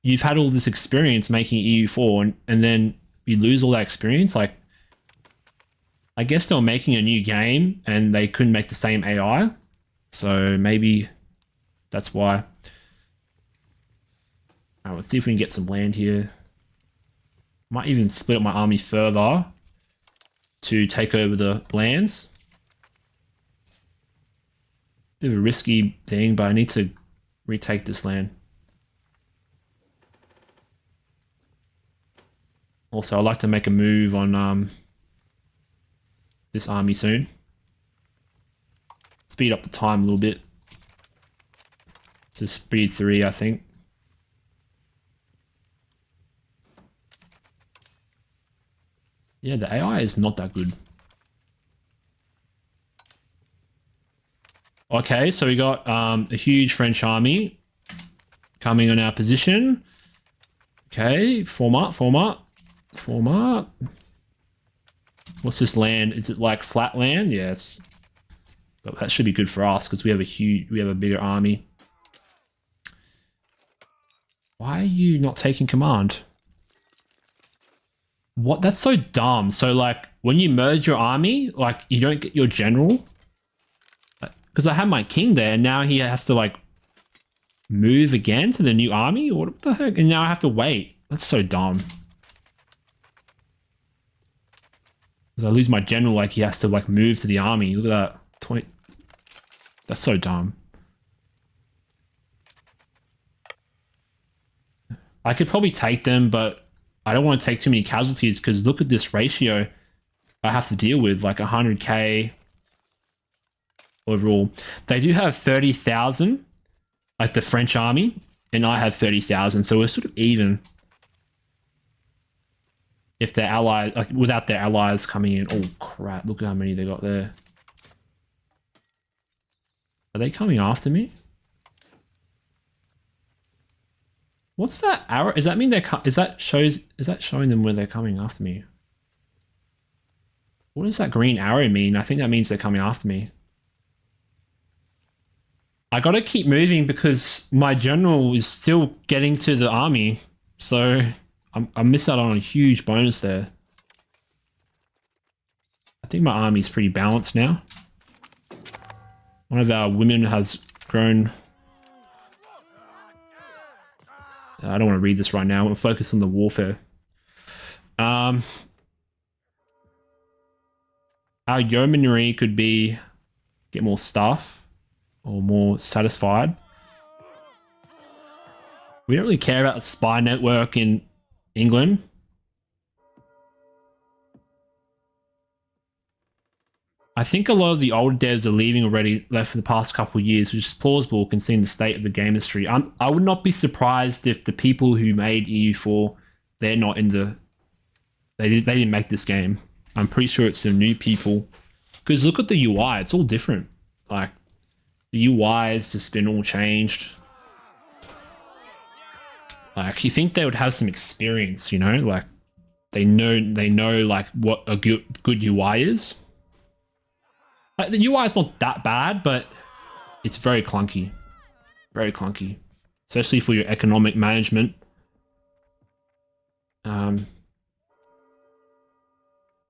you've had all this experience making EU4 and then you lose all that experience? Like, I guess they were making a new game and they couldn't make the same AI. So maybe that's why. Alright, let's see if we can get some land here. Might even split up my army further to take over the lands. Bit of a risky thing, but I need to retake this land. Also, I'd like to make a move on this army soon. Speed up the time a little bit. To speed 3, I think. Yeah, the AI is not that good. Okay, so we got a huge French army coming on our position. Okay, form up, form up, form up. What's this land? Is it like flat land? Yeah, but that should be good for us because we have a bigger army. Why are you not taking command? What? That's so dumb. So, like, when you merge your army, like, you don't get your general. Because I have my king there, and now he has to, like, move again to the new army? What the heck? And now I have to wait. That's so dumb. Because I lose my general, like he has to like move to the army. Look at that. 20. That's so dumb. I could probably take them, but I don't want to take too many casualties because look at this ratio I have to deal with, like 100k overall. They do have 30,000, like the French army, and I have 30,000, so we're sort of even. If their allies, like without their allies coming in. Oh crap, look at how many they got there. Are they coming after me? What's that arrow? Does that mean they're is that showing them where they're coming after me? What does that green arrow mean? I think that means they're coming after me. I gotta keep moving because my general is still getting to the army. So I missed out on a huge bonus there. I think my army's pretty balanced now. One of our women has grown. I don't want to read this right now. I want to focus on the warfare. Our yeomanry could be get more staff or more satisfied. We don't really care about the spy network in England. I think a lot of the old devs are leaving already, left for the past couple of years, which is plausible considering the state of the game industry. I would not be surprised if the people who made EU4, they're not in the... They didn't make this game. I'm pretty sure it's the new people. Because look at the UI, it's all different. Like, the UI has just been all changed. Like, you think they would have some experience, you know? Like, they know like what a good UI is. Like, the UI is not that bad, but it's very clunky. Very clunky. Especially for your economic management. But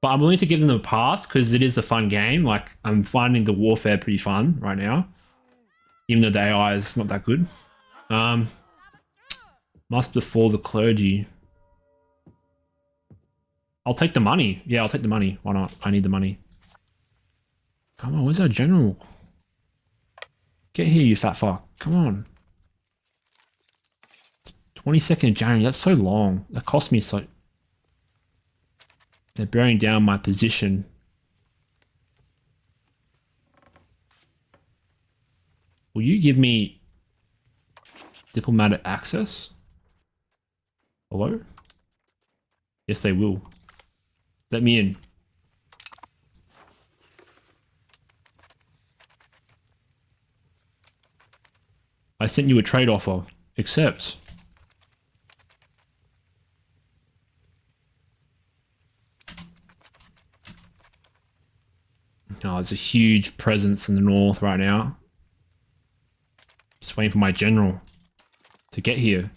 I'm willing to give them a pass because it is a fun game. Like, I'm finding the warfare pretty fun right now. Even though the AI is not that good. Must befall the clergy. I'll take the money. Yeah, I'll take the money. Why not? I need the money. Come on, where's our general? Get here, you fat fuck. Come on. 22nd of January, that's so long. That cost me so... They're bearing down my position. Will you give me diplomatic access? Hello? Yes, they will. Let me in. I sent you a trade offer. Accept. Oh, there's a huge presence in the north right now. Just waiting for my general to get here.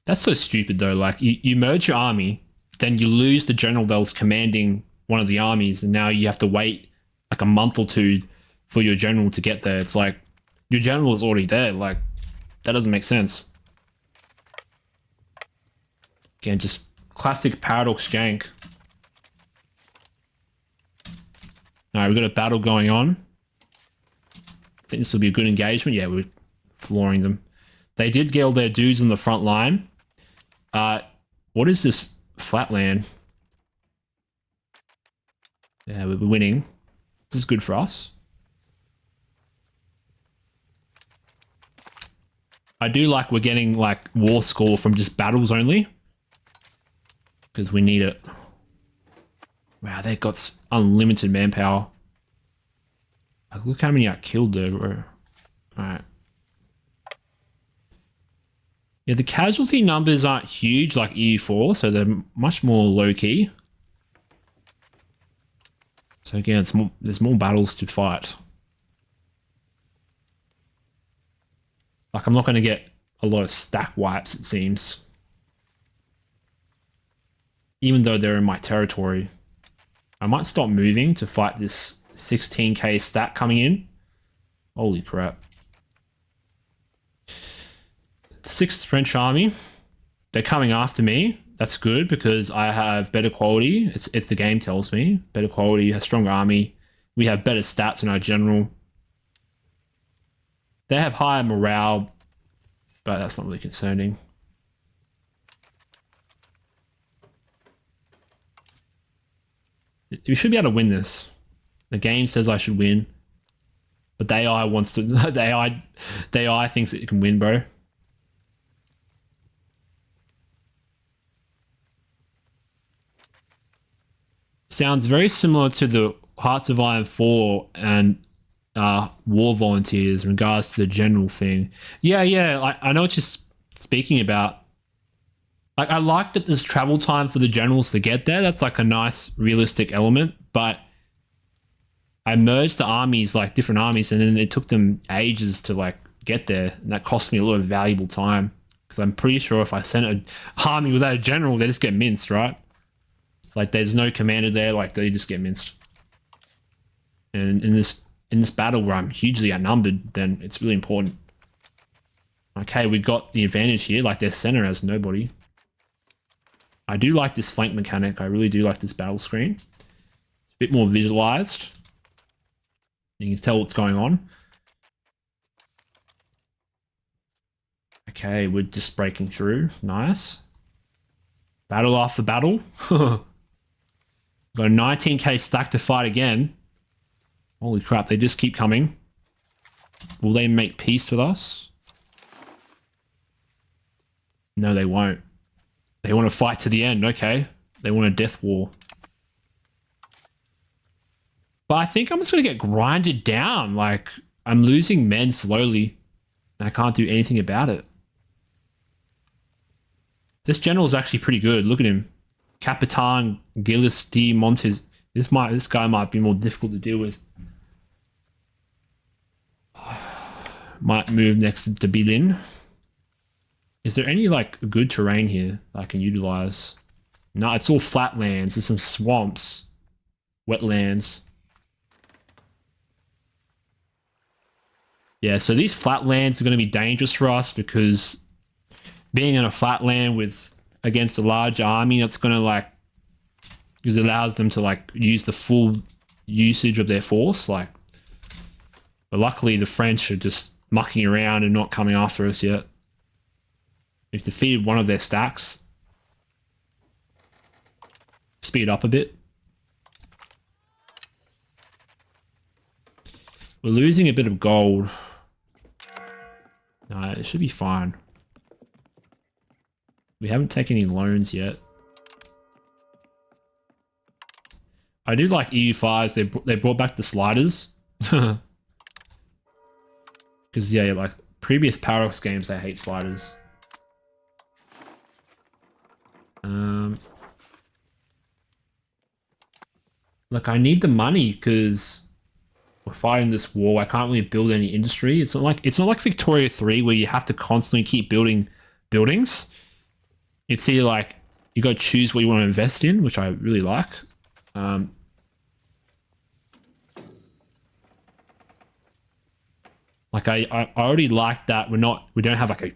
That's so stupid though. Like, you merge your army, then you lose the general that was commanding one of the armies, and now you have to wait like a month or two for your general to get there. It's like, your general is already there. Like, that doesn't make sense. Again, just classic paradox jank. Alright, we've got a battle going on. I think this will be a good engagement. Yeah, we're flooring them. They did get all their dudes on the front line. What is this flatland? Yeah, we're winning. This is good for us. I do like we're getting like war score from just battles only. Because we need it. Wow, they got unlimited manpower. Like, look how many I killed there, bro. Alright. Yeah, the casualty numbers aren't huge like EU4, so they're much more low-key. So again, there's more battles to fight. Like, I'm not going to get a lot of stack wipes, it seems. Even though they're in my territory. I might stop moving to fight this 16k stack coming in. Holy crap. 6th French army. They're coming after me. That's good because I have better quality. It's the game tells me. Better quality, a stronger army. We have better stats in our general. They have higher morale, but that's not really concerning. We should be able to win this. The game says I should win. But the AI wants to the AI thinks it can win, bro. Sounds very similar to the Hearts of Iron 4 and War Volunteers in regards to the general thing. Yeah, yeah, I know what you're speaking about. Like, I like that there's travel time for the generals to get there. That's like a nice, realistic element. But I merged the armies, like different armies, and then it took them ages to like get there, and that cost me a lot of valuable time. Because I'm pretty sure if I sent an army without a general, they just get minced, right? It's like there's no commander there, like they just get minced. And in this battle where I'm hugely outnumbered, then it's really important. Okay, we got the advantage here. Like their center has nobody. I do like this flank mechanic. I really do like this battle screen. It's a bit more visualized. You can tell what's going on. Okay, we're just breaking through. Nice. Battle after battle. Got a 19k stack to fight again. Holy crap, they just keep coming. Will they make peace with us? No, they won't. They want to fight to the end, okay. They want a death war. But I think I'm just going to get grinded down. Like, I'm losing men slowly. And I can't do anything about it. This general is actually pretty good. Look at him. Capitan Gillis D. Montes. This guy might be more difficult to deal with. Might move next to Bilin. Is there any like good terrain here that I can utilize? No, it's all flatlands. There's some swamps, wetlands. Yeah, so these flatlands are going to be dangerous for us because being in a flatland with against a large army, that's going to like, because it allows them to like use the full usage of their force. Like, but luckily the French are just mucking around and not coming after us yet. We've defeated one of their stacks. Speed up a bit. We're losing a bit of gold. No, it should be fine. We haven't taken any loans yet. I do like EU5s. They brought back the sliders. Because, yeah, like previous Paradox games, they hate sliders. Look, I need the money because we're fighting this war. I can't really build any industry. It's not like Victoria 3 where you have to constantly keep building buildings. It's either like you got to choose what you want to invest in, which I really like. Like I already like that we don't have like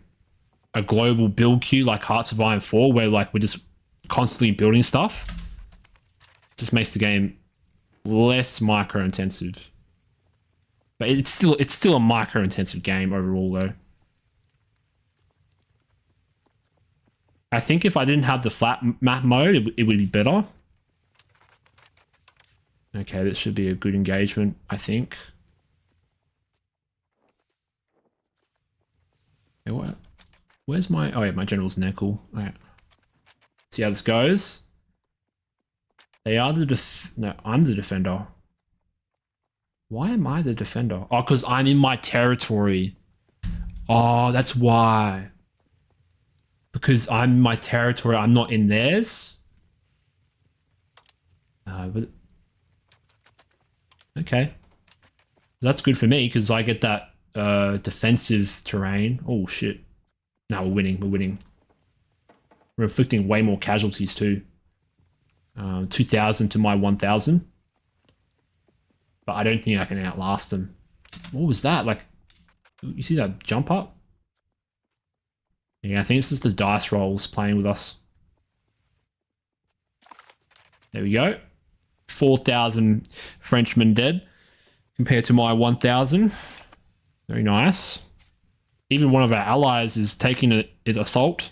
a global build queue like Hearts of Iron 4 where like we're just constantly building stuff. It just makes the game less micro intensive. But it's still a micro intensive game overall though. I think if I didn't have the flat map mode, it would be better. Okay, this should be a good engagement, I think. Okay, what? Where's my... Oh, yeah, my general's Neckel. Alright. See how this goes. They are the No, I'm the defender. Why am I the defender? Oh, because I'm in my territory. Oh, that's why. Because I'm in my territory, I'm not in theirs. But... Okay. That's good for me, because I get that defensive terrain. Oh, shit. No, we're winning. We're winning. We're inflicting way more casualties, too. 2,000 to my 1,000. But I don't think I can outlast them. What was that? Like, you see that jump up? Yeah, I think it's just the dice rolls playing with us. There we go. 4,000 Frenchmen dead compared to my 1,000. Very nice. Even one of our allies is taking an assault.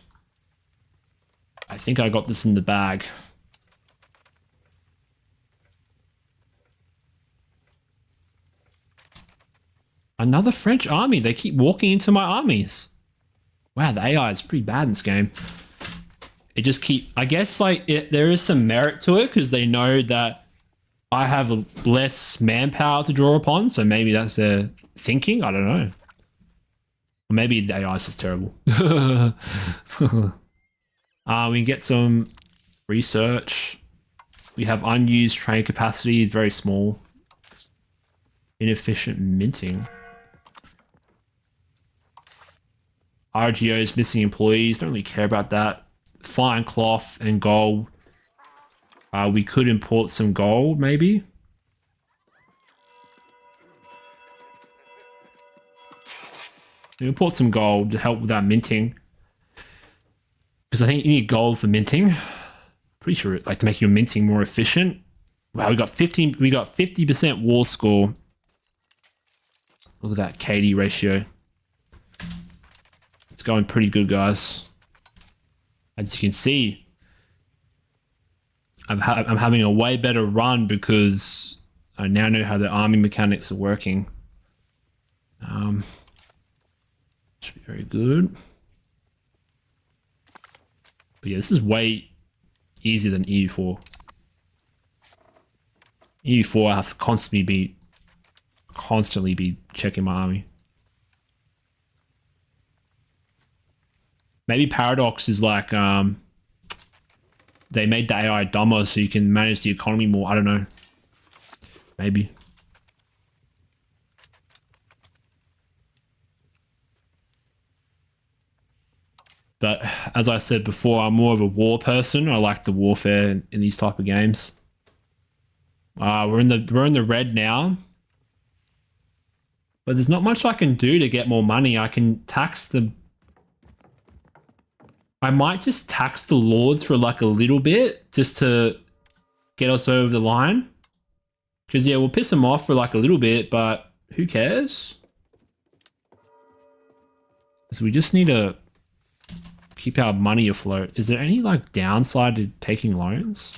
I think I got this in the bag. Another French army. They keep walking into my armies. Wow, the AI is pretty bad in this game. It just I guess like there is some merit to it because they know that I have less manpower to draw upon. So maybe that's their thinking. I don't know. Or maybe the AI is just terrible. We can get some research. We have unused train capacity, very small. Inefficient minting. RGO's missing employees, don't really care about that. Fine cloth and gold. We could import some gold, maybe. We import some gold to help with that minting. Because I think you need gold for minting. Pretty sure it like to make your minting more efficient. Wow, we got 50% war score. Look at that KD ratio. It's going pretty good, guys. As you can see, I'm having a way better run because I now know how the army mechanics are working. Should be very good. But yeah, this is way easier than EU4. EU4, I have to constantly be checking my army. Maybe Paradox is like, they made the AI dumber so you can manage the economy more. I don't know. Maybe. But as I said before, I'm more of a war person. I like the warfare in these type of games. We're in the red now. But there's not much I can do to get more money. I can tax the... I might just tax the lords for like a little bit just to get us over the line. Because yeah, we'll piss them off for like a little bit, but who cares? So we just need to keep our money afloat. Is there any like downside to taking loans?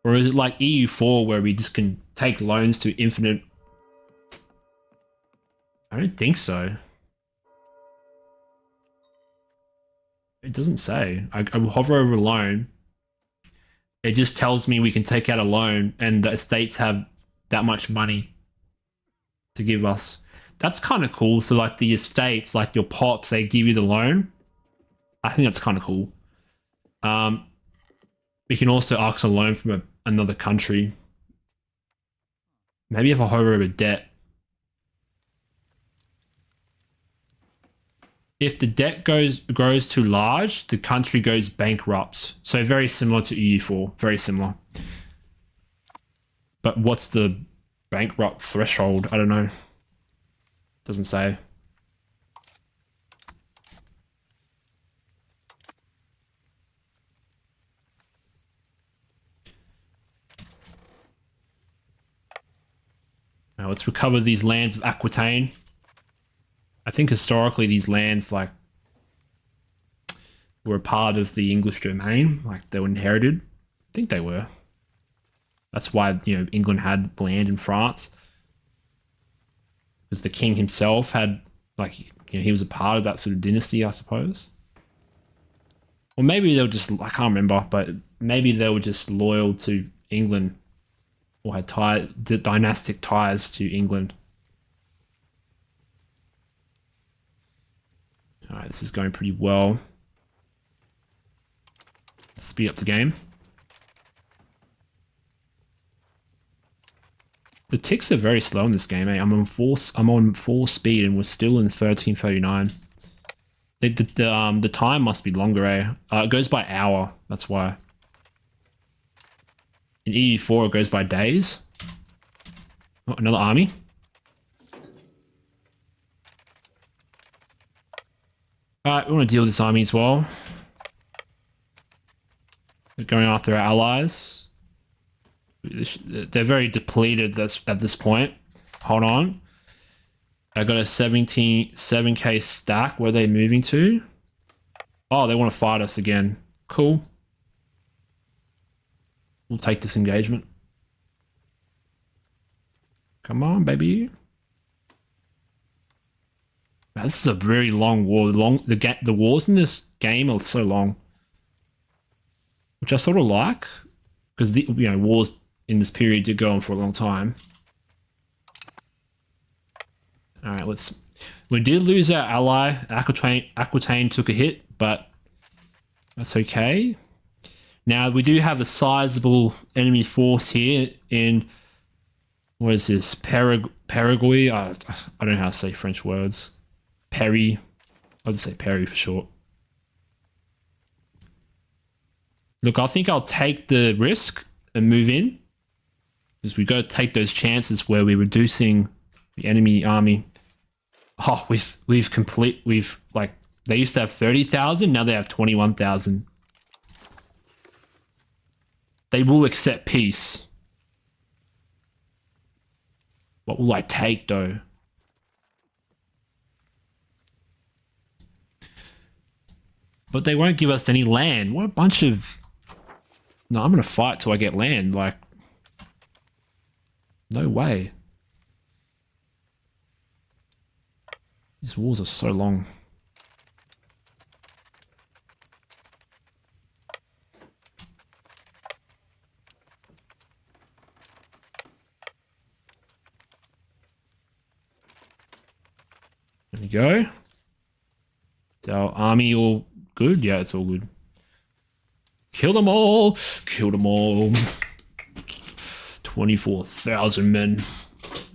Or is it like EU4 where we just can take loans to infinite? I don't think so. It doesn't say. I hover over a loan. It just tells me we can take out a loan and the estates have that much money to give us. That's kind of cool. So like the estates, like your pops, they give you the loan. I think that's kind of cool. We can also ask a loan from another country. Maybe if I hover over debt. If the debt grows too large, the country goes bankrupt. So very similar to EU4, very similar. But what's the bankrupt threshold? I don't know. Doesn't say. Now let's recover these lands of Aquitaine. I think historically these lands like were a part of the English domain, like they were inherited. I think they were. That's why, you know, England had land in France. Because the king himself had, like, you know, he was a part of that sort of dynasty, I suppose. Or maybe they were just, I can't remember, but maybe they were just loyal to England or had dynastic ties to England. All right, this is going pretty well. Speed up the game. The ticks are very slow in this game, eh? I'm on full speed and we're still in 1339. The time must be longer, eh? It goes by hour, that's why. In EU4 it goes by days. Oh, another army. Alright, we want to deal with this army as well. going after our allies. They're very depleted at this point. Hold on. I got a 7k stack. Where are they moving to? Oh, they want to fight us again. Cool. We'll take this engagement. Come on, baby. Man, this is a very long war. The wars in this game are so long, which I sort of like, because the wars in this period did go on for a long time. All right, let's. We did lose our ally. Aquitaine took a hit, but that's okay. Now we do have a sizable enemy force here in. What is this? Paraguay? I don't know how to say French words. Perry. I'll just say Perry for short. Look, I think I'll take the risk and move in. Because we got to take those chances where we're reducing the enemy army. Oh, we've like, they used to have 30,000, now they have 21,000. They will accept peace. What will I take though? But they won't give us any land. What a bunch of... No, I'm going to fight till I get land. Like, no way. These wars are so long. There we go. Is our army all good? Yeah, it's all good. Kill them all! Kill them all! 24,000 men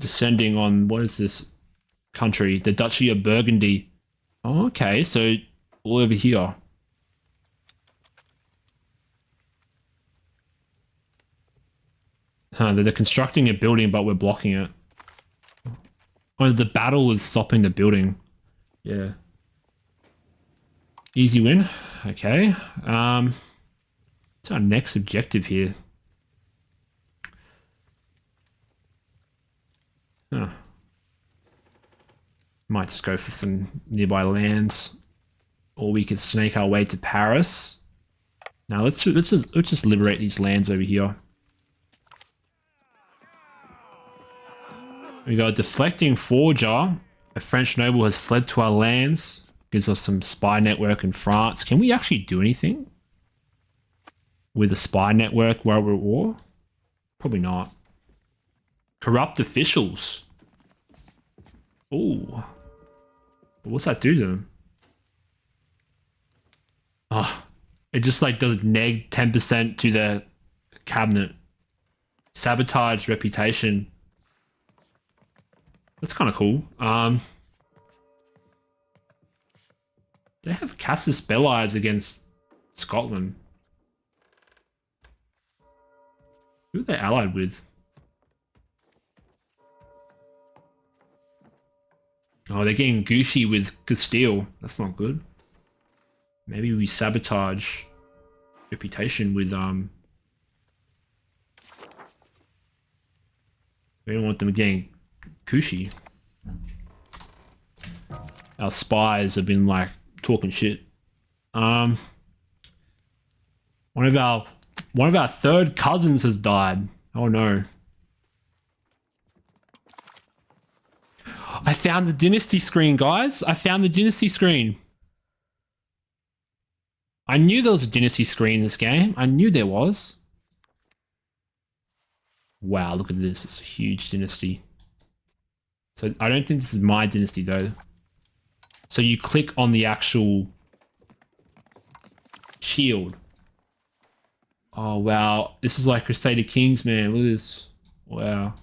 descending on, what is this country? The Duchy of Burgundy. Oh, okay, so all over here. Huh, they're constructing a building, but we're blocking it. Oh, the battle is stopping the building. Yeah. Easy win. Okay. What's our next objective here? Huh. Might just go for some nearby lands, or we could snake our way to Paris. Now let's just liberate these lands over here. We got a deflecting forger. A French noble has fled to our lands. Gives us some spy network in France. Can we actually do anything with a spy network while we're at war? Probably not. Corrupt officials. Ooh. What's that do to them? Oh, it just like does neg 10% to their cabinet. Sabotage reputation. That's kind of cool. They have Casus Belli against Scotland. Who are they allied with? Oh, they're getting gushy with Castile. That's not good. Maybe we sabotage reputation with we don't want them getting cushy. Our spies have been like talking shit. One of our third cousins has died. Oh no. I found the dynasty screen, guys. I found the dynasty screen. I knew there was a dynasty screen in this game. I knew there was. Wow, look at this. It's a huge dynasty. So I don't think this is my dynasty though. So you click on the actual shield. Oh wow, this is like Crusader Kings, man. Look at this. Wow.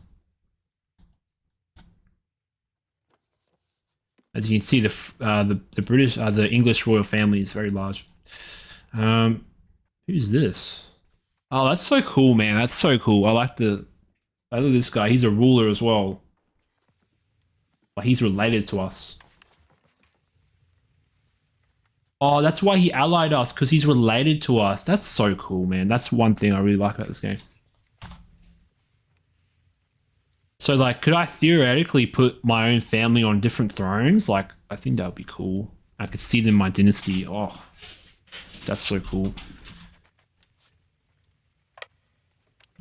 As you can see, the British, the English royal family is very large. Who's this? Oh, that's so cool, man. That's so cool. I like this guy. He's a ruler as well. But he's related to us. Oh, that's why he allied us, because he's related to us. That's so cool, man. That's one thing I really like about this game. So, like, could I theoretically put my own family on different thrones? Like, I think that would be cool. I could see them in my dynasty. Oh, that's so cool.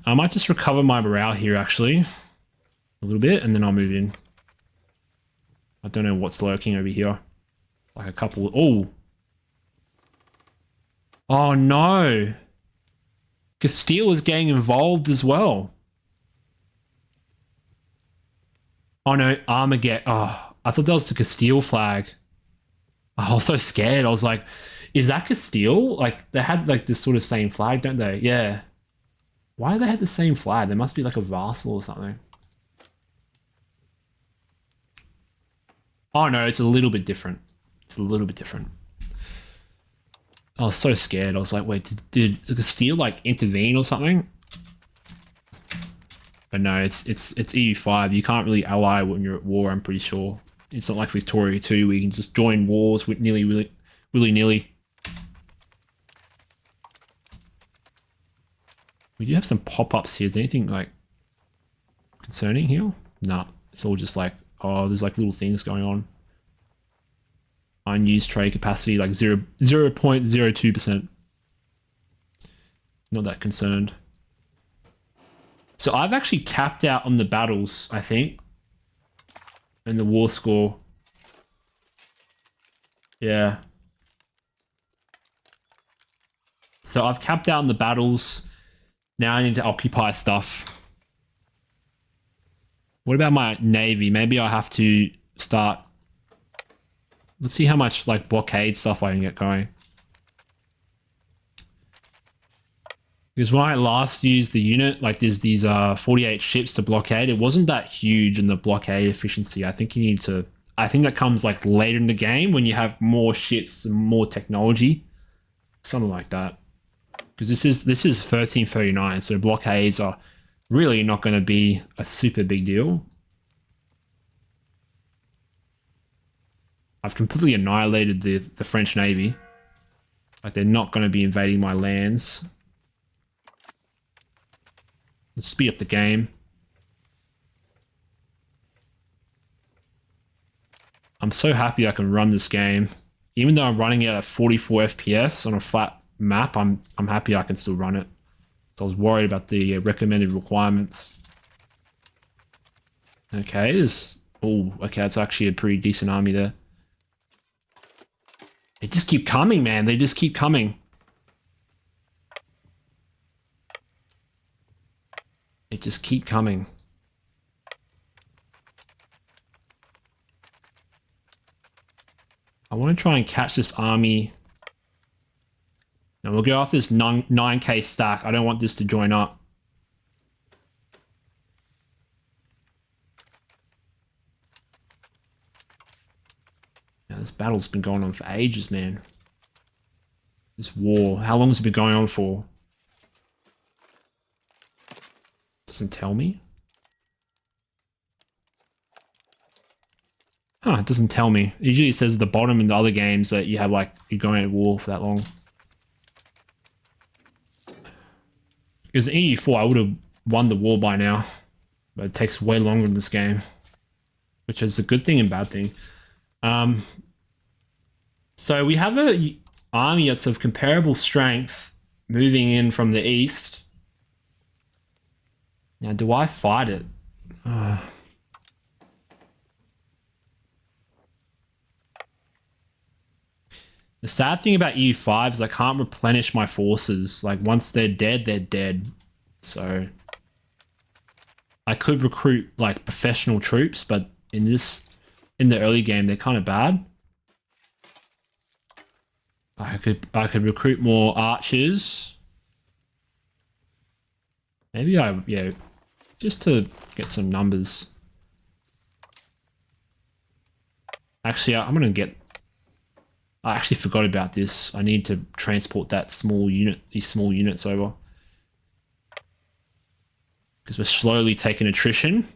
I might just recover my morale here, actually. A little bit, and then I'll move in. I don't know what's lurking over here. Like a couple... Oh! Oh, no! Castile is getting involved as well. Oh, no. Armageddon. Oh, I thought that was the Castile flag. I was so scared. I was like, is that Castile? Like, they had, like, this sort of same flag, don't they? Yeah. Why do they have the same flag? There must be, like, a vassal or something. Oh, no. It's a little bit different. It's a little bit different. I was so scared. I was like, wait, did Castile, like, intervene or something? But no, it's EU5. You can't really ally when you're at war, I'm pretty sure. It's not like Victoria 2 where you can just join wars with willy-nilly. We do have some pop-ups here. Is there anything, like, concerning here? Nah, it's all just like, oh, there's, like, little things going on. Unused trade capacity, like 0.02%. Not that concerned. So I've actually capped out on the battles, I think. And the war score. Yeah. So I've capped out on the battles. Now I need to occupy stuff. What about my navy? Maybe I have to start... Let's see how much, like, blockade stuff I can get going. Because when I last used the unit, like, there's these 48 ships to blockade. It wasn't that huge in the blockade efficiency. I think you need to... I think that comes, like, later in the game when you have more ships and more technology. Something like that. Because this is 1339, so blockades are really not going to be a super big deal. I've completely annihilated the French Navy. Like, they're not going to be invading my lands. Let's speed up the game. I'm so happy I can run this game. Even though I'm running it at 44 FPS on a flat map, I'm happy I can still run it. So I was worried about the recommended requirements. Okay, okay, it's actually a pretty decent army there. They just keep coming, man. They just keep coming. They just keep coming. I want to try and catch this army. And we'll go off this 9k stack. I don't want this to join up. Now, this battle's been going on for ages, man. This war. How long has it been going on for? Doesn't tell me. Huh, it doesn't tell me. Usually it says at the bottom in the other games that you have, like, you're going at war for that long. Because in EU4, I would have won the war by now. But it takes way longer in this game. Which is a good thing and bad thing. So we have an army that's of comparable strength moving in from the east. Now, do I fight it? The sad thing about EU5 is I can't replenish my forces. Like, once they're dead, they're dead. So I could recruit, like, professional troops, but in the early game, they're kind of bad. I could recruit more archers. Maybe yeah, just to get some numbers. Actually, I'm gonna get... I actually forgot about this. I need to transport that small unit, these small units over. Because we're slowly taking attrition.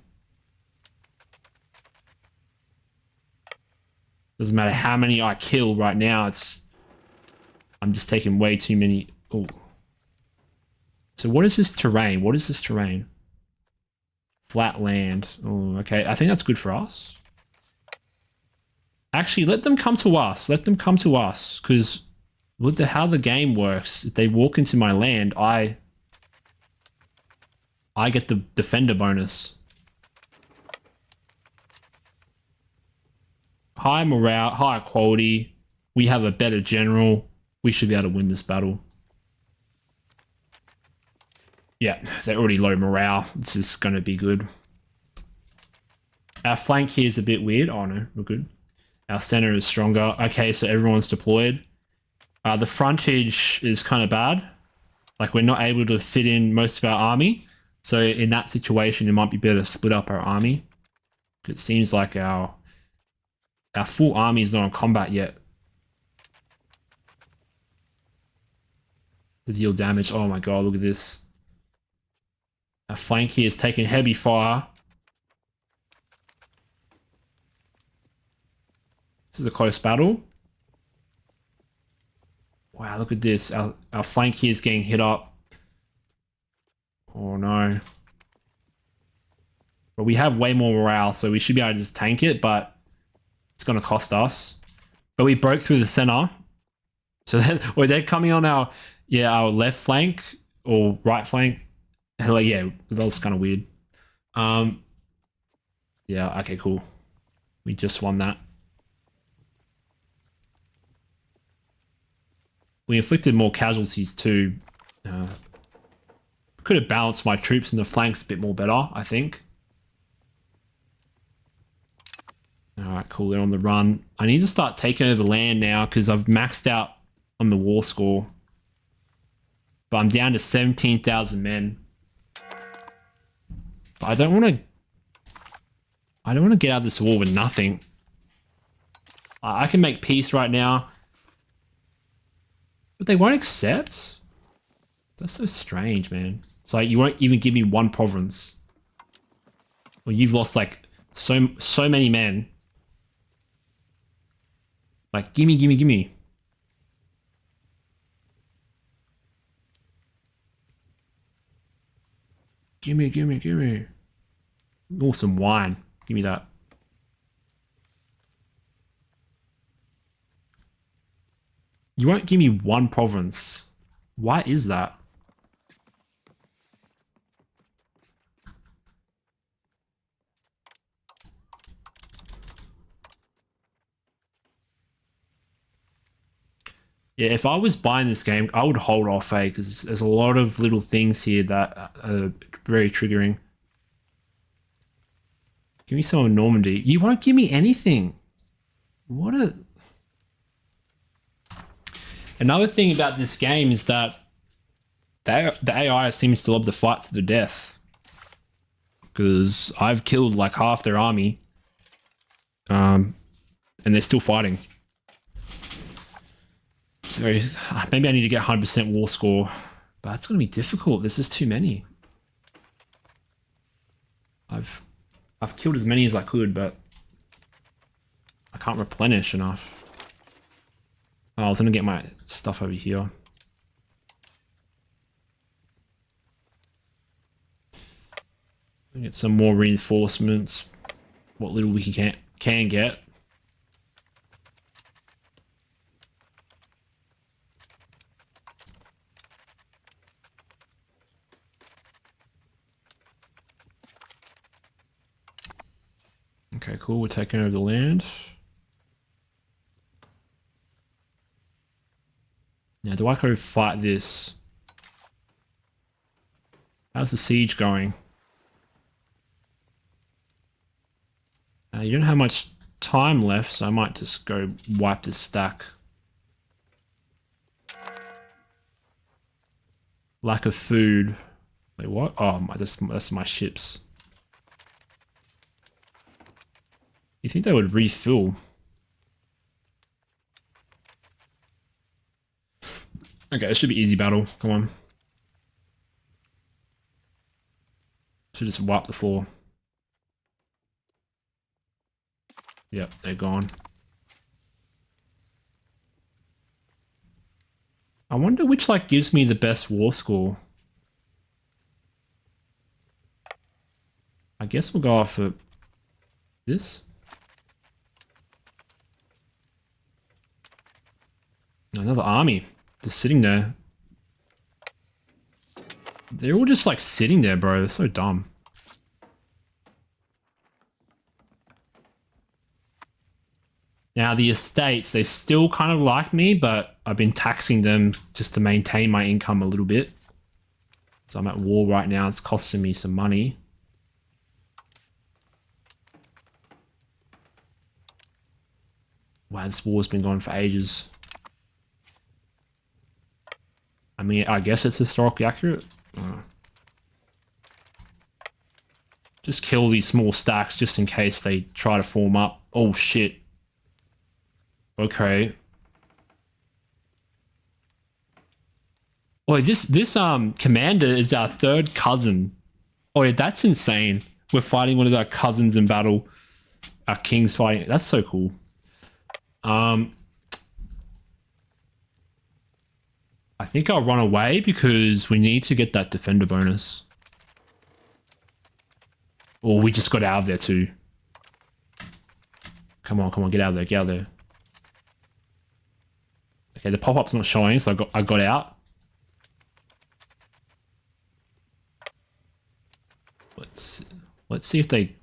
Doesn't matter how many I kill right now, it's I'm just taking way too many. Oh. So what is this terrain? What is this terrain? Flat land. Oh, okay. I think that's good for us. Actually, let them come to us. Let them come to us. Because with how the game works, if they walk into my land, I get the defender bonus. High morale, higher quality. We have a better general. We should be able to win this battle. Yeah, they're already low morale. This is going to be good. Our flank here is a bit weird. Oh no, we're good. Our center is stronger. Okay, so everyone's deployed. The frontage is kind of bad. Like, we're not able to fit in most of our army. So in that situation, it might be better to split up our army. It seems like our full army is not in combat yet. To deal damage. Oh my god, look at this. Our flank here is taking heavy fire. This is a close battle. Wow, look at this. Our flank here is getting hit up. Oh no. But we have way more morale, so we should be able to just tank it, but it's going to cost us. But we broke through the center. So they're coming on our left flank or right flank. Like, yeah, that was kind of weird. Yeah, okay, cool. We just won that. We inflicted more casualties too. Could have balanced my troops in the flanks a bit more better, I think. Alright, cool, they're on the run. I need to start taking over land now because I've maxed out on the war score. But I'm down to 17,000 men. But I don't want to get out of this war with nothing. I can make peace right now. But they won't accept? That's so strange, man. It's like you won't even give me one province. Well, you've lost like so many men. Like, gimme, gimme, gimme. Gimme, gimme, gimme. Oh, some wine. Give me that. You won't give me one province. Why is that? Yeah, if I was buying this game, I would hold off, because there's a lot of little things here that are very triggering. Give me some of Normandy. You won't give me anything. What a... Another thing about this game is that the AI seems to love to fight to the death. Because I've killed like half their army. And they're still fighting. So maybe I need to get 100% war score. But that's going to be difficult. This is too many. I've killed as many as I could, but I can't replenish enough. Oh, I was going to get my stuff over here. Get some more reinforcements. What little we can get. Okay, cool. We're taking over the land. Now, do I go fight this? How's the siege going? You don't have much time left, so I might just go wipe this stack. Lack of food. Wait, what? Oh, that's my ships. You think they would refill? Okay, it should be easy battle. Come on. Should just wipe the floor. Yep, they're gone. I wonder which like gives me the best war score. I guess we'll go off for this. Another army just sitting there. They're all just like sitting there, bro. They're so dumb. Now the estates, they still kind of like me, but I've been taxing them just to maintain my income a little bit. So I'm at war right now. It's costing me some money. Wow, this war's been going for ages. I mean, I guess it's historically accurate. Just kill these small stacks just in case they try to form up. Oh, shit. Okay. Oh, this commander is our third cousin. Oh, yeah, that's insane. We're fighting one of our cousins in battle. Our king's fighting. That's so cool. I think I'll run away because we need to get that defender bonus. Or we just got out of there too. Come on, come on, get out of there, get out of there. Okay, the pop-up's not showing, so I got out. Let's see if they.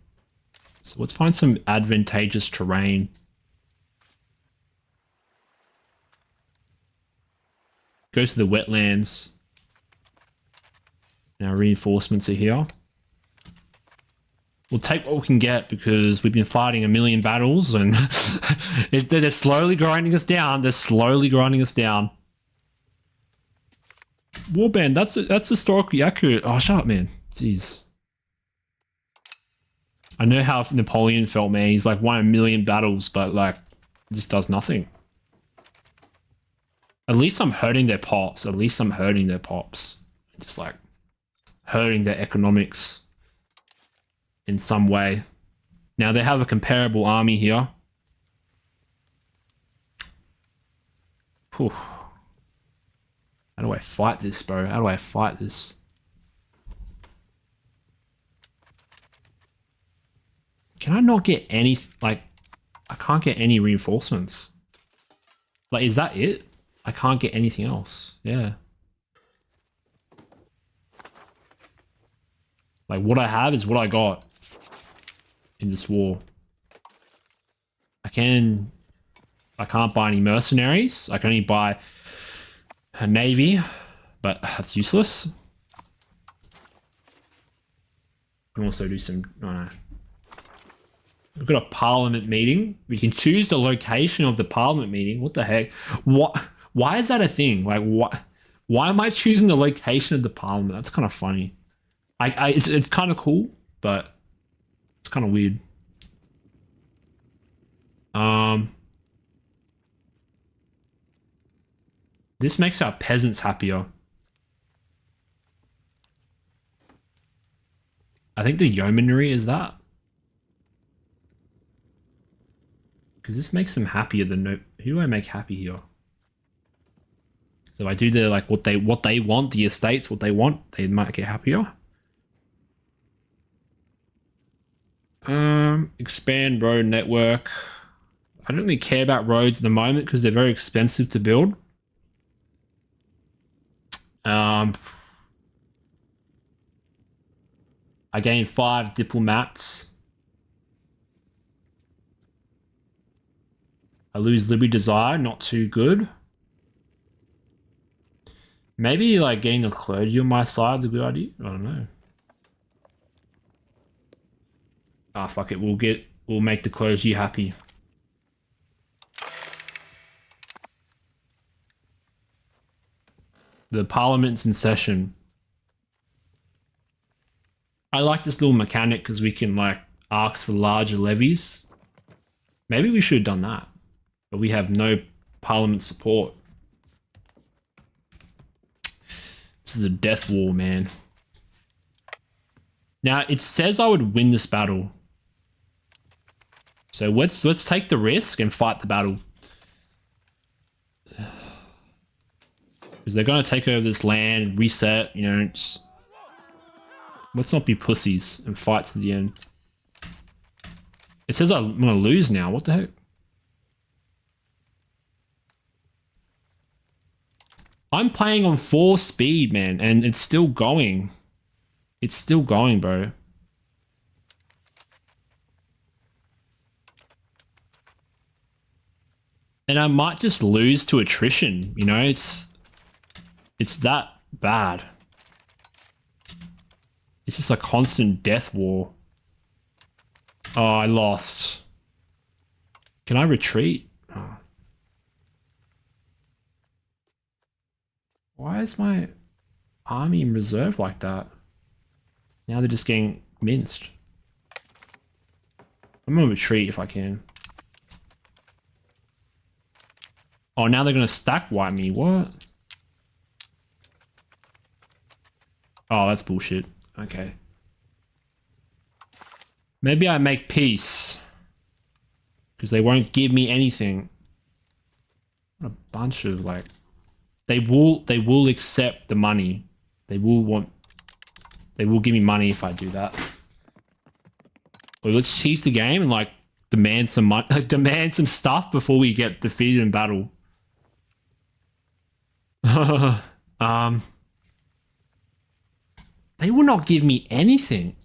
So let's find some advantageous terrain. Go to the wetlands. Now reinforcements are here. We'll take what we can get because we've been fighting a million battles and they're slowly grinding us down. They're slowly grinding us down. Warband, that's historically accurate. Oh, shut up, man. Jeez. I know how Napoleon felt, man. He's like won a million battles, but like just does nothing. At least I'm hurting their pops. At least I'm hurting their pops. Just like hurting their economics in some way. Now they have a comparable army here. Whew. How do I fight this, bro? How do I fight this? Can I not get any, like, I can't get any reinforcements. Like, is that it? I can't get anything else. Yeah. Like, what I have is what I got in this war. I can't buy any mercenaries. I can only buy a navy, but that's useless. I can also do some, oh no. We've got a parliament meeting. We can choose the location of the parliament meeting. What the heck? What? Why is that a thing? Like, what? Why am I choosing the location of the parliament? That's kind of funny. It's kind of cool, but it's kind of weird. This makes our peasants happier. I think the yeomanry is that. Because this makes them happier than no. Who do I make happy here? So I do the like what they want, the estates, what they want, they might get happier. Expand road network. I don't really care about roads at the moment because they're very expensive to build. I gain 5 diplomats. I lose Liberty Desire, not too good. Maybe like getting a clergy on my side is a good idea. I don't know. Ah, fuck it. We'll make the clergy happy. The parliament's in session. I like this little mechanic because we can like ask for larger levies. Maybe we should have done that. But we have no parliament support. This is a death war, man. Now, it says I would win this battle. So let's take the risk and fight the battle. Because they're going to take over this land, reset, you know, just... Let's not be pussies and fight to the end. It says I'm going to lose now. What the heck? I'm playing on 4 speed, man, and it's still going. It's still going, bro. And I might just lose to attrition, you know? It's that bad. It's just a constant death war. Oh, I lost. Can I retreat? Oh. Why is my army in reserve like that? Now they're just getting minced. I'm gonna retreat if I can. Oh, now they're gonna stack wipe me. What? Oh, that's bullshit. Okay. Maybe I make peace. Because they won't give me anything. What a bunch of, like... They will accept the money. They will give me money if I do that. Well, let's cheese the game and, like, demand some money, demand some stuff before we get defeated in battle. They will not give me anything.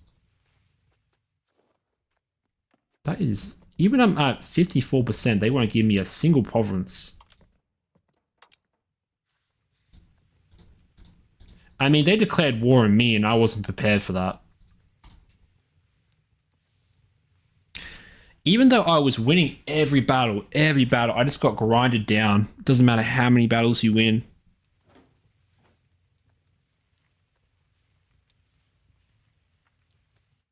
That is... Even I'm at 54%, they won't give me a single province. I mean, they declared war on me and I wasn't prepared for that. Even though I was winning every battle, I just got grinded down. It doesn't matter how many battles you win.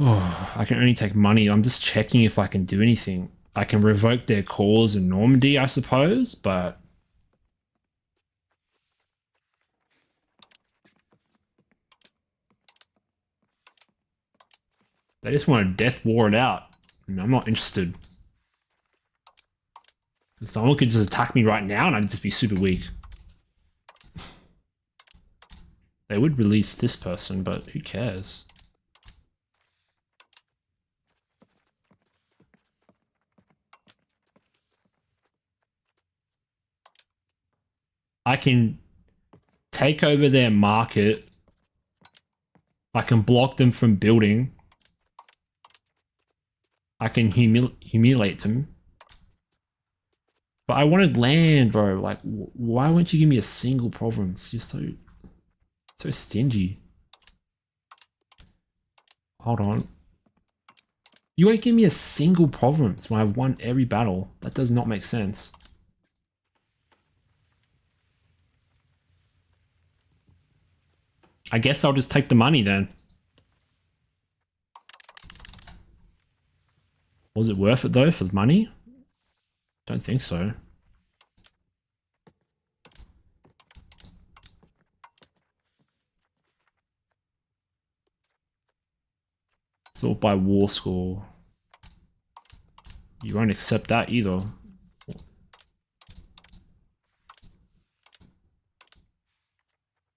Oh, I can only take money. I'm just checking if I can do anything. I can revoke their cause in Normandy, I suppose, but... They just want to death war it out. And I'm not interested. Someone could just attack me right now and I'd just be super weak. They would release this person, but who cares? I can take over their market. I can block them from building. I can humiliate them. But I wanted land, bro. Like, why won't you give me a single province? You're so stingy. Hold on. You won't give me a single province when I've won every battle. That does not make sense. I guess I'll just take the money then. Was it worth it though for the money? Don't think so. Sort by war score. You won't accept that either.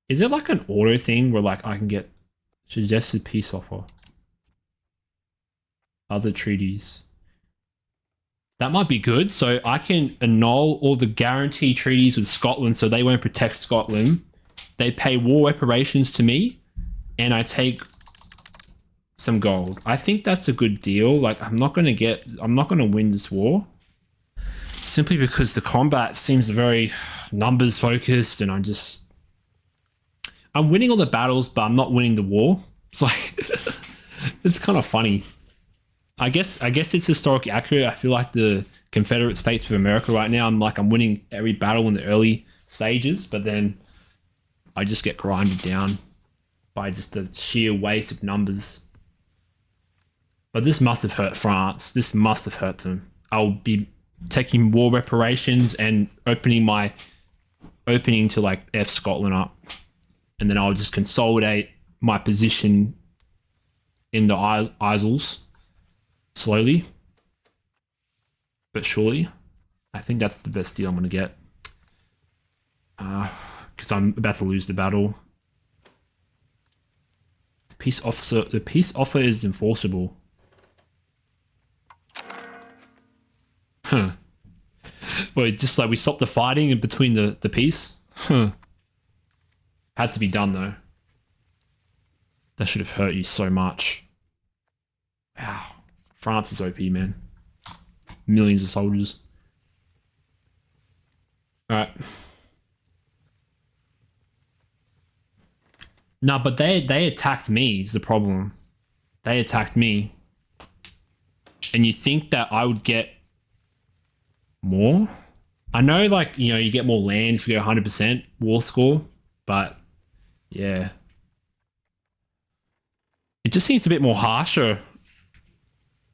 Is it like an auto thing where like I can get suggested peace offer? Other treaties. That might be good. So I can annul all the guarantee treaties with Scotland so they won't protect Scotland. They pay war reparations to me and I take some gold. I think that's a good deal. Like I'm not going to win this war. Simply because the combat seems very numbers focused and I'm winning all the battles, but I'm not winning the war. It's like, it's kind of funny. I guess it's historically accurate. I feel like the Confederate States of America right now, I'm winning every battle in the early stages, but then I just get grinded down by just the sheer weight of numbers. But this must have hurt France. This must have hurt them. I'll be taking war reparations and opening to like F Scotland up. And then I'll just consolidate my position in the Isles slowly but surely. I think that's the best deal I'm going to get. Can because I'm about to lose the battle. The peace offer is enforceable. Huh. Wait, just like we stopped the fighting in between the peace? Huh. Had to be done though. That should have hurt you so much. Wow. France is OP, man. Millions of soldiers. Alright. No, but they attacked me is the problem. They attacked me. And you think that I would get more? I know, like, you know, you get more land if you go 100% war score, but yeah. It just seems a bit more harsher.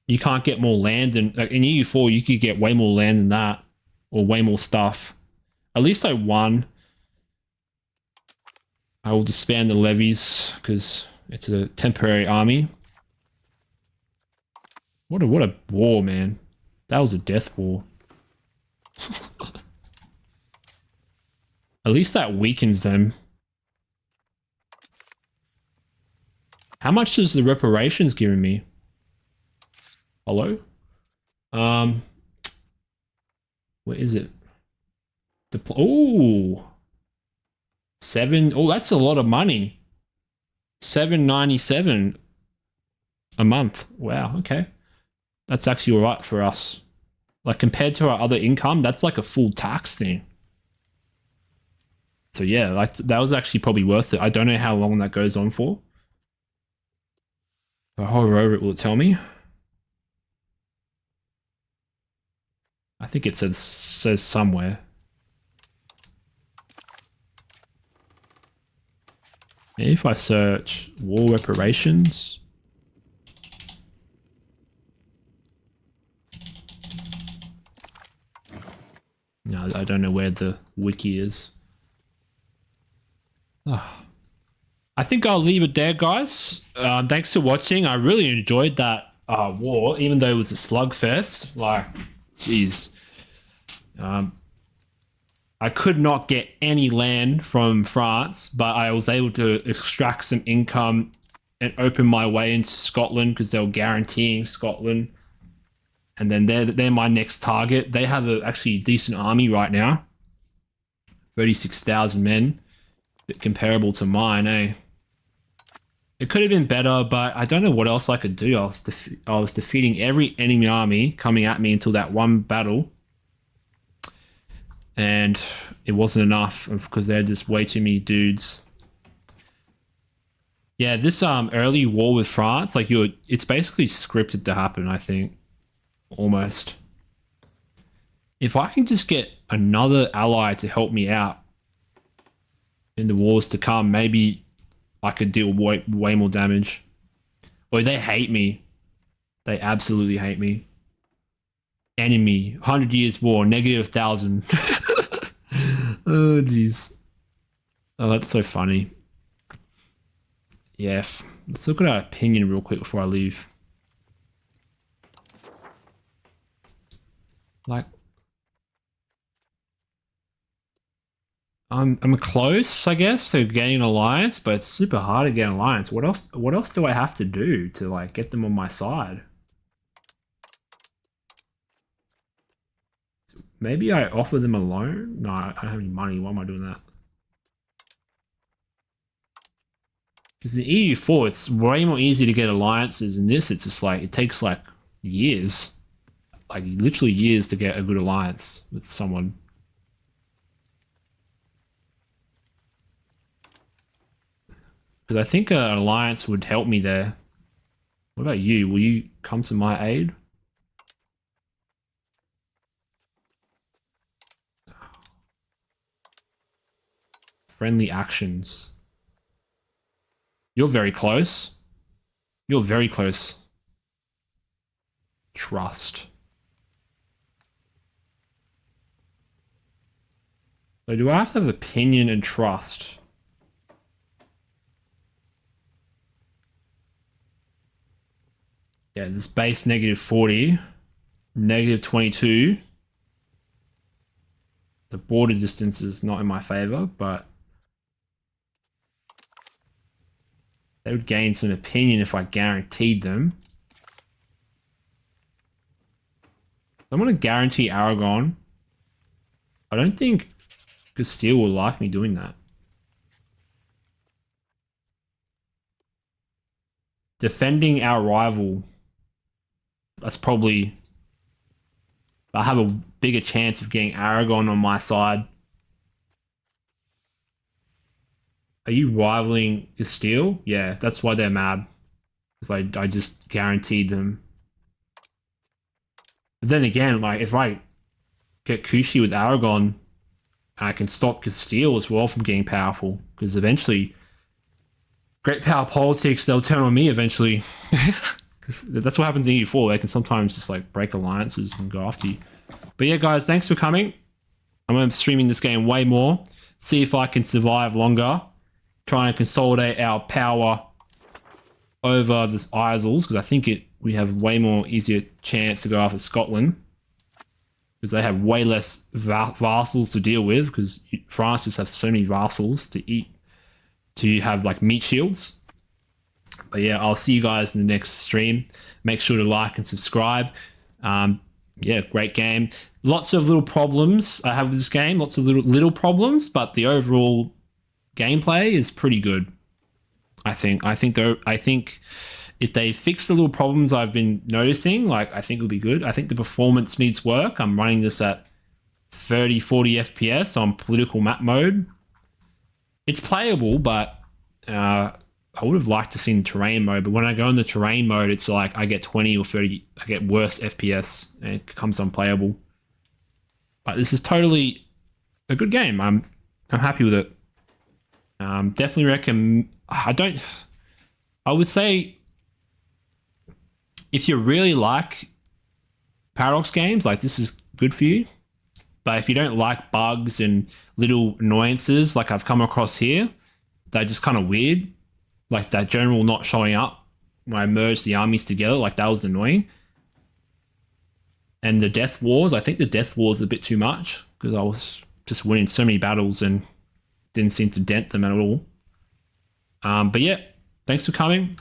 You can't get more land than, like, in EU4, you could get way more land than that, or way more stuff. At least I won. I will disband the levies because it's a temporary army. What a war, man. That was a death war. At least that weakens them. How much is the reparations giving me? Hello? Where is it? Oh, 7. Oh, that's a lot of money. 797 a month. Wow. Okay, that's actually all right for us. Like compared to our other income, that's like a full tax thing. So yeah, like that was actually probably worth it. I don't know how long that goes on for. If I hover over it, will it tell me? I think it says somewhere. If I search war reparations. No, I don't know where the wiki is. Oh. I think I'll leave it there, guys. Thanks for watching. I really enjoyed that war, even though it was a slugfest. Like, jeez. I could not get any land from France, but I was able to extract some income and open my way into Scotland because they were guaranteeing Scotland. And then they're my next target. They have a actually decent army right now. 36,000 men. Bit comparable to mine, eh? It could have been better, but I don't know what else I could do. I was defeating every enemy army coming at me until that one battle. And it wasn't enough because there are just way too many dudes. Yeah, this early war with France, like it's basically scripted to happen, I think. Almost. If I can just get another ally to help me out in the wars to come, maybe I could deal way more damage. Or they hate me. They absolutely hate me. Enemy, 100 years war, -1,000. Oh, jeez. Oh, that's so funny. Yeah, let's look at our opinion real quick before I leave. Like, I'm close, I guess, to getting an alliance, but it's super hard to get an alliance. What else do I have to do to like get them on my side? Maybe I offer them a loan? No, I don't have any money. Why am I doing that? Because in EU4, it's way more easy to get alliances. In this, it's just like, it takes like years. Like literally years to get a good alliance with someone. Because I think an alliance would help me there. What about you? Will you come to my aid? Friendly actions. You're very close. You're very close. Trust. So do I have to have opinion and trust? Yeah, this base -40, -22. The border distance is not in my favor, but They would gain some opinion if I guaranteed them. I'm going to guarantee Aragon. I don't think Castile will like me doing that. Defending our rival. That's probably... I have a bigger chance of getting Aragon on my side. Are you rivaling Castile? Yeah, that's why they're mad. Because I just guaranteed them. But then again, like, if I get Kushi with Aragon, I can stop Castile as well from getting powerful. Because eventually, great power politics, they'll turn on me eventually. Because that's what happens in EU4. They can sometimes just like break alliances and go after you. But yeah, guys, thanks for coming. I'm going to be streaming this game way more. See if I can survive longer. Try and consolidate our power over this Isles. Because I think we have way more easier chance to go after Scotland. Because they have way less vassals to deal with. Because France just have so many vassals to eat. To have like meat shields. But yeah, I'll see you guys in the next stream. Make sure to like and subscribe. Yeah, great game. Lots of little problems I have with this game. Lots of little problems, but the overall gameplay is pretty good. I think if they fix the little problems I've been noticing, like I think it'll be good. I think the performance needs work. I'm running this at 30, 40 FPS on political map mode. It's playable, but I would have liked to see in terrain mode, but when I go in the terrain mode, it's like I get 20 or 30, I get worse FPS, and it becomes unplayable. But this is totally a good game. I'm happy with it. Definitely recommend. I would say if you really like Paradox games, like this is good for you. But if you don't like bugs and little annoyances like I've come across here, they're just kind of weird. Like that general not showing up when I merged the armies together, like that was annoying. And the death wars, I think the death wars a bit too much because I was just winning so many battles and didn't seem to dent them at all. But yeah, thanks for coming,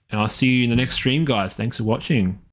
and I'll see you in the next stream, guys. Thanks for watching.